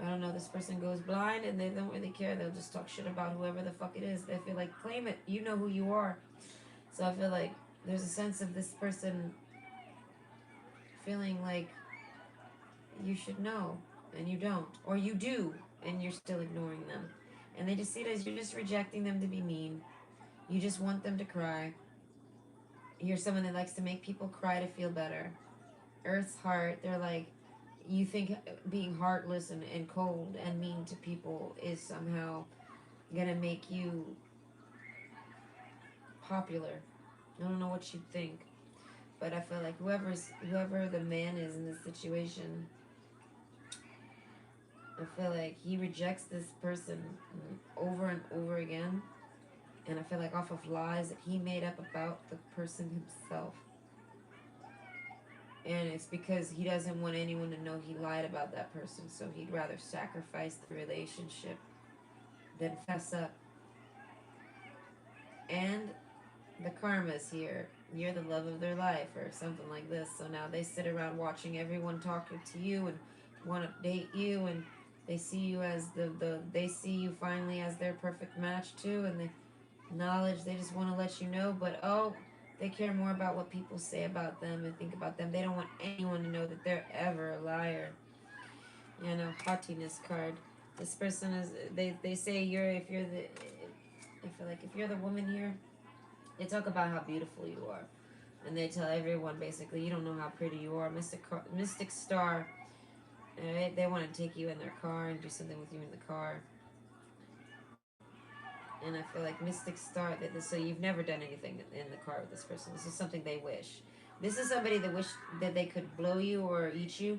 I don't know, this person goes blind and they don't really care. They'll just talk shit about whoever the fuck it is. They feel like, claim it. You know who you are. So I feel like there's a sense of this person feeling like you should know and you don't. Or you do and you're still ignoring them. And they just see it as you're just rejecting them to be mean. You just want them to cry. You're someone that likes to make people cry to feel better. Earth's heart, they're like, you think being heartless and cold and mean to people is somehow gonna make you popular. I don't know what you think, but I feel like whoever the man is in this situation, I feel like he rejects this person over and over again, and I feel like off of lies that he made up about the person himself. And it's because he doesn't want anyone to know he lied about that person, so he'd rather sacrifice the relationship than fess up. And the karma's here. You're the love of their life, or something like this. So now they sit around watching everyone talking to you and want to date you, and they see you as they see you finally as their perfect match too, and the knowledge they just want to let you know. But oh, they care more about what people say about them and think about them. They don't want anyone to know that they're ever a liar. You know, haughtiness card. This person is. They say you're if you're the. I feel like if you're the woman here, they talk about how beautiful you are, and they tell everyone basically you don't know how pretty you are. Mystic Star, right? They want to take you in their car and do something with you in the car. And I feel like Mystic Star, so you've never done anything in the car with this person. This is something they wish. This is somebody that wish that they could blow you or eat you,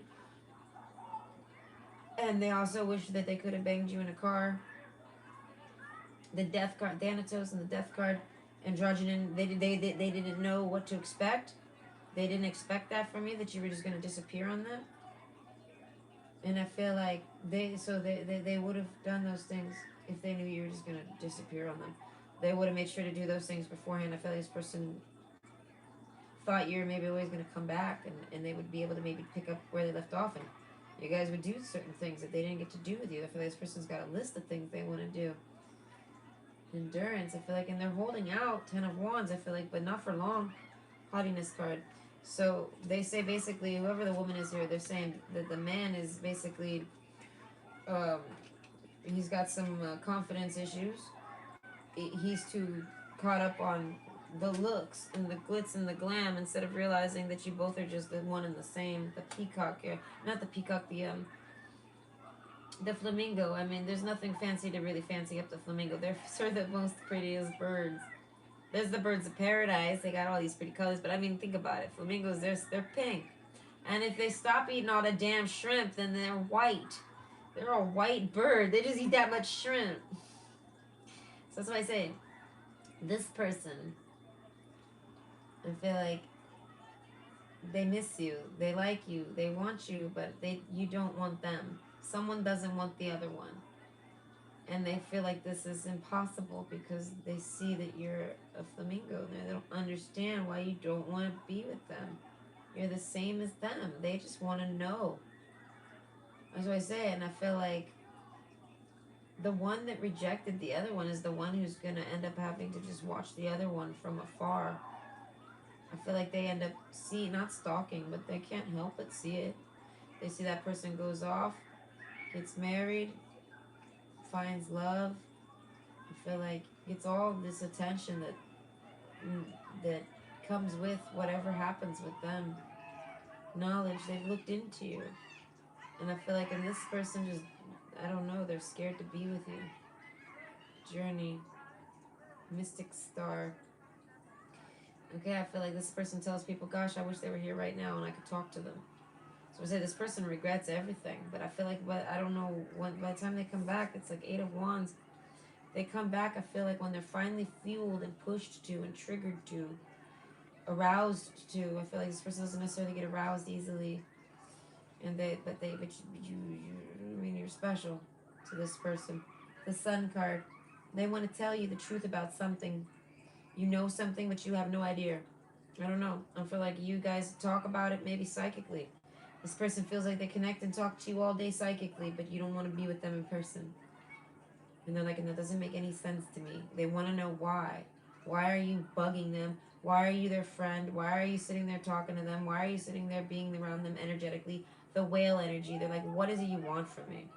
and they also wish that they could have banged you in a car. The Death card, Thanatos, and the Death card, Androgynon. They didn't know what to expect. They didn't expect that from you, that you were just going to disappear on them. And I feel like they would have done those things if they knew you were just going to disappear on them. They would have made sure to do those things beforehand. I feel like this person thought you were maybe always going to come back, and they would be able to maybe pick up where they left off, and you guys would do certain things that they didn't get to do with you. I feel like this person's got a list of things they want to do. Endurance, I feel like, and they're holding out. 10 of Wands, I feel like, but not for long. Haughtiness card. So they say basically, whoever the woman is here, they're saying that the man is basically, um, he's got some confidence issues. He's too caught up on the looks and the glitz and the glam instead of realizing that you both are just the one and the same. The peacock, not the peacock, the flamingo. I mean, there's nothing fancy to really fancy up the flamingo. They're sort of the most prettiest birds. There's the birds of paradise. They got all these pretty colors, but I mean, think about it. Flamingos, they're pink, and if they stop eating all the damn shrimp, then they're white. They're a white bird. They just eat that much shrimp. So that's why I say, this person, I feel like they miss you, they like you, they want you, but you don't want them. Someone doesn't want the other one, and they feel like this is impossible because they see that you're a flamingo. They don't understand why you don't want to be with them. You're the same as them. They just want to know. That's what I say, and I feel like the one that rejected the other one is the one who's gonna end up having to just watch the other one from afar. I feel like they end up not stalking, but they can't help but see it. They see that person goes off, gets married, finds love. I feel like it's all this attention that comes with whatever happens with them. Knowledge, they've looked into you. And I feel like in this person just, I don't know, they're scared to be with you. Journey, mystic star. Okay, I feel like this person tells people, gosh, I wish they were here right now and I could talk to them. So I say this person regrets everything, but I feel like, but I don't know when. By the time they come back, it's like Eight of Wands. They come back. I feel like when they're finally fueled and pushed to and triggered to, aroused to. I feel like this person doesn't necessarily get aroused easily, and I mean, you're special to this person. The Sun card. They want to tell you the truth about something. You know something, but you have no idea. I don't know. I feel like you guys talk about it maybe psychically. This person feels like they connect and talk to you all day psychically, but you don't want to be with them in person. And they're like, and that doesn't make any sense to me. They want to know why. Why are you bugging them? Why are you their friend? Why are you sitting there talking to them? Why are you sitting there being around them energetically? The whale energy. They're like, what is it you want from me?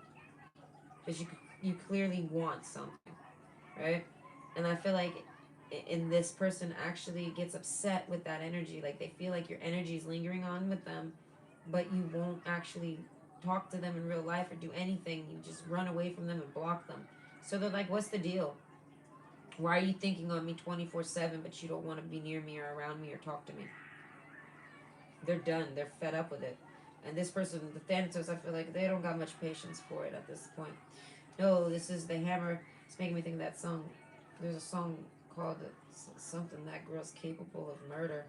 Because you clearly want something, right? And I feel like in this person actually gets upset with that energy. Like they feel like your energy is lingering on with them, but you won't actually talk to them in real life or do anything. You just run away from them and block them. So they're like, what's the deal? Why are you thinking on me 24/7, but you don't want to be near me or around me or talk to me? They're done. They're fed up with it. And this person, the Thanatos, I feel like they don't got much patience for it at this point. No, this is the hammer. It's making me think of that song. There's a song called something, that girl's capable of murder,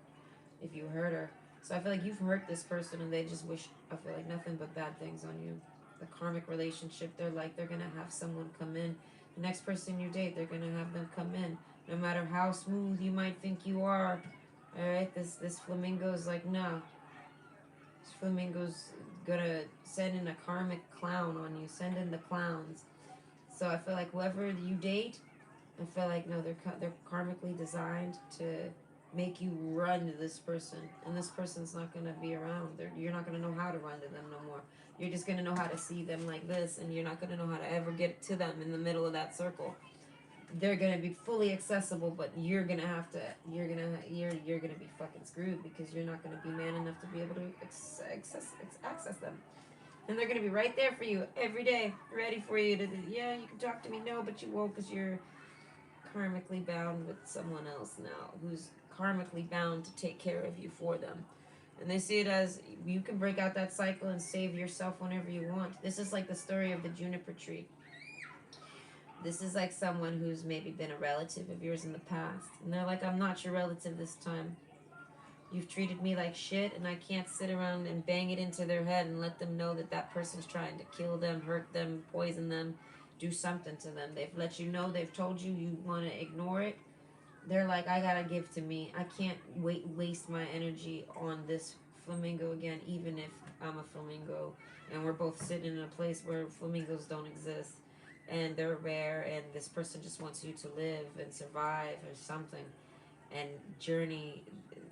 if you hurt her. So I feel like you've hurt this person and they just wish, I feel like, nothing but bad things on you. The karmic relationship, they're like, they're going to have someone come in. The next person you date, they're going to have them come in. No matter how smooth you might think you are. All right, this flamingo's like, no. This flamingo's going to send in a karmic clown on you. Send in the clowns. So I feel like whoever you date, I feel like no, they're karmically designed to make you run to this person, and this person's not gonna be around. You're not gonna know how to run to them no more. You're just gonna know how to see them like this, and you're not gonna know how to ever get to them in the middle of that circle. They're gonna be fully accessible, but you're gonna have to. You're gonna be fucking screwed because you're not gonna be man enough to be able to access them. And they're gonna be right there for you every day, ready for you to. Yeah, you can talk to me. No, but you won't because you're karmically bound with someone else now who's karmically bound to take care of you for them. And they see it as you can break out that cycle and save yourself whenever you want. This is like the story of the juniper tree. This is like someone who's maybe been a relative of yours in the past. And they're like, I'm not your relative this time. You've treated me like shit, and I can't sit around and bang it into their head and let them know that that person's trying to kill them, hurt them, poison them, do something to them. They've let you know, they've told you you want to ignore it. They're like, I gotta give to me. I can't waste my energy on this flamingo again, even if I'm a flamingo and we're both sitting in a place where flamingos don't exist and they're rare, and this person just wants you to live and survive or something. And journey,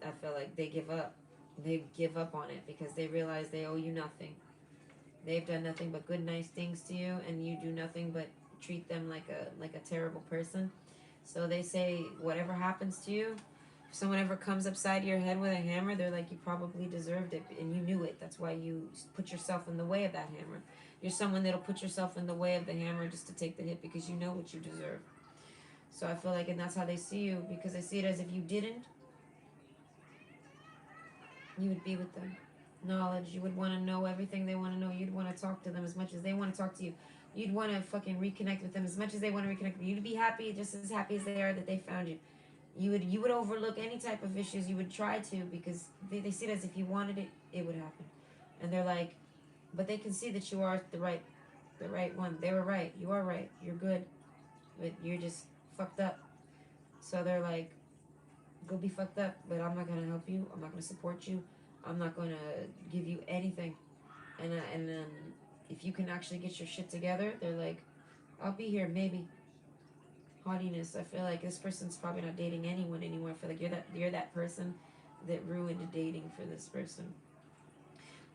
I feel like they give up. They give up on it because they realize they owe you nothing. They've done nothing but good, nice things to you, and you do nothing but treat them like a terrible person. So they say, whatever happens to you, If someone ever comes upside your head with a hammer, they're like, you probably deserved it and you knew it. That's why you put yourself in the way of that hammer. You're someone that'll put yourself in the way of the hammer just to take the hit because you know what you deserve. So I feel like, and that's how they see you, because they see it as if you didn't, you would be with them. Knowledge, you would want to know everything they want to know. You'd want to talk to them as much as they want to talk to you. You'd want to fucking reconnect with them as much as they want to reconnect with you. You'd be happy, just as happy as they are that they found you. You would overlook any type of issues. You would try to, because they see it as if you wanted it, it would happen. And they're like, but they can see that you are the right one. They were right. You are right. You're good, but you're just fucked up. So they're like, go be fucked up, but I'm not gonna help you. I'm not gonna support you. I'm not gonna give you anything. And then if you can actually get your shit together, they're like, I'll be here maybe. Haughtiness. I feel like this person's probably not dating anyone anymore. I feel like you're that person that ruined dating for this person.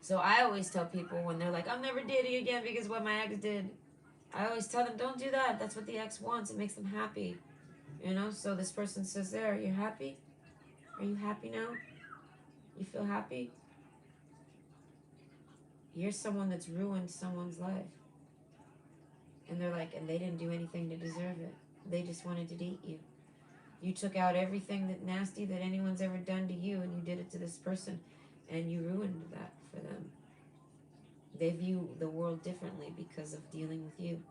So I always tell people when they're like, I'm never dating again because what my ex did. I always tell them, don't do that. That's what the ex wants. It makes them happy. So this person says, there, you're happy? Are you happy now? You feel happy? You're someone that's ruined someone's life. And they're like, and they didn't do anything to deserve it. They just wanted to date you. You took out everything that nasty that anyone's ever done to you and you did it to this person. And you ruined that for them. They view the world differently because of dealing with you.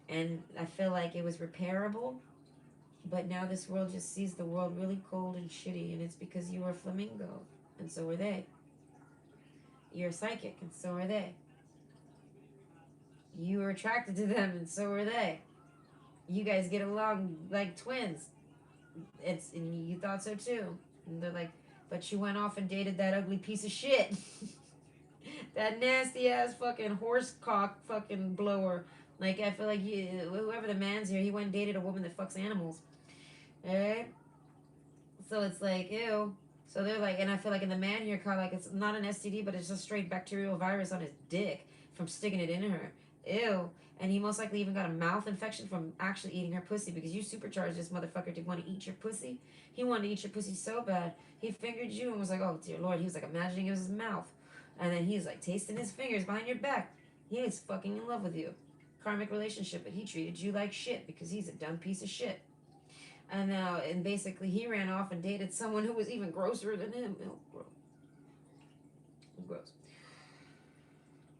And I feel like it was repairable, but now this world just sees the world really cold and shitty, and it's because you were a flamingo, and so were they. You're a psychic, and so are they. You were attracted to them, and so were they. You guys get along like twins. And you thought so too. And they're like, but you went off and dated that ugly piece of shit. That nasty ass fucking horse cock fucking blower. Like, I feel like whoever the man's here, he went and dated a woman that fucks animals. Alright? So it's like, ew. So they're like, and I feel like in the man here caught, like, it's not an STD, but it's just straight bacterial virus on his dick from sticking it in her. Ew. And he most likely even got a mouth infection from actually eating her pussy, because you supercharged this motherfucker to want to eat your pussy. He wanted to eat your pussy so bad. He fingered you and was like, oh, dear Lord. He was like imagining it was his mouth. And then he was like tasting his fingers behind your back. He was fucking in love with you. Karmic relationship, but he treated you like shit because he's a dumb piece of shit. And basically he ran off and dated someone who was even grosser than him. Oh, gross.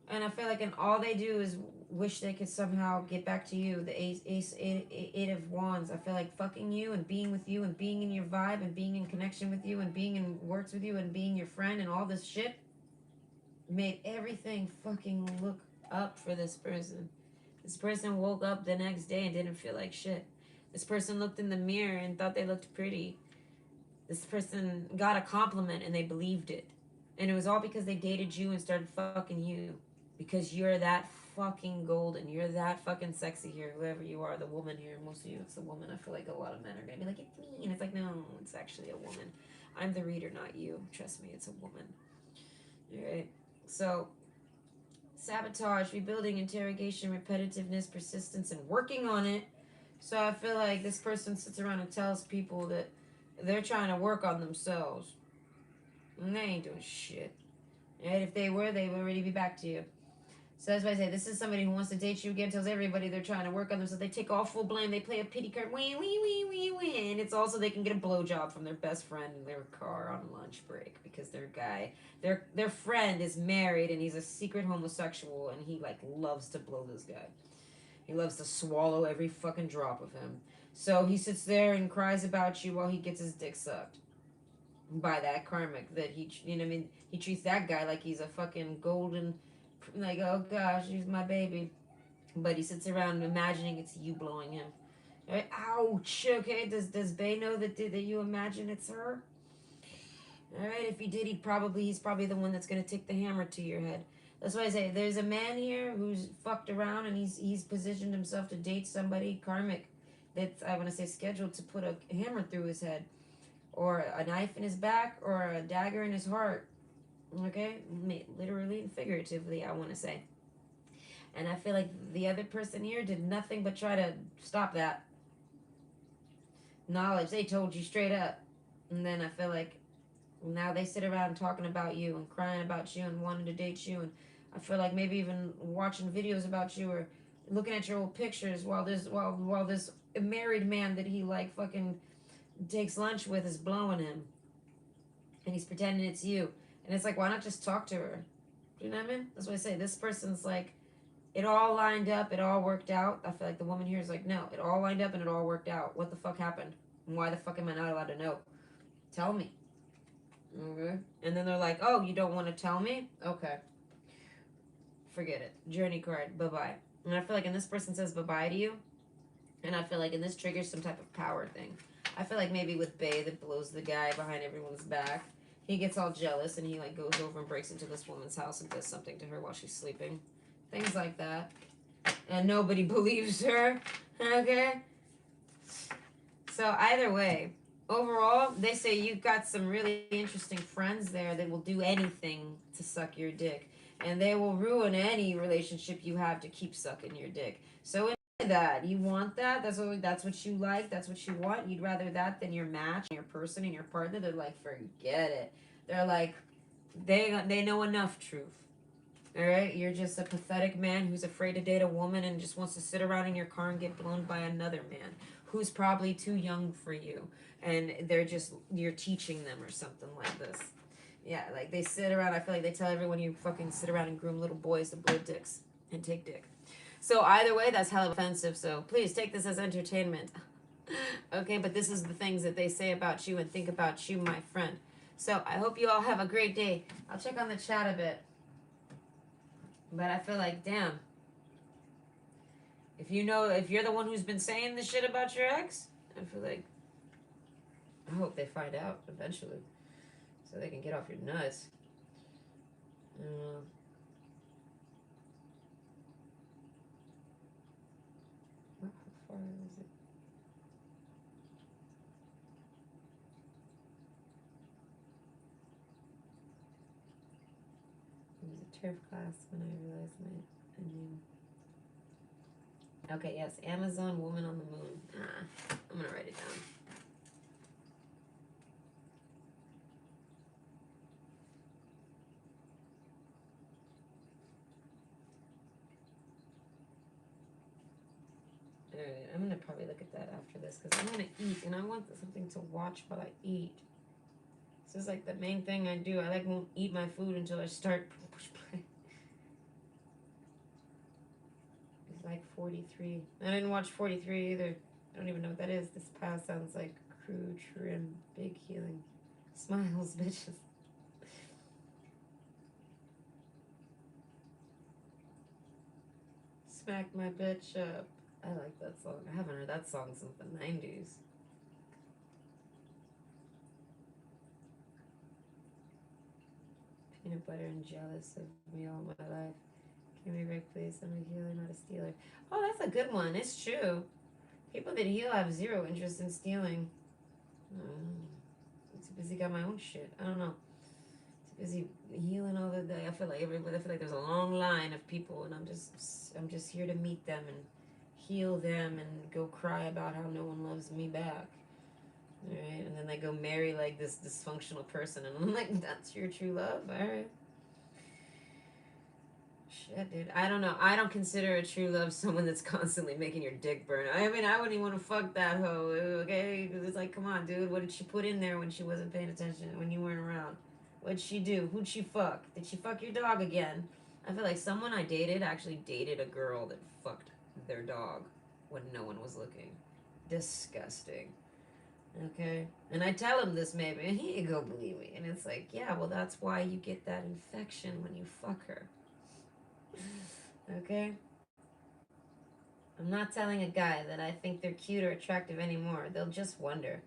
And I feel like, and all they do is wish they could somehow get back to you. The eight of wands. I feel like fucking you and being with you and being in your vibe and being in connection with you and being in works with you and being your friend and all this shit made everything fucking look up for this person. This person woke up the next day and didn't feel like shit. This person looked in the mirror and thought they looked pretty. This person got a compliment and they believed it. And it was all because they dated you and started fucking you. Because you're that fucking golden. You're that fucking sexy here. Whoever you are, the woman here. Most of you, it's a woman. I feel like a lot of men are going to be like, it's me. And it's like, no, it's actually a woman. I'm the reader, not you. Trust me, it's a woman. Alright? So, sabotage, rebuilding, interrogation, repetitiveness, persistence, and working on it. So I feel like this person sits around and tells people that they're trying to work on themselves. And they ain't doing shit. And if they were, they would already be back to you. So that's why I say this is somebody who wants to date you again, tells everybody they're trying to work on themselves. They take all full blame. They play a pity card. Wee, wee, wee, wee, wee. And it's also they can get a blowjob from their best friend in their car on lunch break because their friend is married and he's a secret homosexual and he like loves to blow this guy. He loves to swallow every fucking drop of him. So he sits there and cries about you while he gets his dick sucked by that karmic that he treats that guy like he's a fucking golden, like, oh gosh, he's my baby. But he sits around imagining it's you blowing him. Right? Ouch. Okay, does Bay know that you imagine it's her? Alright, if he did, he's probably the one that's gonna take the hammer to your head. That's why I say there's a man here who's fucked around and he's positioned himself to date somebody karmic that's, I want to say, scheduled to put a hammer through his head, or a knife in his back, or a dagger in his heart. Okay, literally and figuratively, I want to say. And I feel like the other person here did nothing but try to stop that. Knowledge, they told you straight up. And then I feel like now they sit around talking about you and crying about you and wanting to date you. And I feel like maybe even watching videos about you or looking at your old pictures while this married man that he like fucking takes lunch with is blowing him. And he's pretending it's you. And it's like, why not just talk to her? Do you know what I mean? That's what I say. This person's like, it all lined up, it all worked out. I feel like the woman here is like, no, it all lined up and it all worked out. What the fuck happened? And why the fuck am I not allowed to know? Tell me. Okay. And then they're like, oh, you don't want to tell me? Okay. Forget it. Journey card. Bye bye. And I feel like, and this person says bye bye to you. And I feel like, and this triggers some type of power thing. I feel like maybe with Bay that blows the guy behind everyone's back. He gets all jealous and he like goes over and breaks into this woman's house and does something to her while she's sleeping. Things like that. And nobody believes her. Okay? So either way, overall, they say you've got some really interesting friends there that will do anything to suck your dick. And they will ruin any relationship you have to keep sucking your dick. So enjoy that. You want that? That's what you like. That's what you want. You'd rather that than your match, your person, and your partner. They're like, forget it. They're like, they know enough truth. All right, you're just a pathetic man who's afraid to date a woman and just wants to sit around in your car and get blown by another man who's probably too young for you, and you're teaching them or something like this. Yeah, like they sit around. I feel like they tell everyone you fucking sit around and groom little boys to blow dicks and take dick. So either way, that's hella offensive. So please take this as entertainment. Okay, but this is the things that they say about you and think about you, my friend. So I hope you all have a great day. I'll check on the chat a bit. But I feel like, damn, if you're the one who's been saying this shit about your ex, I feel like, I hope they find out eventually so they can get off your nuts. I don't know. How far is it? It was a turf class when I realized my name. Okay, yes, Amazon woman on the moon. I'm gonna write it down. Alright, I'm gonna probably look at that after this because I'm gonna eat and I want something to watch while I eat. This is like the main thing I do. I like won't eat my food until I start push play. It's like 43. I didn't watch 43 either. I don't even know what that is. This pass sounds like crew trim, big healing. Smiles, bitches. Smack my bitch up. I like that song. I haven't heard that song since the 90s. Peanut butter and jealous of me all my life. Give me a break, please. I'm a healer, not a stealer. Oh, that's a good one. It's true. People that heal have zero interest in stealing. I'm too busy got my own shit. I don't know. Too busy healing all the day. I feel like there's a long line of people, and I'm just here to meet them and heal them and go cry about how no one loves me back. All right, and then they go marry like this dysfunctional person, and I'm like, that's your true love. All right. Shit, dude. I don't know. I don't consider a true love someone that's constantly making your dick burn. I mean, I wouldn't even want to fuck that hoe, okay? Because it's like, come on, dude. What did she put in there when she wasn't paying attention, when you weren't around? What'd she do? Who'd she fuck? Did she fuck your dog again? I feel like someone I dated actually dated a girl that fucked their dog when no one was looking. Disgusting. Okay? And I tell him this maybe, and he ain't gonna believe me. And it's like, yeah, well, that's why you get that infection when you fuck her. Okay? I'm not telling a guy that I think they're cute or attractive anymore. They'll just wonder.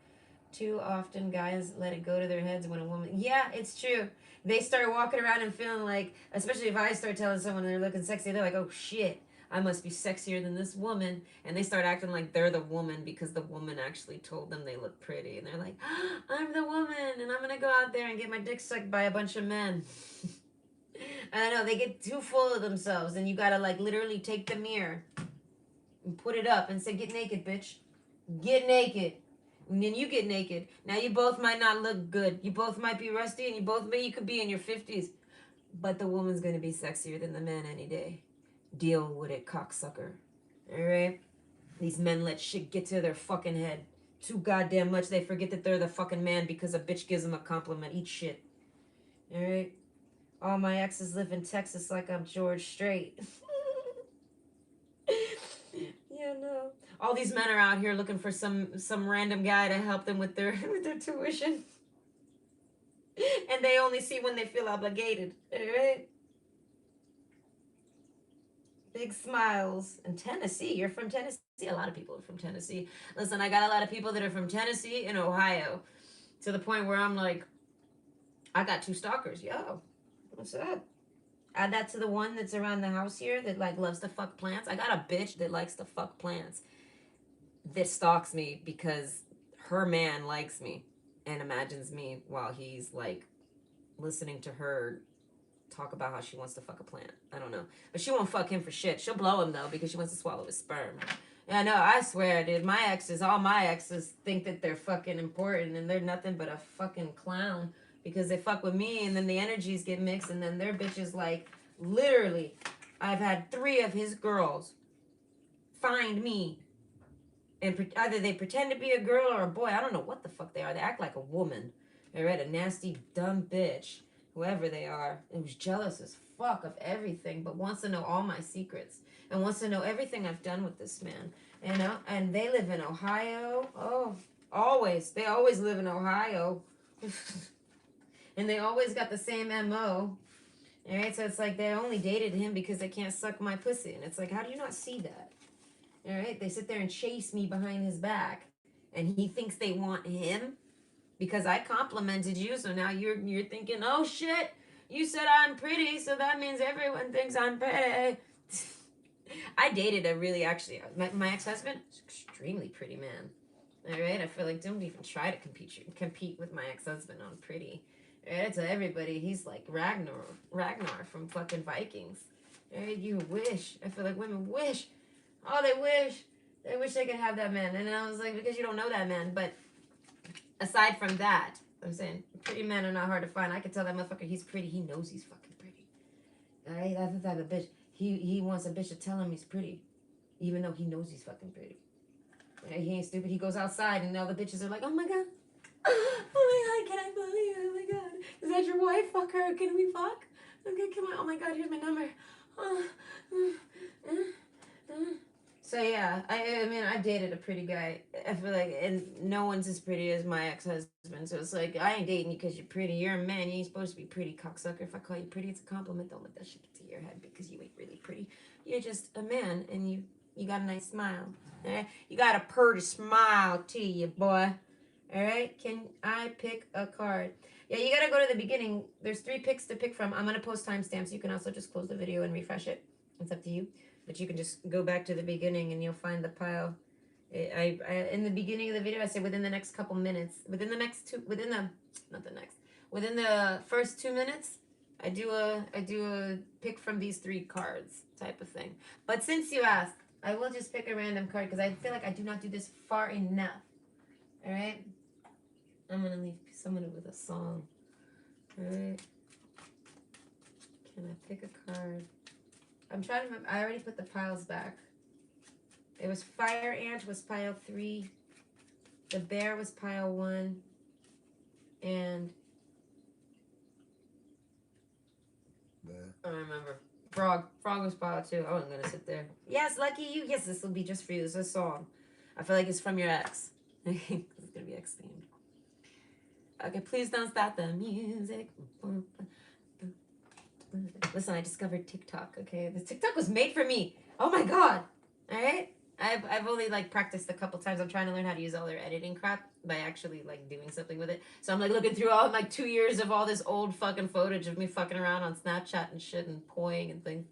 Too often guys let it go to their heads when a woman... Yeah, it's true. They start walking around and feeling like... Especially if I start telling someone they're looking sexy, they're like, oh shit, I must be sexier than this woman. And they start acting like they're the woman because the woman actually told them they look pretty. And they're like, I'm the woman and I'm going to go out there and get my dick sucked by a bunch of men. I know, they get too full of themselves and you got to like literally take the mirror and put it up and say, get naked, bitch. Get naked. And then you get naked. Now you both might not look good. You both might be rusty, and you could be in your 50s. But the woman's gonna be sexier than the man any day. Deal with it, cocksucker. Alright? These men let shit get to their fucking head. Too goddamn much they forget that they're the fucking man because a bitch gives them a compliment. Eat shit. Alright? All my exes live in Texas like I'm George Strait. Yeah, no. All these men are out here looking for some random guy to help them with their with their tuition. And they only see when they feel obligated. Alright? Big smiles. And Tennessee. You're from Tennessee? A lot of people are from Tennessee. Listen, I got a lot of people that are from Tennessee and Ohio. To the point where I'm like, I got 2 stalkers. Yo, what's up? Add that to the one that's around the house here that like loves to fuck plants. I got a bitch that likes to fuck plants that stalks me because her man likes me and imagines me while he's like listening to her talk about how she wants to fuck a plant. I don't know. But she won't fuck him for shit. She'll blow him though because she wants to swallow his sperm. Yeah, no, I swear, dude. All my exes think that they're fucking important and they're nothing but a fucking clown because they fuck with me and then the energies get mixed and then their bitches like literally. I've had 3 of his girls find me and either they pretend to be a girl or a boy. I don't know what the fuck they are. They act like a woman. They're right, a nasty dumb bitch, whoever they are. It was jealous as fuck of everything, but wants to know all my secrets and wants to know everything I've done with this man. You know, and they live in Ohio. Oh, always. They always live in Ohio. And they always got the same MO. All right, so it's like they only dated him because they can't suck my pussy. And it's like, how do you not see that? All right, they sit there and chase me behind his back. And he thinks they want him because I complimented you. So now you're thinking, oh shit, you said I'm pretty, so that means everyone thinks I'm pretty. I dated a really my ex-husband, extremely pretty man. All right, I feel like don't even try to compete with my ex-husband on pretty. All right, I tell everybody he's like Ragnar from fucking Vikings. All right, you wish. I feel like women wish. Oh, they wish. They wish they could have that man. And then I was like, because you don't know that man. But aside from that, I'm saying pretty men are not hard to find. I can tell that motherfucker he's pretty. He knows he's fucking pretty. All right, that's the type of bitch. He wants a bitch to tell him he's pretty, even though he knows he's fucking pretty. Right? He ain't stupid. He goes outside and all the bitches are like, oh my god. Oh my god, can I believe it? Oh my god. Is that your wife? Fuck her. Can we fuck? Okay, come on. Oh my god, here's my number. So yeah, I mean I dated a pretty guy. I feel like and no one's as pretty as my ex-husband. So it's like I ain't dating you because you're pretty. You're a man. You ain't supposed to be pretty, cocksucker. If I call you pretty, it's a compliment. Don't let that shit get to your head because you ain't really pretty. You're just a man and you got a nice smile. Alright? You got a pretty smile to you, boy. Alright? Can I pick a card? Yeah, you gotta go to the beginning. There's 3 picks to pick from. I'm gonna post timestamps. You can also just close the video and refresh it. It's up to you. But you can just go back to the beginning and you'll find the pile. I in the beginning of the video I say within the next couple minutes, within the first 2 minutes, I do a pick from these 3 cards type of thing. But since you asked, I will just pick a random card because I feel like I do not do this far enough. All right, I'm gonna leave someone with a song. All right, can I pick a card? I'm trying to remember. I already put the piles back. It was Fire Ant was pile 3. The Bear was pile 1. And I don't remember. Frog was pile 2. I wasn't gonna sit there. Yes, lucky you. Yes, this will be just for you. This is a song. I feel like it's from your ex. It's gonna be ex themed. Okay, please don't stop the music. Listen, I discovered TikTok, okay? This TikTok was made for me. Oh my god. Alright? I've only like practiced a couple times. I'm trying to learn how to use all their editing crap by actually like doing something with it. So I'm like looking through all like 2 years of all this old fucking footage of me fucking around on Snapchat and shit and poing and things.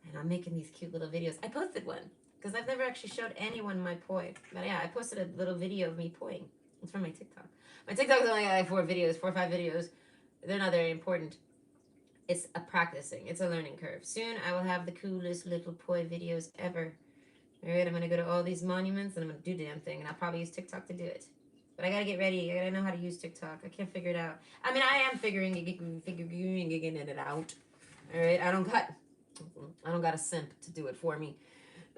And I'm making these cute little videos. I posted one because I've never actually showed anyone my poi. But yeah, I posted a little video of me poing. It's from my TikTok. My TikTok is only like 4 or 5 videos. They're not very important. It's a practicing. It's a learning curve. Soon I will have the coolest little poi videos ever. All right, I'm going to go to all these monuments and I'm going to do the damn thing. And I'll probably use TikTok to do it. But I gotta get ready. I gotta know how to use TikTok. I can't figure it out. I mean, I am figuring it out. All right, I don't got a simp to do it for me.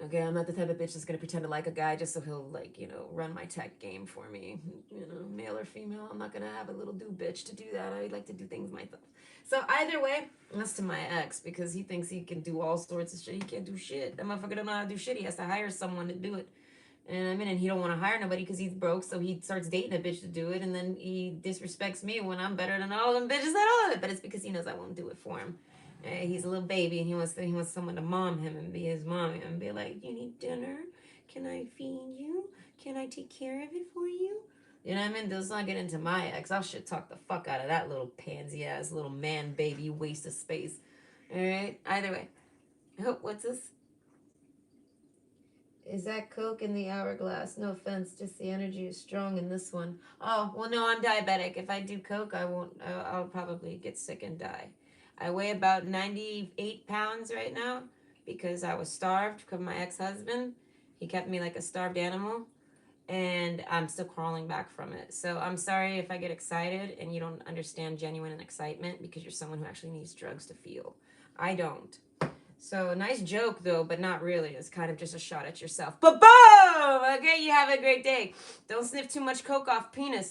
Okay, I'm not the type of bitch that's gonna pretend to like a guy just so he'll like, run my tech game for me. Male or female, I'm not gonna have a little do bitch to do that. I like to do things myself. So either way, that's to my ex because he thinks he can do all sorts of shit. He can't do shit. That motherfucker don't know how to do shit. He has to hire someone to do it. And I mean, and he don't want to hire nobody because he's broke, so he starts dating a bitch to do it, and then he disrespects me when I'm better than all them bitches at all of it. But it's because he knows I won't do it for him. He's a little baby, and he wants someone to mom him and be his mommy and be like, "You need dinner? Can I feed you? Can I take care of it for you?" You know what I mean? Let's not get into my ex. I'll shit talk the fuck out of that little pansy ass little man baby waste of space. All right. Either way. Oh, what's this? Is that Coke in the hourglass? No offense, just the energy is strong in this one. Oh, well, no, I'm diabetic. If I do Coke, I won't, I'll probably get sick and die. I weigh about 98 pounds right now because I was starved because my ex husband, he kept me like a starved animal, and I'm still crawling back from it. So I'm sorry if I get excited and you don't understand genuine excitement because you're someone who actually needs drugs to feel. I don't. So nice joke though, but not really. It's kind of just a shot at yourself. But boom! Okay, you have a great day. Don't sniff too much coke off penis.